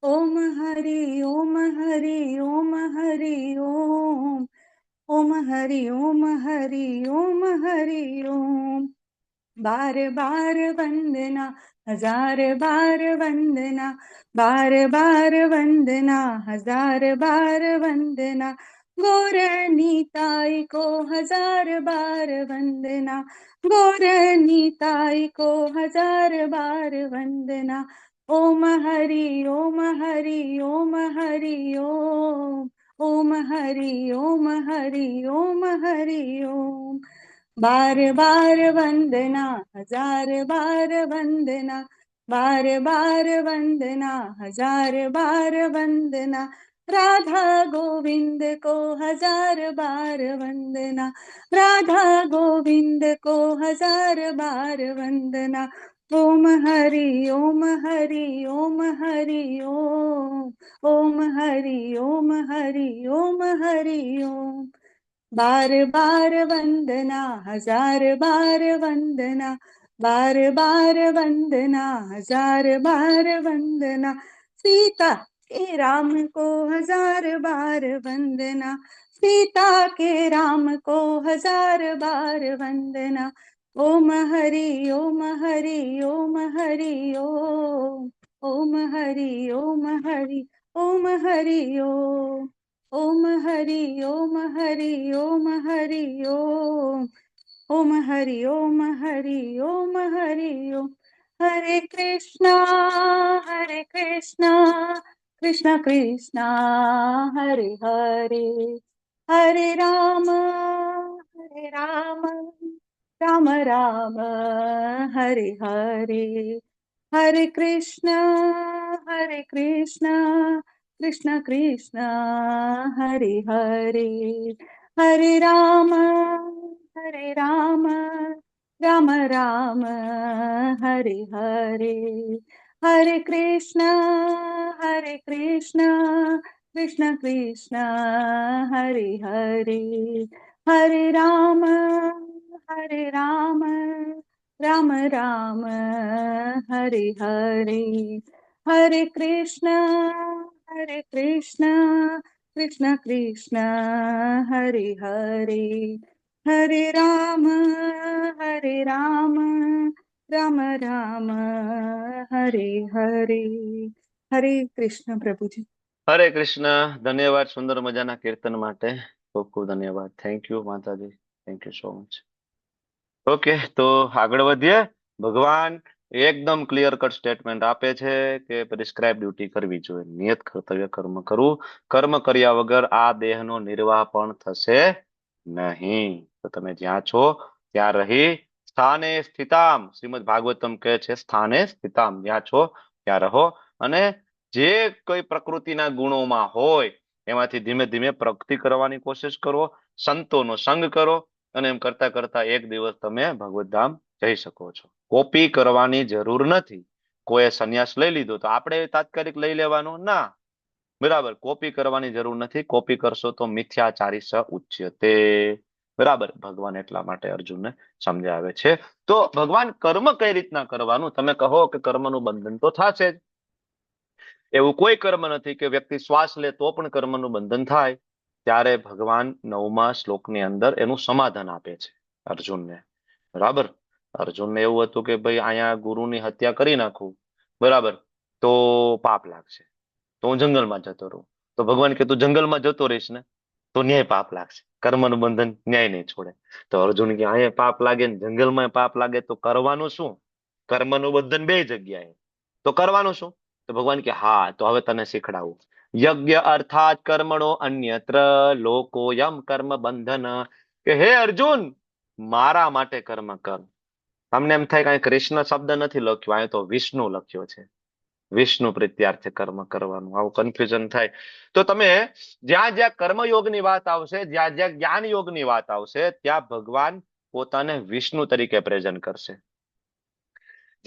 [SPEAKER 13] ओम हरि ओम हरि ओम हरि ओम, ओम हरि ओम हरि ओम हरि ओम। बार बार वंदना, हजार बार वंदना, बार बार वंदना, हजार बार वंदना, गौर नीताई को हजार बार वंदना, गौर नीताई को हजार बार वंदना। ओम हरि ओम हरि ओम हरि ओम, ओम हरि ओम हरि ओम हरि ओम। बार बार वंदना, हजार बार वंदना, बार बार वंदना, हजार बार वंदना, राधा गोविंद को हजार बार वंदना, राधा गोविंद को हजार बार वंदना। ओम हरि ओम हरि ओम हरि ओम, ओम हरि ओम हरि ओम हरि ओम। बार बार वंदना, हजार बार वंदना, बार बार वंदना, हजार बार वंदना, सीता के राम को हजार बार वंदना, सीता के राम को हजार बार वंदना। ओम हरि ओम हरि ओम हरि ओम, ओम हरि ओम हरि ओम हरि ओम, ओम हरि ओम हरि ओम हरि ओम, ओम हरि ओम हरि ओम हरि ओम। हरे कृष्णा कृष्ण कृष्णा हरे हरे, हरे राम राम राम हरे हरे, हरे कृष्ण कृष्ण कृष्ण हरे हरे, हरे राम राम राम हरे हरे, हरे कृष्ण कृष्ण कृष्ण हरे हरे, हरे राम राम राम हरे हरे, हरे कृष्ण कृष्ण कृष्ण हरे हरे, हरे राम राम राम हरे हरे। हरे कृष्ण प्रभु जी।
[SPEAKER 2] હરે કૃષ્ણ. ધન્યવાદ સુંદર મજાના કીર્તન માટે. ખૂબ ખૂબ ધન્યવાદ. થેન્ક યુ માતાજી. Thank you so much. Okay, તો આગળ વધીએ. ભગવાન એકદમ ક્લિયર કટ સ્ટેટમેન્ટ આપે છે કે પ્રિસ્ક્રાઇબ ડ્યુટી કરવી જોઈએ, નિયત કર્તવ્ય કર્મ કરવું, કર્મ કર્યા વગર આ દેહનો નિર્વાહ પણ થશે નહીં. તો તમે જ્યાં છો ત્યાં રહી સ્થાને સ્થિતામ, શ્રીમદ ભાગવતમ કહે છે સ્થાને સ્થિતામ, જ્યાં છો ત્યાં રહો, અને જે કોઈ પ્રકૃતિના ગુણોમાં હોય એમાંથી ધીમે ધીમે પ્રગતિ કરવાની કોશિશ કરો, સંતોનો સંગ કરો, અને એમ કરતા કરતા એક દિવસ તમે ભગવત ધામ જઈ શકો છો. કોપી કરવાની જરૂર નથી. કોઈએ સંન્યાસ લઈ લીધો તો આપણે તાત્કાલિક લઈ લેવાનો ના, બરાબર. કોપી કરવાની જરૂર નથી. કોપી કરશો તો મિથ્યાચારી સ ઉચ્યતે, બરાબર. ભગવાન એટલા માટે અર્જુનને સમજાવે છે. તો ભગવાન કર્મ કઈ રીતના કરવાનું, તમે કહો કે કર્મનું બંધન તો થશે જ. એવું કોઈ કર્મ નથી કે વ્યક્તિ શ્વાસ લે તો પણ કર્મનું બંધન થાય. ત્યારે ભગવાન 9મા શ્લોકની અંદર એનું સમાધાન આપે છે અર્જુનને, બરાબર. અર્જુનને એવું હતું કે ભાઈ અહીંયા ગુરુની હત્યા કરી નાખું, બરાબર, તો પાપ લાગશે, તો હું જંગલમાં જતો રહું. તો ભગવાન કે તું જંગલમાં જતો રહીશ ને તો ન્યાય પાપ લાગશે, કર્મનું બંધન ન્યાય નહીં છોડે. તો અર્જુન કે અહીંયા પાપ લાગે ને જંગલમાં પાપ લાગે તો કરવાનું શું? કર્મનું બંધન બે જગ્યાએ, તો કરવાનું શું? તો ભગવાન કે હા, તો હવે તને શીખડાવું. યજ્ઞ અર્થાત કર્મણો અન્યત્ર લોકોયમ કર્મ બંધન, કે હે અર્જુન મારા માટે કર્મ કર. તમને એમ થાય કે કૃષ્ણ શબ્દ નથી લખ્યો, અહીંયા તો વિષ્ણુ લખ્યો છે. વિષ્ણુ પ્રીત્યાર્થે કર્મ કરવાનું, આવું કન્ફ્યુઝન થાય. તો તમે જ્યાં જ્યાં કર્મયોગની વાત આવશે, જ્યાં જ્યાં જ્ઞાન યોગની વાત આવશે, ત્યાં ભગવાન પોતાને વિષ્ણુ તરીકે પ્રેઝન્ટ કરશે.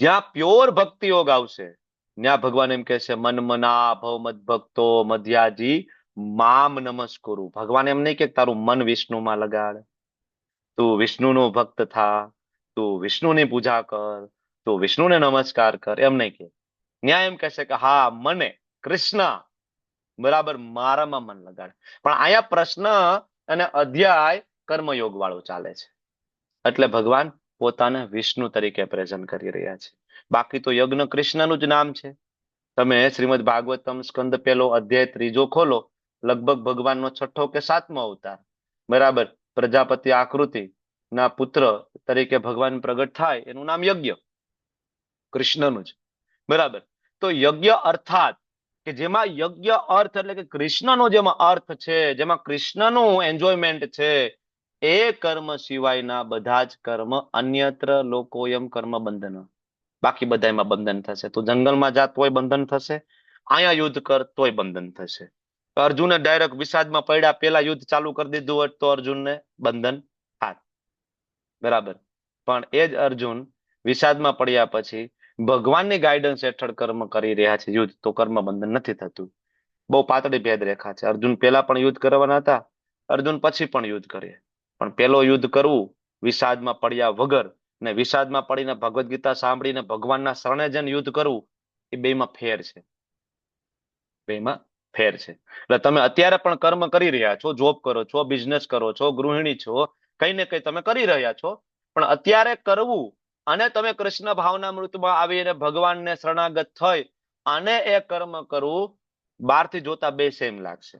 [SPEAKER 2] જ્યાં પ્યોર ભક્તિ યોગ આવશે ત્યાં ભગવાન એમ કહે છે મન મના ભવ મદ ભક્તો મધ્યાજી મામ નમસ્કુરુ. ભગવાન એમ નહીં કે તારું મન વિષ્ણુમાં લગાડ, તું વિષ્ણુનો ભક્ત થા, તું વિષ્ણુની પૂજા કર, તું વિષ્ણુને નમસ્કાર કર, એમ નહીં કે. ન્યાય એમ કહેશે કે હા મને કૃષ્ણ, બરાબર, મારામાં મન લગાડ. પણ અહીંયા પ્રશ્ન અને અધ્યાય કર્મયોગ વાળું ચાલે છે. એટલે ભગવાન પોતાને વિષ્ણુ તરીકે પ્રેઝન્ટ કરી રહ્યા છે. બાકી તો યજ્ઞ કૃષ્ણનું જ નામ છે. તમે શ્રીમદ ભાગવતમ સ્કંદ 1 અધ્યાય 3 ખોલો, લગભગ ભગવાનનો 6થો કે 7મો અવતાર, બરાબર, પ્રજાપતિ આકૃતિ ના પુત્ર તરીકે ભગવાન પ્રગટ થાય એનું નામ યજ્ઞ કૃષ્ણનું જ, બરાબર. તો યજ્ઞ અર્થાત કે જેમાં યજ્ઞ અર્થ એટલે કે કૃષ્ણનો જેમાં અર્થ છે, જેમાં કૃષ્ણનું એન્જોયમેન્ટ છે, એ કર્મ સિવાયના બધા જ કર્મ અન્યત્ર લોકોયમ કર્મ બંધન. બાકી બધામાં બંધન થશે. તો જંગલમાં જા તોય બંધન થશે, અહીંયા યુદ્ધ કર તોય બંધન થશે. અર્જુને ડાયરેક્ટ વિષાદમાં પડ્યા પેલા યુદ્ધ ચાલુ કરી દીધું હોત તો અર્જુનને બંધન થાત, બરાબર. પણ એ જ અર્જુન વિષાદમાં પડ્યા પછી ભગવાનની ગાઈડન્સ હેઠળ કર્મ કરી રહ્યા છે યુદ્ધ, તો કર્મ બંધન નથી થતું. બહુ પાતળી ભેદ રેખા છે. અર્જુન પેલા પણ યુદ્ધ કરવાના હતા, અર્જુન પછી પણ યુદ્ધ કરે. પણ પેલો યુદ્ધ કરવું વિષાદમાં પડ્યા વગર ને વિષાદમાં પડીને ભગવદ ગીતા સાંભળીને ભગવાનના શરણે જઈને યુદ્ધ કરવું, એ બેમાં ફેર છે. બેમાં ફેર છે. એટલે તમે અત્યારે પણ કર્મ કરી રહ્યા છો, જોબ કરો છો, બિઝનેસ કરો છો, ગૃહિણી છો, કઈ ને કઈ તમે કરી રહ્યા છો, પણ અત્યારે કરવું અને તમે કૃષ્ણ ભાવના મૃતમાં આવીને ભગવાનને શરણાગત થઈ અને એ કર્મ કરવું, બહારથી જોતા બે સેમ લાગશે,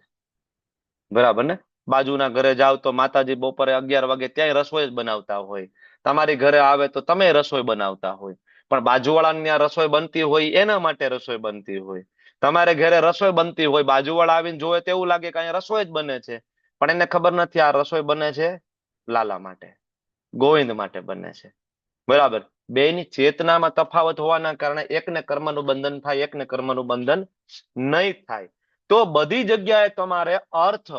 [SPEAKER 2] બરાબર ને. બાજુના ઘરે જાવ તો માતાજી બપોરે 11 વાગે ત્યાંય રસોઈ જ બનાવતા હોય, તમારી ઘરે આવે તો તમે રસોઈ બનાવતા હોય, પણ બાજુવાળાની ત્યાં રસોઈ બનતી હોય એના માટે રસોઈ બનતી હોય. તમારે ઘરે રસોઈ બનતી હોય, બાજુવાળા આવીને જોવે તો એવું લાગે કે અહીંયા રસોઈ જ બને છે, પણ એને ખબર નથી આ રસોઈ બને છે લાલા માટે, ગોવિંદ માટે બને છે, બરાબર. બેની ચેતનામાં તફાવત હોવાના કારણે એકને કર્મનું બંધન થાય, એકને કર્મનું બંધન નહીં થાય. તો બધી જગ્યાએ તમારે અર્થ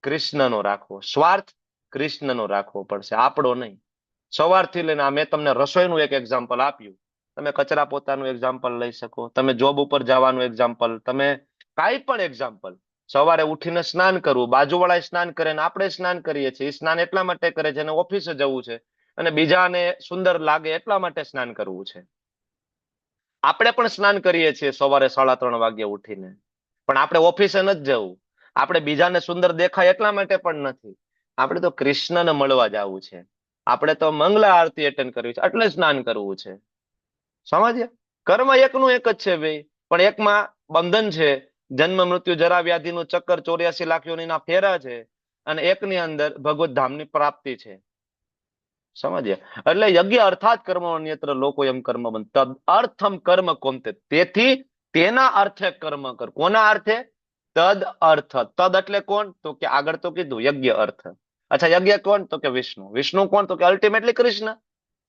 [SPEAKER 2] કૃષ્ણનો રાખવો, સ્વાર્થ કૃષ્ણનો રાખવો પડશે, આપણો નહીં. સવારથી લઈને મેં તમને રસોઈનું એક એક્ઝામ્પલ આપ્યું, તમે કચરા પોતાનું એક્ઝામ્પલ લઈ શકો, તમે જોબ ઉપર જવાનું એક્ઝામ્પલ, તમે કાંઈ પણ એક્ઝામ્પલ. સવારે ઉઠીને સ્નાન કરવું, બાજુવાળાએ સ્નાન કરે ને આપણે સ્નાન કરીએ છીએ. સ્નાન એટલા માટે કરે છે, એને ઓફિસે જવું છે અને બીજાને સુંદર લાગે એટલા માટે સ્નાન કરવું છે. આપણે પણ સ્નાન કરીએ છીએ સવારે 3:30 વાગે ઉઠીને, પણ આપણે ઓફિસે નથી જવું, આપણે બીજાને સુંદર દેખાય એટલા માટે પણ નથી. આપણે તો કૃષ્ણને મળવા જવું છે, આપણે તો મંગલા આરતી એટેન્ડ કરવી છે એટલે સ્નાન કરવું છે. સમજ્યા? કર્મ એકનું એક જ છે ભાઈ, પણ એકમાં બંધન છે, જન્મ મૃત્યુ જરા વ્યાધિનું ચક્કર 84 લાખ યોનિના ફેરા છે, અને એકની અંદર ભગવત ધામની પ્રાપ્તિ છે. સમજ્યા? એટલે યજ્ઞ અર્થાત કર્મ અન્યત્ર લોકો એમ કર્મ બંધ અર્થમ કર્મ કોમતે. તેથી તેના અર્થે કર્મ કર. કોના અર્થે? તદ અર્થ. તદ એટલે કોણ? તો કે આગળ તો કીધું યજ્ઞ અર્થ. અચ્છા, યજ્ઞ કોણ? તો કે વિષ્ણુ. વિષ્ણુ કોણ? તો કે અલ્ટિમેટલી કૃષ્ણ.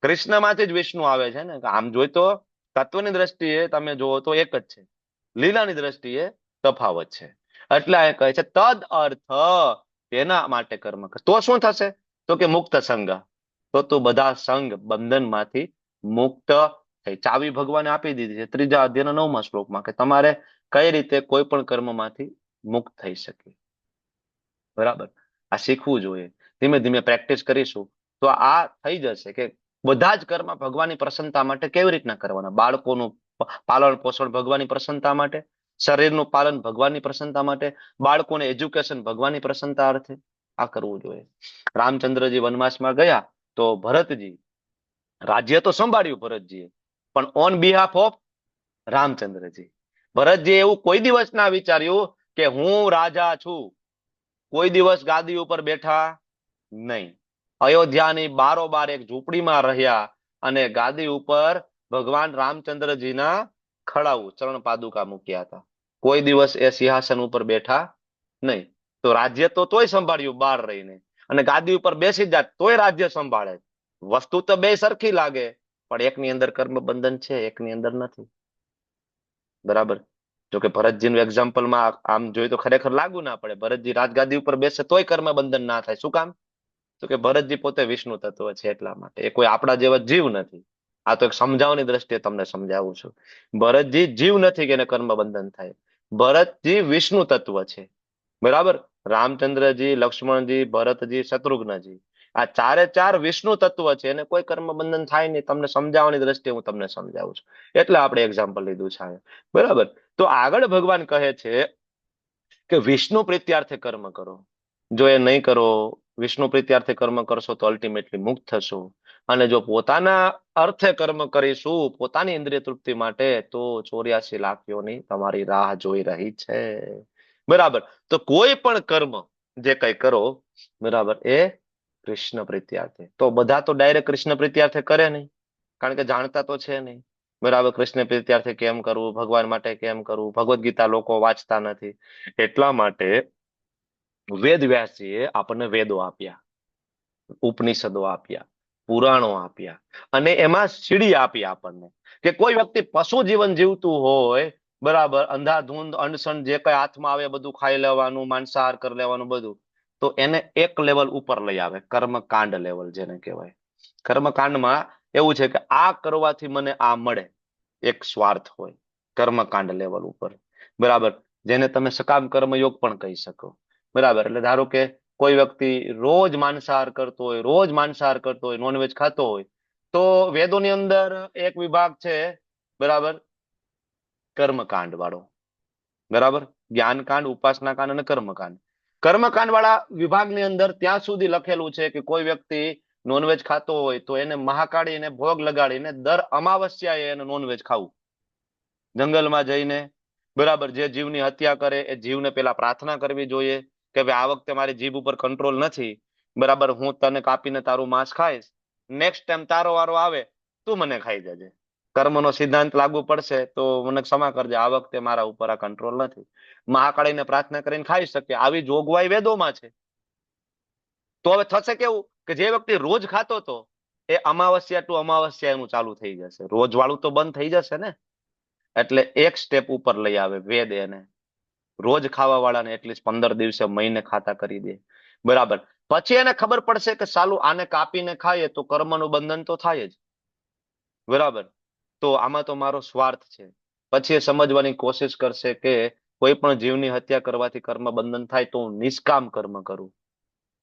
[SPEAKER 2] કૃષ્ણમાંથી જ વિષ્ણુ આવે છે ને. આમ જોઈ તો તત્વની દ્રષ્ટિએ તમે જુઓ તો એક જ છે, લીલાની દ્રષ્ટિએ તફાવત છે. એટલે એ કહે છે તદ અર્થ, તેના માટે કર્મ કર. તો શું થશે? તો કે મુક્ત સંગ. તો તું બધા સંગ બંધનમાંથી મુક્ત થઈ. ચાવી ભગવાને આપી દીધી છે 3જા અધ્યાયના 9મા શ્લોકમાં, કે તમારે કઈ રીતે કોઈ પણ કર્મમાંથી મુક્ત થઈ શકે, બરાબર. આ શીખવું જોઈએ. ધીમે ધીમે પ્રેક્ટિસ કરીશું તો આ થઈ જશે કે બધા જ કર્મ ભગવાનની પ્રસન્નતા માટે કેવી રીતના કરવાના. બાળકોનું પાલન પોષણ ભગવાનની પ્રસન્નતા માટે, શરીરનું પાલન ભગવાનની પ્રસન્નતા માટે, બાળકોને એજ્યુકેશન ભગવાનની પ્રસન્નતા અર્થે આ કરવું જોઈએ. રામચંદ્રજી વનવાસમાં ગયા તો ભરતજી, રાજ્ય તો સંભાળ્યું ભરતજીએ, પણ on behalf of Ramchandraji. Bharatji એવું કોઈ દિવસ ના વિચાર્યું કે હું રાજા છું. કોઈ દિવસ ગાદી ઉપર બેઠા નહીં. અયોધ્યાની બારોબાર એક ઝૂંપડીમાં રહ્યા અને ગાદી ઉપર ભગવાન રામચંદ્રજીના ખડાવું ચરણ પાદુકા મૂક્યા હતા. કોઈ દિવસ એ સિંહાસન ઉપર બેઠા નહીં. તો રાજ્ય તો તોય સંભાળ્યું બહાર રહીને, અને ગાદી ઉપર બેસી જાત તોય રાજ્ય સંભાળે. વસ્તુ તો બે સરખી લાગે, પણ એકની અંદર કર્મ બંધન છે, એકની અંદર નથી, બરાબર. જોકે ભરતજીનું એક્ઝામ્પલમાં આમ જોઈએ તો ખરેખર લાગુ ના પડે. ભરતજી રાજગાદી ઉપર બેસે તોય કર્મ બંધન ના થાય. શું કામ? તો કે ભરતજી પોતે વિષ્ણુ તત્વ છે એટલા માટે. એ કોઈ આપણા જેવા જીવ નથી. આ તો એક સમજાવવાની દ્રષ્ટિએ તમને સમજાવું છું. ભરતજી જીવ નથી કે એને કર્મ બંધન થાય. ભરતજી વિષ્ણુ તત્વ છે, બરાબર. રામચંદ્રજી, લક્ષ્મણજી, ભરતજી, શત્રુઘ્નજી, આ ચારે ચાર વિષ્ણુ તત્વ છે, એને કોઈ કર્મ બંધન થાય નહીં. તમને સમજાવવાની દ્રષ્ટિએ હું તમને સમજાવું છું, એટલે આપણે એક્ઝામ્પલ લીધું છે, બરાબર. તો આગળ ભગવાન કહે છે કે વિષ્ણુ પ્રીત્યાર્થે કર્મ કરો. જો એ નહીં કરો, વિષ્ણુ પ્રીત્યાર્થે કર્મ કરશો તો અલ્ટિમેટલી મુક્ત થશો. અને જો પોતાના અર્થે કર્મ કરીશું, પોતાની ઇન્દ્રિય તૃપ્તિ માટે, તો 84 લાખ યોની તમારી રાહ જોઈ રહી છે. બરાબર. તો કોઈ પણ કર્મ જે કઈ કરો, બરાબર, એ કૃષ્ણ પ્રીત્યાર્થે. તો બધા તો ડાયરેક્ટ કૃષ્ણ પ્રીત્યાર્થે કરે નહીં, કારણ કે જાણતા તો છે નહીં. બરાબર, કૃષ્ણ પ્રીત્યાર્થે કેમ કરવું, ભગવાન માટે કેમ કરવું, ભગવદ્ ગીતા લોકો વાંચતા નથી. એટલા માટે વેદ વ્યાસજીએ આપણને વેદો આપ્યા, ઉપનિષદો આપ્યા, પુરાણો આપ્યા, અને એમાં સીડી આપી આપણને કે કોઈ વ્યક્તિ પશુ જીવન જીવતું હોય, બરાબર, અંધાધૂંધ અનશન જે કઈ હાથમાં આવે બધું ખાઈ લેવાનું, માંસાહાર કરી લેવાનું બધું, તો એને એક લેવલ ઉપર લઈ આવે, કર્મકાંડ લેવલ જેને કહેવાય. કર્મકાંડમાં એવું છે કે આ કરવાથી મને આ મળે, એક સ્વાર્થ હોય કર્મકાંડ લેવલ ઉપર. બરાબર, જેને તમે સકામ કર્મયોગ પણ કહી શકો. બરાબર, એટલે ધારો કે કોઈ વ્યક્તિ રોજ માંસાહાર કરતો હોય, રોજ માંસાહાર કરતો હોય, નોનવેજ ખાતો હોય, તો વેદોની અંદર એક વિભાગ છે, બરાબર, કર્મકાંડ વાળો. બરાબર, જ્ઞાનકાંડ, ઉપાસનાકાંડ અને કર્મકાંડ. કર્મકાંડ વાળા વિભાગની અંદર ત્યાં સુધી લખેલું છે કે કોઈ વ્યક્તિ નોનવેજ ખાતો હોય તો એને મહાકાળીને ભોગ લગાડીને દર અમાવસ્યાએ એને નોનવેજ ખાવું. જંગલમાં જઈને, બરાબર, જે જીવની હત્યા કરે એ જીવને પેલા પ્રાર્થના કરવી જોઈએ કે ભાઈ આ વખતે મારી જીભ ઉપર કંટ્રોલ નથી, બરાબર, હું તને કાપીને તારું માંસ ખાઈશ, નેક્સ્ટ ટાઈમ તારો વારો આવે તું મને ખાઈ જજે. કર્મનો સિદ્ધાંત લાગુ પડશે તો મને ક્ષમા કરજે, આ વખતે મારા ઉપર આ કંટ્રોલ નથી. મહાકાળીને પ્રાર્થના કરીને ખાઈ શકે, આવી જોગવાઈ વેદોમાં છે. તો હવે થશે કેવું કે જે વ્યક્તિ રોજ ખાતો હતો એ અમાવસ્યા ટુ અમાવસ્યા એનું ચાલુ થઈ જશે, રોજ વાળું તો બંધ થઈ જશે ને. એટલે એક સ્ટેપ ઉપર લઈ આવે વેદ એને, રોજ ખાવા વાળાને એટલીસ્ટ 15 દિવસે, મહિને ખાતા કરી દે. બરાબર, પછી એને ખબર પડશે કે સાલું આને કાપીને ખાઈએ તો કર્મનું બંધન તો થાય જ. બરાબર, તો આમાં તો મારો સ્વાર્થ છે. પછી એ સમજવાની કોશિશ કરશે કે કોઈ પણ જીવની હત્યા કરવાથી કર્મ બંધન થાય તો હું નિષ્કામ કર્મ કરું,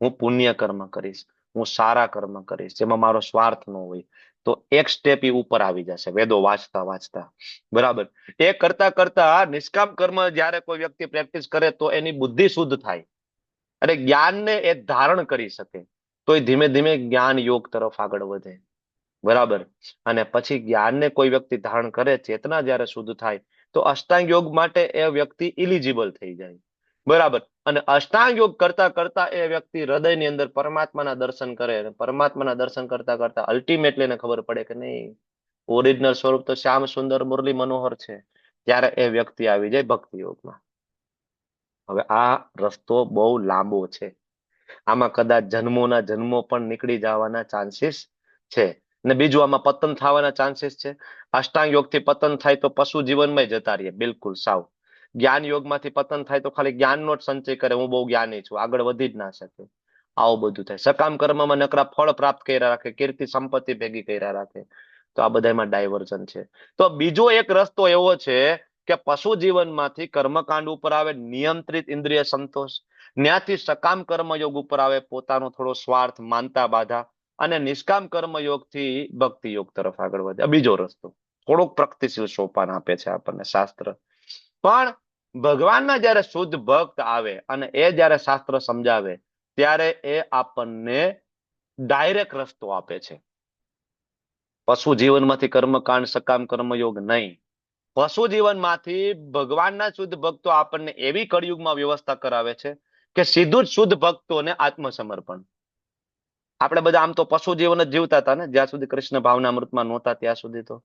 [SPEAKER 2] હું પુણ્ય કર્મ કરીશ, હું સારા કર્મ કરીશ જેમાં મારો સ્વાર્થ ન હોય. તો એક સ્ટેપ ઉપર આવી જશે વેદો વાંચતા વાંચતા. બરાબર, એ કરતા કરતા નિષ્કામ કર્મ જયારે કોઈ વ્યક્તિ પ્રેક્ટિસ કરે તો એની બુદ્ધિ શુદ્ધ થાય અને જ્ઞાનને એ ધારણ કરી શકે, તો એ ધીમે ધીમે જ્ઞાન યોગ તરફ આગળ વધે. બરાબર, અને પછી જ્ઞાનને કોઈ વ્યક્તિ ધારણ કરે, ચેતના જયારે શુદ્ધ થાય, તો અષ્ટાંગ યોગ માટે એ વ્યક્તિ ઇલિજિબલ થઈ જાય. બરાબર, અને અષ્ટાંગ યોગ કરતા કરતા એ વ્યક્તિ હૃદયની અંદર પરમાત્માના દર્શન કરે, અને પરમાત્માના દર્શન કરતા કરતા અલ્ટિમેટલી એને ખબર પડે કે નહીં, ઓરિજિનલ સ્વરૂપ તો શ્યામ સુંદર મુરલી મનોહર છે. ત્યારે એ વ્યક્તિ આવી જાય ભક્તિ યોગમાં. હવે આ રસ્તો બહુ લાંબો છે, આમાં કદાચ જન્મોના જન્મો પણ નીકળી જવાના ચાન્સીસ છે. ને બીજું આમાં પતન થવાના ચાન્સીસ છે. અષ્ટાંગ યોગથી પતન થાય તો પશુ જીવનમાં જતા રહીએ, બિલકુલ સાવ. જ્ઞાન યોગમાંથી પતન થાય તો ખાલી જ્ઞાનનો જ સંચય કરે, હું બહુ જ્ઞાની છું, આગળ વધી જ ના શકે, આવું બધું થાય. સકામ કર્મમાં નકરા ફળ પ્રાપ્ત કર્યા રાખે, કીર્તિ સંપત્તિ ભેગી કર્યા રાખે, તો આ બધામાં ડાયવર્ઝન છે. તો બીજો એક રસ્તો એવો છે કે પશુ જીવનમાંથી કર્મકાંડ ઉપર આવે, નિયંત્રિત ઇન્દ્રિય સંતોષ, ત્યાંથી સકામ કર્મયોગ ઉપર આવે, પોતાનો થોડો સ્વાર્થ માનતા બાધા, અને નિષ્કામ કર્મયોગથી ભક્તિ યોગ તરફ આગળ વધે. બીજો રસ્તો થોડોક પ્રગતિશીલ સોપાન આપે છે આપણને શાસ્ત્ર. પણ ભગવાનના જયારે શુદ્ધ ભક્ત આવે અને એ જયારે શાસ્ત્ર સમજાવે ત્યારે એ આપણને ડાયરેક્ટ રસ્તો આપે છે. પશુ જીવનમાંથી કર્મકાંડ, સકામ કર્મયોગ નહીં, પશુ જીવનમાંથી ભગવાનના શુદ્ધ ભક્તો આપણને એવી કળિયુગમાં વ્યવસ્થા કરાવે છે કે સીધું જ શુદ્ધ ભક્તોને આત્મસમર્પણ. આપણે બધા આમ તો પશુ જીવન જ જીવતા હતા ને, જ્યાં સુધી કૃષ્ણ ભાવનામૃતમાં નહોતા ત્યાં સુધી. તો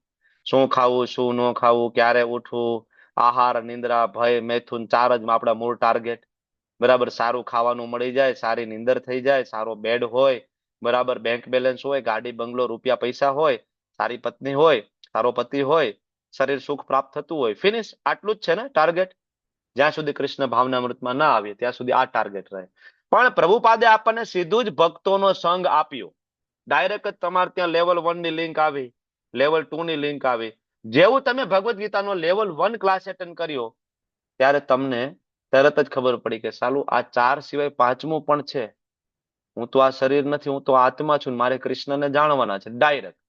[SPEAKER 2] શું ખાવું, શું ન ખાવું, ક્યારે ઉઠવું, આહાર, નિંદ્રા, ભય, મૈથુન, 4 જ આપણા મૂળ ટાર્ગેટ. બરાબર, સારું ખાવાનું મળી જાય, સારી નિંદર થઈ જાય, સારો બેડ હોય, બરાબર, બેંક બેલેન્સ હોય, ગાડી બંગલો, રૂપિયા પૈસા હોય, સારી પત્ની હોય, સારો પતિ હોય, શરીર સુખ પ્રાપ્ત થતું હોય, ફિનિશ. આટલું જ છે ને ટાર્ગેટ. જ્યાં સુધી કૃષ્ણ ભાવનામૃતમાં ના આવીએ ત્યાં સુધી આ ટાર્ગેટ રહે. પણ પ્રભુપાદે આપણને સીધું જ ભક્તોનો સંગ આપ્યો, ડાયરેક્ટ જ તમારે ત્યાં લેવલ 1 ની લિંક આવી, લેવલ 2 ની લિંક આવી. જેવું તમે ભગવદ્ ગીતાનો લેવલ 1 ક્લાસ એટેન્ડ કર્યો ત્યારે તમને તરત જ ખબર પડી કે સાલું આ 4 સિવાય 5મું પણ છે. હું તો આ શરીર નથી, હું તો આત્મા છું, મારે કૃષ્ણને જાણવાના છે ડાયરેક્ટ.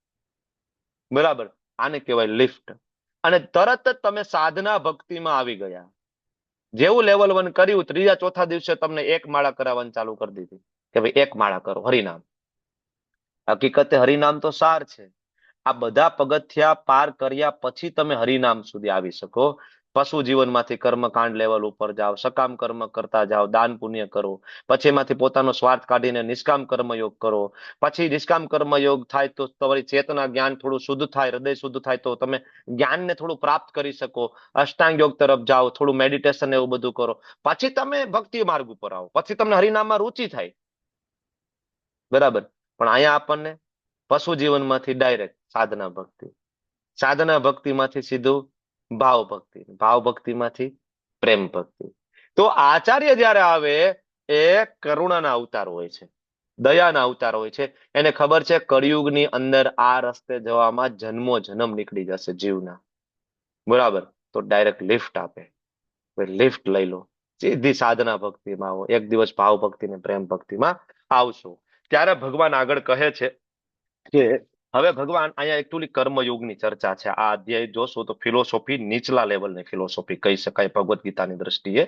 [SPEAKER 2] બરાબર, આને કહેવાય લિફ્ટ. અને તરત જ તમે સાધના ભક્તિમાં આવી ગયા. જેવું લેવલ 1 કર્યું, ત્રીજા ચોથા દિવસે તમને એક માળા કરાવવાની ચાલુ કરી દીધી કે ભાઈ એક માળા કરો હરિનામ. હકીકતે હરિનામ તો સાર છે. આ બધા પગથિયા પાર કર્યા પછી તમે હરિનામ સુધી આવી શકો. પશુ જીવનમાંથી કર્મકાંડ લેવલ ઉપર જાઓ, સકામ કર્મ કરતા જાઓ, દાન પુણ્ય કરો, પછી એમાંથી પોતાનો સ્વાર્થ કાઢીને નિષ્કામ કર્મયોગ કરો. પછી નિષ્કામ કર્મયોગ થાય તો તમારી ચેતના જ્ઞાન થોડું શુદ્ધ થાય, હૃદય શુદ્ધ થાય તો તમે જ્ઞાનને થોડું પ્રાપ્ત કરી શકો. અષ્ટાંગ યોગ તરફ જાઓ, થોડું મેડિટેશન એવું બધું કરો, પછી તમે ભક્તિ માર્ગ ઉપર આવો, પછી તમને હરિનામમાં રુચિ થાય. બરાબર. પણ અહીંયા આપણને પશુ જીવનમાંથી ડાયરેક્ટ સાધના ભક્તિ, સાધના ભક્તિમાંથી સીધું ભાવ ભક્તિ, ભાવ ભક્તિમાંથી પ્રેમ ભક્તિ. તો આચાર્ય જ્યારે આવે એ કરુણાના અવતાર હોય છે, દયાના અવતાર હોય છે. એને ખબર છે કળિયુગની અંદર આ રસ્તે જવામાં જન્મો જન્મ નીકળી જશે જીવના. બરાબર. તો ડાયરેક્ટ લિફ્ટ આપે, લિફ્ટ લઈ લો, સીધી સાધના ભક્તિમાં આવો, એક દિવસ ભાવ ભક્તિ ને પ્રેમ ભક્તિમાં આવશો. ત્યારે ભગવાન આગળ કહે છે કે હવે ભગવાન અહીંયા એકચ્યુઅલી કર્મયોગની ચર્ચા છે. આ અધ્યાય જોશો તો ફિલોસોફી નીચલા લેવલની ફિલોસોફી કહી શકાય ભગવદ્ ગીતાની દ્રષ્ટિએ.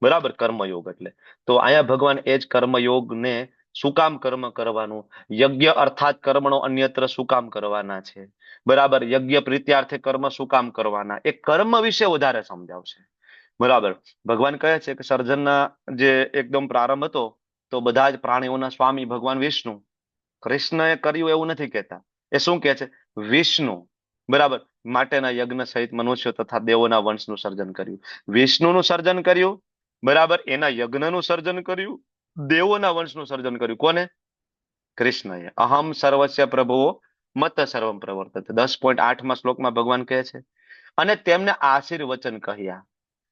[SPEAKER 2] બરાબર. કર્મયોગ એટલે તો અહીંયા ભગવાન એ જ કર્મયોગને શું કામ કર્મ કરવાનું, યજ્ઞ અર્થાત કર્મણો અન્યત્ર શું કામ કરવાના છે, બરાબર, યજ્ઞ પ્રીત્યાર્થે કર્મ શું કામ કરવાના, એ કર્મ વિશે વધારે સમજાવશે. બરાબર. ભગવાન કહે છે કે સર્જનના જે એકદમ પ્રારંભ હતો તો બધા જ પ્રાણીઓના સ્વામી ભગવાન વિષ્ણુ, કૃષ્ણએ કર્યું એવું નથી કહેતા. એ શું કહે છે? વિષ્ણુ. બરાબર. માટેના યજ્ઞ સહિત મનુષ્યો તથા દેવોના વંશનું સર્જન કર્યું. વિષ્ણુનું સર્જન કર્યું, બરાબર, એના યજ્ઞનું સર્જન કર્યું, દેવોના વંશનું સર્જન કર્યું. કોને? કૃષ્ણએ. અહમ સર્વસ્ય પ્રભુઓ મત સર્વમ પ્રવર્તતે. 10.8માં શ્લોકમાં ભગવાન કહે છે. અને તેમને આશીર્વચન કહ્યા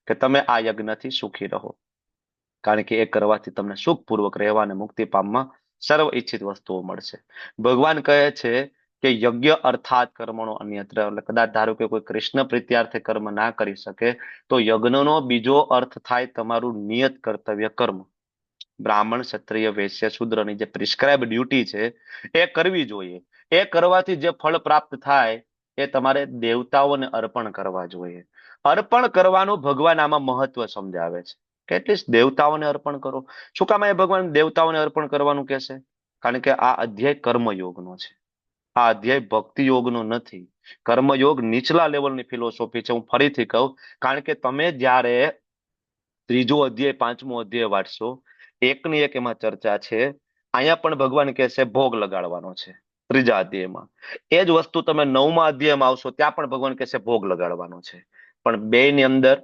[SPEAKER 2] કે તમે આ યજ્ઞથી સુખી રહો, કારણ કે એ કરવાથી તમને સુખપૂર્વક રહેવા અને મુક્તિ પામવા સર્વ ઈચ્છિત વસ્તુઓ મળશે. ભગવાન કહે છે કે યજ્ઞ અર્થાત કર્મણો અન્યત્ર, એટલે કદાચ ધારો કે કોઈ કૃષ્ણ પ્રીત્યાર્થે કર્મ ના કરી શકે તો યજ્ઞનો બીજો અર્થ થાય તમારું નિયત કર્તવ્ય કર્મ. બ્રાહ્મણ, ક્ષત્રિય, વૈશ્ય, શૂદ્રની જે પ્રિસ્ક્રાઇબ ડ્યુટી છે એ કરવી જોઈએ. એ કરવાથી જે ફળ પ્રાપ્ત થાય એ તમારે દેવતાઓને અર્પણ કરવા જોઈએ. અર્પણ કરવાનું ભગવાન આમાં મહત્વ સમજાવે છે કે એટલીસ્ટ દેવતાઓને અર્પણ કરો. શું કામ એ ભગવાન દેવતાઓને અર્પણ કરવાનું કહેશે? કારણ કે આ અધ્યાય કર્મયોગનો છે, આ અધ્યાય ભક્તિ યોગનો નથી. કર્મયોગ નીચલા લેવલની ફિલોસોફી છે. હું ફરીથી કહું, કારણ કે તમે જ્યારે ત્રીજો અધ્યાય, પાંચમો અધ્યાય વાંચશો, એકની એક એમાં ચર્ચા છે. અહીંયા પણ ભગવાન કહેશે ભોગ લગાડવાનો છે ત્રીજા અધ્યાયમાં. એ જ વસ્તુ તમે 9મા અધ્યાયમાં આવશો ત્યાં પણ ભગવાન કહેશે ભોગ લગાડવાનો છે. પણ બે ની અંદર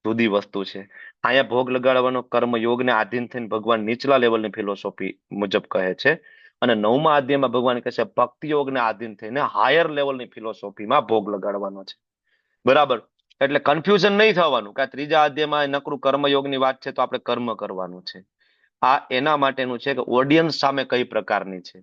[SPEAKER 2] જુદી વસ્તુ છે. અહીંયા ભોગ લગાડવાનો કર્મયોગને આધીન થઈને ભગવાન નીચલા લેવલની ફિલોસોફી મુજબ કહે છે, અને 9મા અધ્યાયમાં ભગવાન કહે છે ભક્તિ યોગને આધીન થઈને હાયર લેવલની ફિલોસોફીમાં ભોગ લગાડવાનો છે. બરાબર. એટલે કન્ફ્યુઝન નહીં થવાનું કે ત્રીજા અધ્યાયમાં નકરું કર્મયોગની વાત છે તો આપણે કર્મ કરવાનું છે. આ એના માટેનું છે કે ઓડિયન્સ સામે કઈ પ્રકારની છે,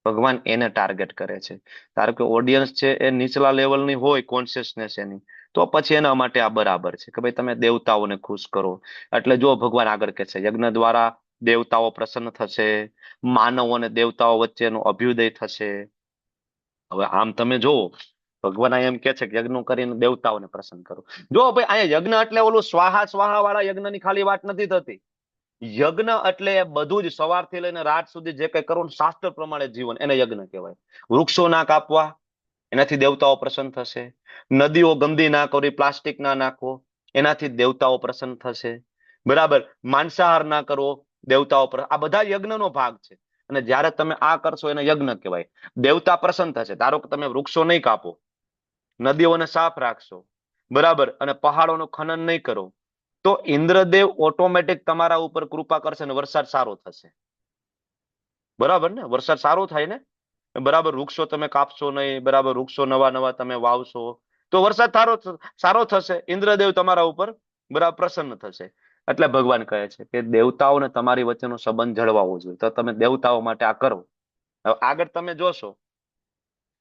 [SPEAKER 2] ભગવાન એને ટાર્ગેટ કરે છે. ધારો કે ઓડિયન્સ છે એ નીચલા લેવલની હોય કોન્શિયસનેસ એની, તો પછી એના માટે આ બરાબર છે કે ભાઈ તમે દેવતાઓને ખુશ કરો. એટલે જો ભગવાન આગળ કહે છે યજ્ઞ દ્વારા દેવતાઓ પ્રસન્ન થશે, માનવો અને દેવતાઓ વચ્ચેનો અભ્યુદય થશે. હવે આમ તમે જોવો, ભગવાન એમ કે છે કે યજ્ઞ કરીને દેવતાઓને પ્રસન્ન કરો. જો ભાઈ અહીંયા યજ્ઞ એટલે ઓલું સ્વાહા સ્વાહા વાળા યજ્ઞની ખાલી વાત નથી થતી. યજ્ઞ એટલે બધું જ સવારથી લઈને રાત સુધી જે કઈ કરવું શાસ્ત્ર પ્રમાણે જીવન, એને યજ્ઞ કહેવાય. વૃક્ષો ના કાપવા, એનાથી દેવતાઓ પ્રસન્ન થશે. નદીઓ ગંદી ના કરવી, પ્લાસ્ટિક ના નાખવો, એનાથી દેવતાઓ પ્રસન્ન થશે. બરાબર. માંસાહાર ના કરવો, દેવતાઓ પર, આ બધા યજ્ઞનો ભાગ છે. અને જ્યારે તમે આ કરશો એને યજ્ઞ કહેવાય. દેવતા પ્રસન્ન થશે. ધારો કે તમે વૃક્ષો નહીં કાપો, નદીઓને સાફ રાખશો, બરાબર, અને પહાડોનું ખનન નહીં કરો, તો ઇન્દ્રદેવ ઓટોમેટિક તમારા ઉપર કૃપા કરશે અને વરસાદ સારો થશે. બરાબર ને? વરસાદ સારો થાય ને? બરાબર. વૃક્ષો તમે કાપશો નહીં, બરાબર, વૃક્ષો નવા નવા તમે વાવશો તો વરસાદ સારો થશે. ઇન્દ્રદેવ તમારા ઉપર બરાબર પ્રસન્ન થશે. એટલે ભગવાન કહે છે કે દેવતાઓને તમારી વચ્ચેનો સંબંધ જળવાવો જોઈએ, તો તમે દેવતાઓ માટે આ કરો. હવે આગળ તમે જોશો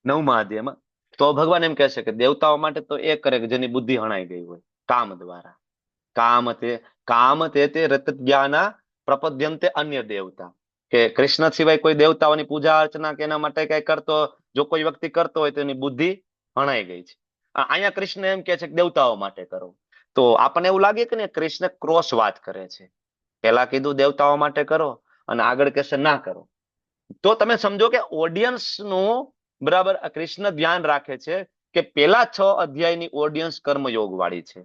[SPEAKER 2] 9મા અધ્યાયમાં, તો ભગવાન એમ કહે છે કે દેવતાઓ માટે તો એ કરે કે જેની બુદ્ધિ હણાઈ ગઈ હોય કામ દ્વારા. કામ તે રત જ્ઞાના પ્રપદ્યંતે અન્ય દેવતા, કે કૃષ્ણ સિવાય કોઈ દેવતાઓની પૂજા અર્ચના કે એના માટે કઈ કરતો, જો કોઈ વ્યક્તિ કરતો હોય તો એની બુદ્ધિ હણાઈ ગઈ છે. અહીંયા કૃષ્ણ એમ કે છે કે દેવતાઓ માટે કરો. તો આપણને એવું લાગે કે ને કૃષ્ણ ક્રોસ વાત કરે છે. પેલા કીધું દેવતાઓ માટે કરો અને આગળ કહેશે ના કરો. તો તમે સમજો કે ઓડિયન્સ નું બરાબર કૃષ્ણ ધ્યાન રાખે છે કે પેલા 6 અધ્યાયની ઓડિયન્સ કર્મયોગ વાળી છે,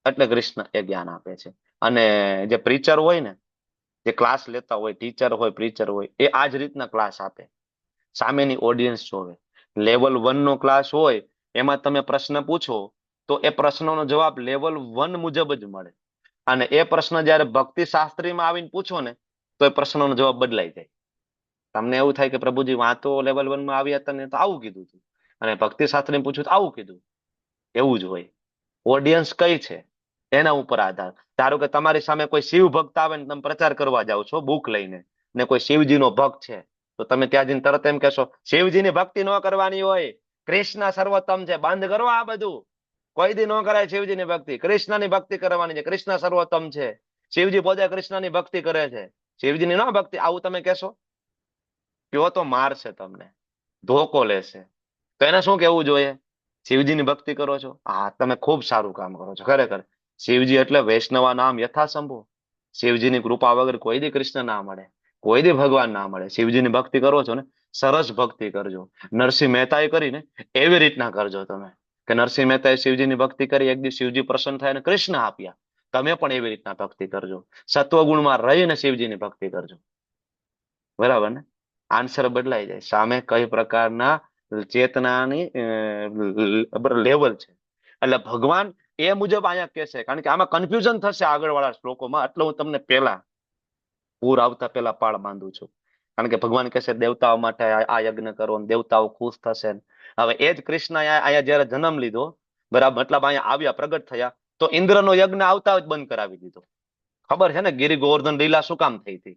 [SPEAKER 2] એટલે કૃષ્ણ એ જ્ઞાન આપે છે. અને જે પ્રીચર હોય ને, જે ક્લાસ લેતા હોય, ટીચર હોય, પ્રીચર હોય, એ આ જ રીતના ક્લાસ આપે. સામેની ઓડિયન્સ જોવે. લેવલ 1 નો ક્લાસ હોય, એમાં તમે પ્રશ્ન પૂછો તો એ પ્રશ્નનો જવાબ લેવલ 1 મુજબ જ મળે. અને એ પ્રશ્ન જયારે ભક્તિ શાસ્ત્રીમાં આવીને પૂછો ને તો એ પ્રશ્નનો જવાબ બદલાઈ જાય. તમને એવું થાય કે પ્રભુજી વાં તો લેવલ 1 માં આવ્યા હતા ને તો આવું કીધું હતું, અને ભક્તિ શાસ્ત્રી પૂછ્યું તો આવું કીધું. એવું જ હોય. ઓડિયન્સ કઈ છે એના ઉપર આધાર. ધારો કે તમારી સામે કોઈ શિવ ભક્ત આવે ને તમે પ્રચાર કરવા જાઓ છો બુક લઈને, ને કોઈ શિવજીનો ભક્ત છે, તો તમે ત્યાં જઈને તરત એમ કહેશો શિવજીની ભક્તિ ન કરવાની હોય, કૃષ્ણ સર્વોત્તમ છે, બંધ કરો આ બધું, કોઈ દી ન કરાય શિવજીની ભક્તિ, કૃષ્ણની ભક્તિ કરવાની છે, કૃષ્ણ સર્વોત્તમ છે, શિવજી પોતે કૃષ્ણની ભક્તિ કરે છે, શિવજીની ન ભક્તિ, આવું તમે કહેશો? કયો તો મારશે તમને, ધોકો લેશે. તો એને શું કહેવું જોઈએ? શિવજીની ભક્તિ કરો છો, હા તમે ખૂબ સારું કામ કરો છો, ખરેખર શિવજી એટલે વૈષ્ણવા નામ યથાસંભવ. શિવજીની કૃપા વગર કોઈ દી કૃષ્ણ ના મળે, કોઈ દી ભગવાન ના મળે. શિવજીની ભક્તિ કરો છો ને, સરસ ભક્તિ કરજો. નરસિંહ મહેતાએ કરીને એવી રીતના કરજો તમે, કે નરસિંહ મહેતાએ શિવજીની ભક્તિ કરી, એક દિવસ શિવજી પ્રસન્ન થયા અને કૃષ્ણ આપ્યા. તમે પણ એવી રીતના ભક્તિ કરજો. સત્વગુણમાં રહીને શિવજીની ભક્તિ કરજો. બરાબર ને? આન્સર બદલાઈ જાય. સામે કઈ પ્રકારના ચેતનાની લેવલ છે. એટલે ભગવાન એ મુજબ અહીંયા કહેશે, કારણ કે આમાં કન્ફ્યુઝન થશે આગળવાળા શ્લોકોમાં, એટલે હું તમને પહેલા પૂર આવતા પહેલા પાળ બાંધું છું. કારણ કે ભગવાન કહેશે દેવતાઓ માટે આ યજ્ઞ કરો, દેવતાઓ ખુશ થશે. હવે એ જ કૃષ્ણ અહીંયા જયારે જન્મ લીધો, બરાબર, મતલબ અહીંયા આવ્યા, પ્રગટ થયા, તો ઇન્દ્રનો યજ્ઞ આવતા જ બંધ કરાવી દીધો. ખબર છે ને ગિરિ ગોવર્ધન લીલા શું કામ થઈ હતી?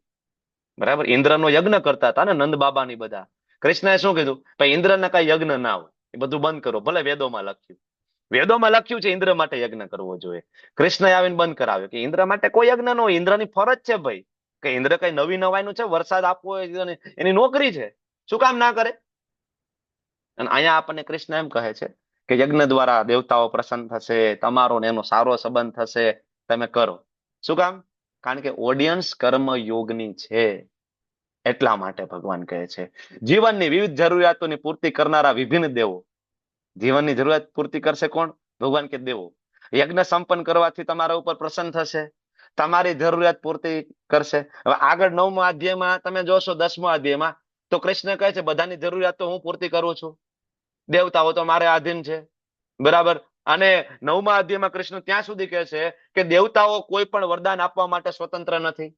[SPEAKER 2] બરાબર, ઇન્દ્રનો યજ્ઞ કરતા હતા ને નંદ બાબાની બધા. કૃષ્ણએ શું કીધું? ભાઈ ઇન્દ્રના કઈ યજ્ઞ ના હોય, એ બધું બંધ કરો. ભલે વેદોમાં લખ્યું, વેદોમાં લખ્યું છે ઇન્દ્ર માટે યજ્ઞ કરવો જોઈએ, કૃષ્ણએ આવીને બંધ કરાવ્યો કે ઇન્દ્ર માટે કોઈ યજ્ઞ ન હોય. ઇન્દ્રની ફરજ છે ભાઈ, કે ઇન્દ્ર કઈ નવી નવાઈનું છે? વરસાદ આપવો હોય એની નોકરી છે, શું કામ ના કરે? અને અહીંયા આપણને કૃષ્ણ એમ કહે છે કે યજ્ઞ દ્વારા દેવતાઓ પ્રસન્ન થશે, તમારો ને એનો સારો સંબંધ થશે, તમે કરો. શું કામ? કારણ કે ઓડિયન્સ કર્મ યોગની છે, એટલા માટે ભગવાન કહે છે. જીવનની વિવિધ જરૂરિયાતોની પૂર્તિ કરનારા વિભિન્ન દેવો. જીવનની જરૂરિયાત પૂર્તિ કરશે કોણ? ભગવાન કે દેવો. યજ્ઞ સંપન્ન કરવાથી તમારા ઉપર પ્રસન્ન થશે, તમારી જરૂરિયાત પૂર્તિ કરશે. હવે આગળ 9મા અધ્યાયમાં તમે જોશો, 10મા અધ્યાયમાં તો કૃષ્ણ કહે છે બધાની જરૂરિયાત તો હું પૂર્તિ કરું છું, દેવતાઓ તો મારે આધીન છે. બરાબર. અને 9મા અધ્યાયમાં કૃષ્ણ ત્યાં સુધી કહે છે કે દેવતાઓ કોઈ પણ વરદાન આપવા માટે સ્વતંત્ર નથી.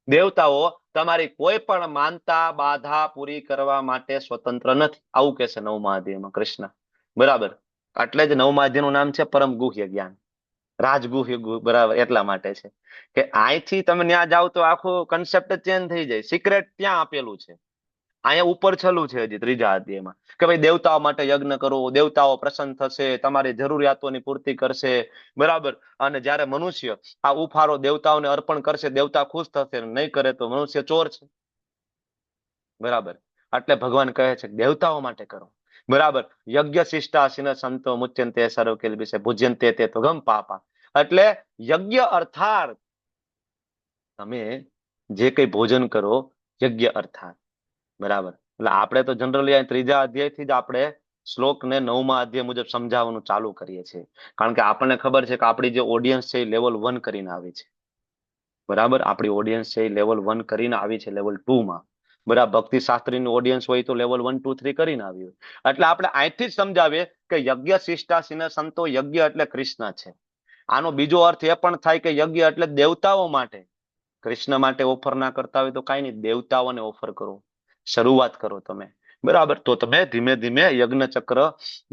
[SPEAKER 2] દેવતાઓ તમારી કોઈ પણ માનતા બાધા પૂરી કરવા માટે સ્વતંત્ર નથી, આવું કહે છે 9મા અધ્યાયમાં કૃષ્ણ. બરાબર. એટલે જ 9મા અધ્યાયનું નામ છે પરમ ગુહ્ય જ્ઞાન, રાજગુહ્ય. બરાબર, એટલા માટે છે કે અહીંથી તમે ત્યાં જાઓ તો આખો કન્સેપ્ટ ચેન્જ થઈ જાય. સિક્રેટ ત્યાં આપેલું છે, અહીંયા ઉપર છેલ્લું છે હજી 3જા અધ્યાયમાં, કે ભાઈ દેવતાઓ માટે યજ્ઞ કરો, દેવતાઓ પ્રસન્ન થશે, તમારી જરૂરિયાતોની પૂર્તિ કરશે. બરાબર. અને જ્યારે મનુષ્ય આ ઉફારો દેવતાઓને અર્પણ કરશે, દેવતા ખુશ થશે, નહીં કરે તો મનુષ્ય ચોર છે. બરાબર. એટલે ભગવાન કહે છે દેવતાઓ માટે કરો. બરાબર. યજ્ઞ શિષ્ટાસીન સંતો મુચ્યંતે સર્વ કિલ્બિષે ભુજ્યંતે તે ત્વગમ પાપા. એટલે યજ્ઞ અર્થાત તમે જે કઈ ભોજન કરો, યજ્ઞ અર્થાત. બરાબર. એટલે આપણે તો જનરલી 3જા અધ્યાયથી જ આપણે શ્લોકને 9મા અધ્યાય મુજબ સમજાવવાનું ચાલુ કરીએ છીએ, કારણ કે આપણને ખબર છે કે આપણી જે ઓડિયન્સ છે એ લેવલ 1 કરીને આવી છે. બરાબર. આપણી ઓડિયન્સ છે એ લેવલ 1 કરીને આવી છે, લેવલ 2માં. બરાબર. ભક્તિ શાસ્ત્રીની ઓડિયન્સ હોય તો લેવલ 1, 2, 3 કરીને આવી હોય. એટલે આપણે અહીંથી જ સમજાવીએ કે યજ્ઞ શિષ્ટાસીન સંતો, યજ્ઞ એટલે કૃષ્ણ છે. આનો બીજો અર્થ એ પણ થાય કે યજ્ઞ એટલે દેવતાઓ માટે. કૃષ્ણ માટે ઓફર ના કરતા હોય તો કઈ નહીં, દેવતાઓને ઓફર કરો, શરૂઆત કરો તમે. બરાબર. તો તમે ધીમે ધીમે યજ્ઞ ચક્ર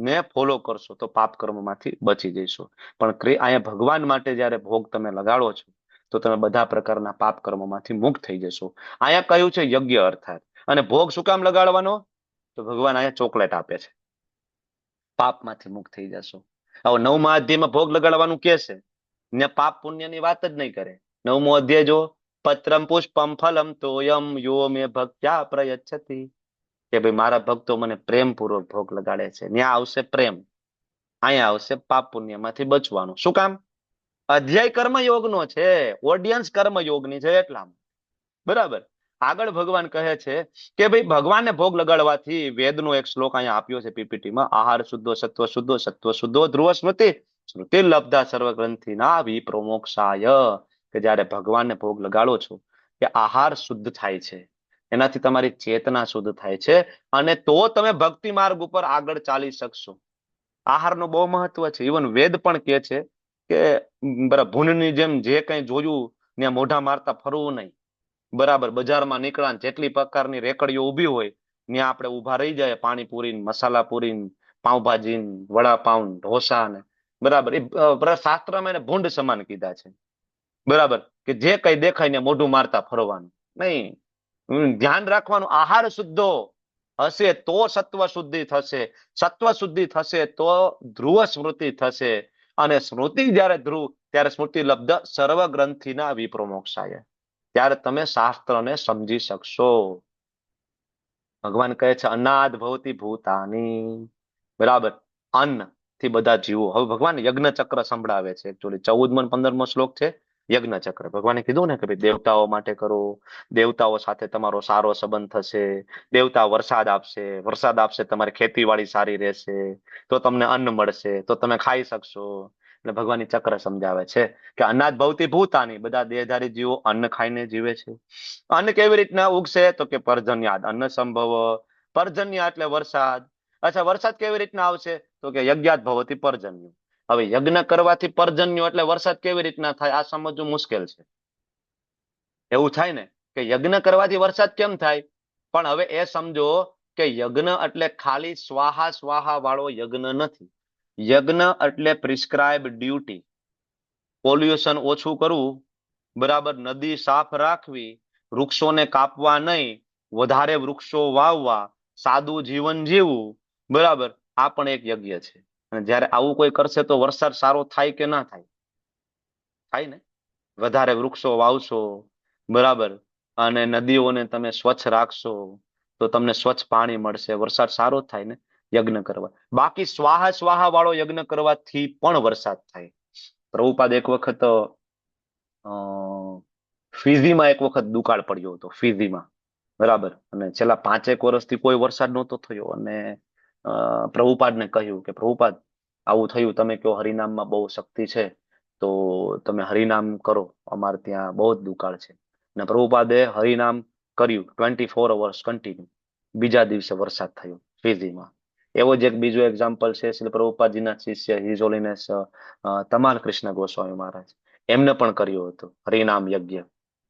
[SPEAKER 2] ને ફોલો કરશો તો પાપ કર્મમાંથી બચી જઈશો. પણ અહીંયા ભગવાન માટે જયારે ભોગ તમે લગાડો છો તો તમે બધા પ્રકારના પાપ કર્મોમાંથી મુક્ત થઈ જશો. અહીંયા કહ્યું છે યજ્ઞ અર્થાત. અને ભોગ શું કામ લગાડવાનો? તો ભગવાન અહીંયા ચોકલેટ આપે છે, પાપમાંથી મુક્ત થઈ જશો. હવે 9મા અધ્યાયમાં ભોગ લગાડવાનું કે છે ને પાપ પુણ્યની વાત જ નહીં કરે. 9મો અધ્યાય જો, પત્રમ પુષ્પમ ફલમ તોયમ યો મે ભક્ત્યા પ્રયચ્છતિ, કે ભાઈ મારા ભક્તો મને પ્રેમપૂર્વક ભોગ લગાડે છે. ત્યાં આવશે પ્રેમ. અહીંયા આવશે પાપ પુણ્યમાંથી બચવાનું. શું કામ? અધ્યાય કર્મયોગનો છે, ઓડિયન્સ કર્મયોગની છે એટલા. બરાબર. આગળ ભગવાન કહે છે કે ભાઈ ભગવાનને ભોગ લગાડવાથી વેદનો એક શ્લોક અહીંયા આપ્યો છે પીપીટીમાં, આહાર શુદ્ધો સત્વ શુદ્ધો ધ્રુવ સ્મૃતિ સ્મૃતિ લબ્ધા સર્વ ગ્રંથિના વિપ્રોમોક્ષાય. કે જ્યારે ભગવાનને ભોગ લગાડો છો કે આહાર શુદ્ધ થાય છે, એનાથી તમારી ચેતના શુદ્ધ થાય છે, અને તો તમે ભક્તિ માર્ગ ઉપર આગળ ચાલી શકશો. આહારનું બહુ મહત્વ છે. ઇવન વેદ પણ કહે છે કે બરાબર ભૂનની જેમ જે કઈ જોયું ત્યાં મોઢા મારતા ફરવું નહીં. બરાબર. બજારમાં નીકળ્યા જેટલી પ્રકારની રેકડીઓ ઊભી હોય ત્યાં આપણે ઊભા રહી જાય, પાણીપુરી, મસાલા પૂરી, પાઉંભાજી, વડાપાઉં, ઢોસા ને બરાબર. એ શાસ્ત્રમાં એને ભૂંડ સમાન કીધા છે. બરાબર. કે જે કઈ દેખાય ને મોઢું મારતા ફરવાનું નહીં. ધ્યાન રાખવાનું, આહાર શુદ્ધો હશે તો સત્વ શુદ્ધિ થશે, સત્વ શુદ્ધિ થશે તો ધ્રુવ સ્મૃતિ થશે, અને સ્મૃતિ જ્યારે ધ્રુવ ત્યારે સ્મૃતિ લબ્ધ સર્વ ગ્રંથિના વિપ્રોમોક્ષાય. ત્યારે તમે શાસ્ત્રને સમજી શકશો. ભગવાન કહે છે અનાદ ભવતી ભૂતાની. બરાબર. અન્ન થી બધા જીવો. હવે ભગવાન યજ્ઞ ચક્ર સંભળાવે છે. એકચુઅલી 14મો અને 15મો શ્લોક છે યજ્ઞ ચક્ર. ભગવાને કીધું ને કે ભાઈ દેવતાઓ માટે કરો, દેવતાઓ સાથે તમારો સારો સંબંધ થશે, દેવતા વરસાદ આપશે, વરસાદ આપશે તમારી ખેતીવાડી સારી રહેશે, તો તમને અન્ન મળશે, તો તમે ખાઈ શકશો. એટલે ભગવાનની ચક્ર સમજાવે છે કે અનાદ ભવતી ભૂતાની, બધા દેહધારી જીવો અન્ન ખાઈને જીવે છે. અન્ન કેવી રીતના ઉગશે? તો કે પર્જન્યાદ અન્ન સંભવ. પર્જન્ય એટલે વરસાદ. અચ્છા, વરસાદ કેવી રીતના આવશે? તો કે યજ્ઞાત ભવતી પર્જન્યુ. હવે યજ્ઞ કરવાથી પર્જન્યુ એટલે વરસાદ કેવી રીતના થાય આ સમજવું મુશ્કેલ છે. એવું થાય ને કે યજ્ઞ કરવાથી વરસાદ કેમ થાય? પણ હવે એ સમજો કે યજ્ઞ એટલે ખાલી સ્વાહા સ્વાહા વાળો યજ્ઞ નથી. યજ્ઞ એટલે પ્રિસ્ક્રાઇબ ડ્યુટી. પોલ્યુશન ઓછું કરવું, બરાબર, નદી સાફ રાખવી, વૃક્ષોને કાપવા નહીં, વધારે વૃક્ષો વાવવા, સાદું જીવન જીવવું, બરાબર, આ પણ એક યજ્ઞ છે. અને જયારે આવું કોઈ કરશે તો વરસાદ સારો થાય કે ના થાય? થાય ને. વધારે વૃક્ષો વાવશો, બરાબર, અને નદીઓને તમે સ્વચ્છ રાખશો તો તમને સ્વચ્છ પાણી મળશે, વરસાદ સારો થાય ને. યજ્ઞ કરવા. બાકી સ્વાહા સ્વાહા વાળો યજ્ઞ કરવાથી પણ વરસાદ થાય. પ્રભુપાદ એક વખત ફિઝીમાં એક વખત દુકાળ પડ્યો હતો, ફિઝીમાં, બરાબર, અને છેલ્લા 5 વર્ષથી કોઈ વરસાદ નહોતો થયો. અને પ્રભુપાદને કહ્યું કે પ્રભુપાદ આવું થયું, તમે કહો હરિનામમાં બહુ શક્તિ છે તો તમે હરિનામ કરો, અમારે ત્યાં બહુ જ દુકાળ છે. અને પ્રભુપાદે હરિનામ કર્યું 24 અવર્સ કન્ટિન્યુ. બીજા દિવસે વરસાદ થયો ફિઝીમાં. એવો જ એક બીજો એક્ઝામ્પલ છે શ્રી પ્રભુપાદજીના શિષ્ય હિઝ હોલીનેસ તમાલ કૃષ્ણ ગોસ્વામી મહારાજ, એમને પણ કર્યો હતો હરિનામ યજ્ઞ,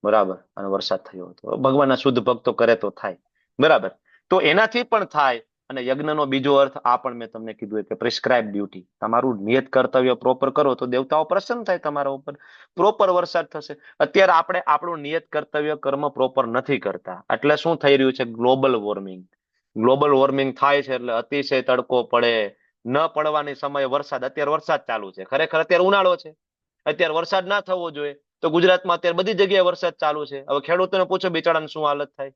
[SPEAKER 2] બરાબર, અને વરસાદ થયો હતો. ભગવાનના શુદ્ધ ભક્તો કરે તો થાય, બરાબર. તો એનાથી પણ થાય. અને યજ્ઞનો બીજો અર્થ આ પણ મેં તમને કીધું કે પ્રિસ્ક્રાઇબ ડ્યુટી. તમારું નિયત કર્તવ્ય પ્રોપર કરો તો દેવતાઓ પ્રસન્ન થાય તમારા ઉપર, પ્રોપર વરસાદ થશે. અત્યારે આપણે આપણું નિયત કર્તવ્ય કર્મ પ્રોપર નથી કરતા, એટલે શું થઈ રહ્યું છે? Global warming. ગ્લોબલ વોર્મિંગ થાય છે એટલે અતિશય તડકો પડે, ન પડવાની સમયે વરસાદ. અત્યારે વરસાદ ચાલુ છે, ખરેખર અત્યારે ઉનાળો છે, અત્યારે વરસાદ ના થવો જોઈએ. તો ગુજરાતમાં અત્યારે બધી જગ્યાએ વરસાદ ચાલુ છે. હવે ખેડૂતોને પૂછો બિચારાને શું હાલત થાય,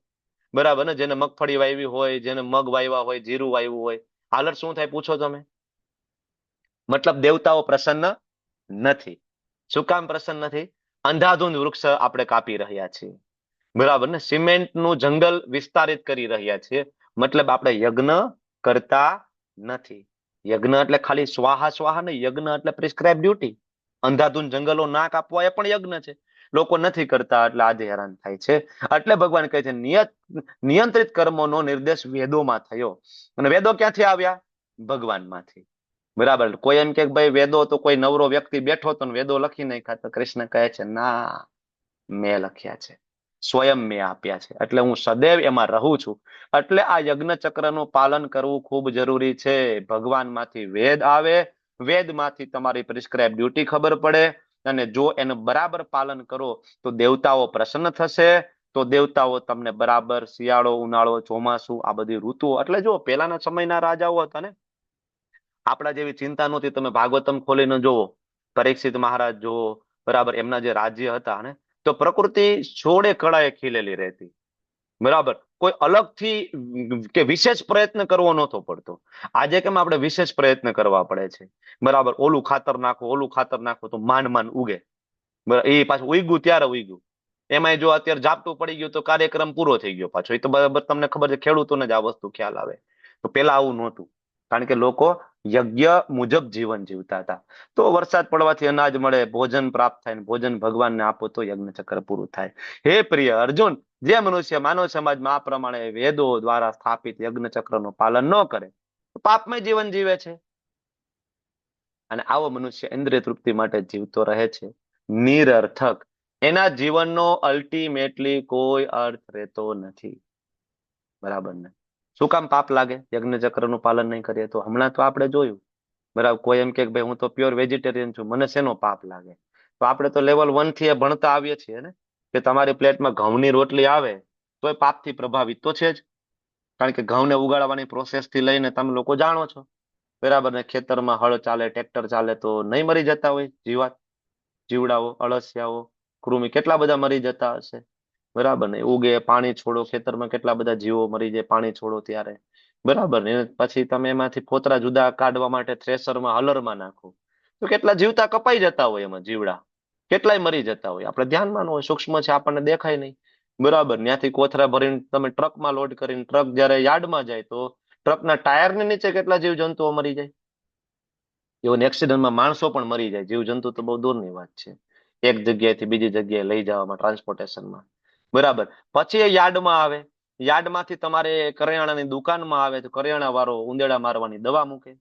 [SPEAKER 2] બરાબર ને? જેને મગફળી વાવી હોય, જેને મગ વાવ્યા હોય, જીરું વાવ્યું હોય, હાલત શું થાય પૂછો તમે? મતલબ દેવતાઓ પ્રસન્ન નથી. શું કામ પ્રસન્ન નથી? અંધાધૂંધ વૃક્ષ આપણે કાપી રહ્યા છીએ, બરાબર ને? સિમેન્ટનું જંગલ વિસ્તારિત કરી રહ્યા છીએ, મતલબ આપણે યજ્ઞ કરતા નથી. યજ્ઞ એટલે ખાલી સ્વાહા સ્વાહા નહીં, યજ્ઞ એટલે પ્રિસ્ક્રાઇબ ડ્યુટી. અંધાધૂંધ જંગલો ના કાપવા એ પણ યજ્ઞ છે. લોકો નથી કરતા એટલે આજે હેરાન થાય છે. એટલે ભગવાન કહે છે નિયંત્રિત કર્મોનો નિર્દેશ વેદોમાં થયો. અને વેદો ક્યાંથી આવ્યા? ભગવાનમાંથી, બરાબર. કોઈ એમ કે ભાઈ વેદો તો કોઈ નવરો વ્યક્તિ બેઠો તો વેદો લખી નાખ્યા, તો કૃષ્ણ કહે છે ના, મેં લખ્યા છે, સ્વયં મેં આપ્યા છે, એટલે હું સદૈવ એમાં રહું છું. એટલે આ યજ્ઞ ચક્રનું પાલન કરવું ખૂબ જરૂરી છે. ભગવાનમાંથી વેદ આવે, વેદમાંથી તમારી પ્રિસ્ક્રાઇબ ડ્યુટી ખબર પડે, અને જો એનું બરાબર પાલન કરો તો દેવતાઓ પ્રસન્ન થશે. તો દેવતાઓ તમને બરાબર શિયાળો, ઉનાળો, ચોમાસું, આ બધી ઋતુઓ. એટલે જો પેલાના સમયના રાજાઓ હતા ને, આપણા જેવી ચિંતા નહોતી. તમે ભાગવતમ ખોલીને જોવો, પરીક્ષિત મહારાજ જોવો, બરાબર, એમના જે રાજ્ય હતા ને, તો પ્રકૃતિ છોડે કળાએ ખીલેલી રહેતી, બરાબર. કોઈ અલગથી કે વિશેષ પ્રયત્ન કરવો નહોતો પડતો. આજે કેમ આપણે વિશેષ પ્રયત્ન કરવા પડે છે, બરાબર. ઓલું ખાતર નાખો તો માંડ ઉગે, બરાબર. એ પાછું ઉગ્યું ત્યારે ઉગ્યું. એમાંય જો અત્યારે ઝાપટું પડી ગયું તો કાર્યક્રમ પૂરો થઈ ગયો પાછો. એ તો બરાબર તમને ખબર છે, ખેડૂતોને જ આ વસ્તુ ખ્યાલ આવે. તો પેલા આવું નહોતું, કારણ કે લોકો યજ્ઞ મુજબ જીવન જીવતા હતા. તો વરસાદ પડવાથી અનાજ મળે, ભોજન પ્રાપ્ત થાય, ભોજન ભગવાનને આપો તો યજ્ઞ ચક્ર પૂરું થાય. હે પ્રિય અર્જુન, જે મનુષ્ય માનવ સમાજમાં આ પ્રમાણે વેદો દ્વારા સ્થાપિત યજ્ઞ ચક્રનું પાલન ન કરે તો પાપમય જીવન જીવે છે. અને આવો મનુષ્ય ઇન્દ્રિય તૃપ્તિ માટે જીવતો રહે છે, નિરર્થક. એના જીવનનો અલ્ટિમેટલી કોઈ અર્થ રહેતો નથી. બરાબર ને? શું કામ પાપ લાગે યજ્ઞ ચક્રનું પાલન નહીં કરીએ તો? હમણાં તો આપણે જોયું, બરાબર. કોઈ એમ કે ભાઈ હું તો પ્યોર વેજીટેરિયન છું, મને શેનો પાપ લાગે? તો આપણે તો લેવલ 1 થી ભણતા આવીએ છીએ ને, કે તમારી પ્લેટમાં ઘઉંની રોટલી આવે તો એ પાપથી પ્રભાવિત તો છે જ. કારણ કે ઘઉંને ઉગાડવાની પ્રોસેસ થી લઈને તમે લોકો જાણો છો, બરાબર ને? ખેતરમાં હળ ચાલે, ટ્રેક્ટર ચાલે તો નહીં મરી જતા હોય જીવાત, જીવડાઓ, અળસિયાઓ, કૃમિ કેટલા બધા મરી જતા હશે, બરાબર ને? ઉગે, પાણી છોડો, ખેતરમાં કેટલા બધા જીવો મરી જાય પાણી છોડો ત્યારે, બરાબર ને? પછી તમે એમાંથી ફોતરા જુદા કાઢવા માટે થ્રેસરમાં, હલરમાં નાખો તો કેટલા જીવતા કપાઈ જતા હોય, એમાં જીવડા કેટલાય મરી જતા હોય. આપણે ધ્યાનમાં ન હોય, સૂક્ષ્મ છે, આપણને દેખાય નહીં, બરાબર. ત્યાંથી કોથરા ભરીને તમે ટ્રકમાં લોડ કરીને ટ્રક જયારે યાર્ડમાં જાય તો ટ્રકના ટાયરની નીચે કેટલા જીવજંતુઓ મરી જાય. એવો એક્સિડન્ટમાં માણસો પણ મરી જાય, જીવજંતુ તો બહુ દૂરની વાત છે. એક જગ્યાએથી બીજી જગ્યાએ લઈ જવામાં, ટ્રાન્સપોર્ટેશનમાં, બરાબર. પછી એ યાર્ડમાં આવે, યાર્ડમાંથી તમારે કરિયાણાની દુકાનમાં આવે તો કરિયાણા વાળો ઉંદેડા મારવાની દવા મૂકે,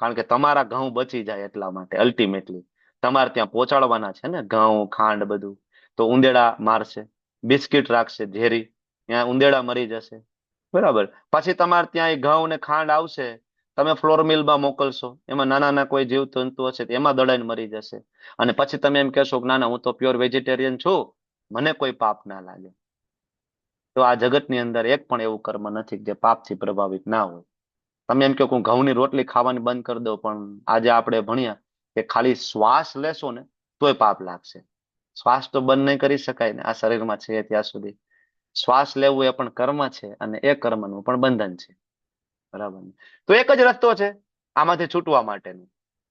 [SPEAKER 2] કારણ કે તમારા ઘઉં બચી જાય એટલા માટે. અલ્ટિમેટલી તમારે ત્યાં પહોંચાડવાના છે ને ઘઉં, ખાંડ બધું, તો ઉંદેડા મારશે. બિસ્કિટ રાખશે ઝેરી, ત્યાં ઉંદેડા મરી જશે, બરાબર. પછી તમારે ત્યાં ઘઉં ને ખાંડ આવશે, તમે ફ્લોર મિલમાં મોકલશો, એમાં નાના કોઈ જીવજંતુ હશે એમાં દડાઈને મરી જશે. અને પછી તમે એમ કહેશો કે ના હું તો પ્યોર વેજીટેરિયન છું, મને કોઈ પાપ ના લાગે. તો આ જગતની અંદર એક પણ એવું કર્મ નથી જે પાપથી પ્રભાવિત ના હોય. તમે એમ કહો કે હું ઘઉંની રોટલી ખાવાની બંધ કરી દઉં, પણ આજે આપણે ભણ્યા કે ખાલી શ્વાસ લેશો ને તોય પાપ લાગશે. શ્વાસ તો બંધ નહીં કરી શકાય ને આ શરીરમાં છે ત્યાં સુધી. શ્વાસ લેવું એ પણ કર્મ છે, અને એ કર્મનું પણ બંધન છે, બરાબર. તો એક જ રસ્તો છે આમાંથી છૂટવા માટેનો,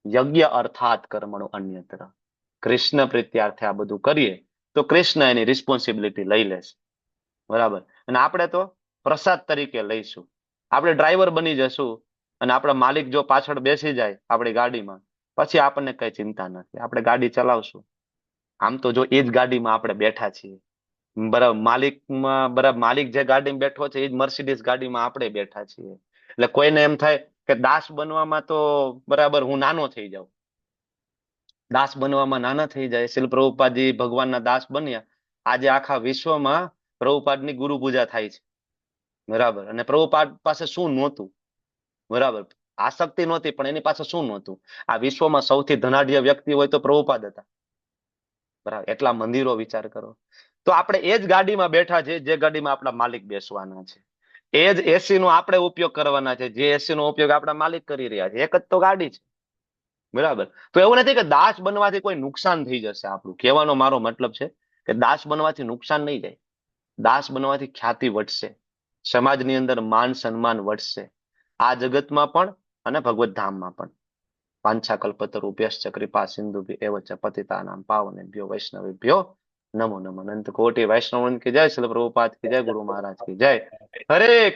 [SPEAKER 2] યજ્ઞ અર્થાત કર્મણો અન્યત્ર. કૃષ્ણ પ્રીત્યાર્થે આ બધું કરીએ તો કૃષ્ણ એની રિસ્પોન્સિબિલિટી લઈ લેશે, બરાબર. અને આપણે તો પ્રસાદ તરીકે લઈશું. આપણે ડ્રાઈવર બની જશું, અને આપણા માલિક જો પાછળ બેસી જાય આપણી ગાડીમાં, પછી આપણને કઈ ચિંતા નથી, આપણે ગાડી ચલાવશું. આમ તો જો એ જ ગાડીમાં આપણે બેઠા છીએ, બરાબર, માલિક જે ગાડીમાં બેઠો છે એ જ મર્સિડીઝ ગાડીમાં આપણે બેઠા છીએ. એટલે કોઈને એમ થાય કે દાસ બનવામાં તો બરાબર હું નાનો થઈ જાઉં, દાસ બનવામાં નાના થઈ જાય. શ્રીલ પ્રભુપાદજી ભગવાનના દાસ બન્યા, આજે આખા વિશ્વમાં પ્રભુપાદની ગુરુ પૂજા થાય છે, બરાબર. અને પ્રભુપાદ પાસે શું નહોતું, બરાબર, આસક્તિ નહોતી, પણ એની પાસે શું નહોતું? આ વિશ્વમાં સૌથી ધનાઢ્ય વ્યક્તિ હોય તો પ્રભુપાદ હતા, બરાબર. એટલા મંદિરો વિચાર કરો. તો આપણે એ જ ગાડીમાં બેઠા છે જે ગાડીમાં આપણા માલિક બેસવાના છે, એ જ એસી નો આપણે ઉપયોગ કરવાના છે જે એસી નો ઉપયોગ આપણા માલિક કરી રહ્યા છે. એક જ તો ગાડી છે, બરાબર. તો એવું નથી કે દાસ બનવાથી કોઈ નુકસાન થઈ જશે. આપણું કહેવાનો મારો મતલબ છે કે દાસ બનવાથી નુકસાન નહીં જાય. દાસ બનવાથી ખ્યાતિ વધશે, સમાજની અંદર માન સન્માન વધશે, આ જગતમાં પણ અને ભગવત ધામમાં પણ. વાંછા કલ્પતરુભ્યશ્ચ કૃપા સિંધુભ્ય એવ ચ પતિતાનાં પાવનેભ્યો વૈષ્ણવેભ્યો નમો નમઃ. અનંત કોટિ વૈષ્ણવ કી જય. શ્રીલ પ્રભુપાદ કી જય. ગુરુ મહારાજ કી જય. હરે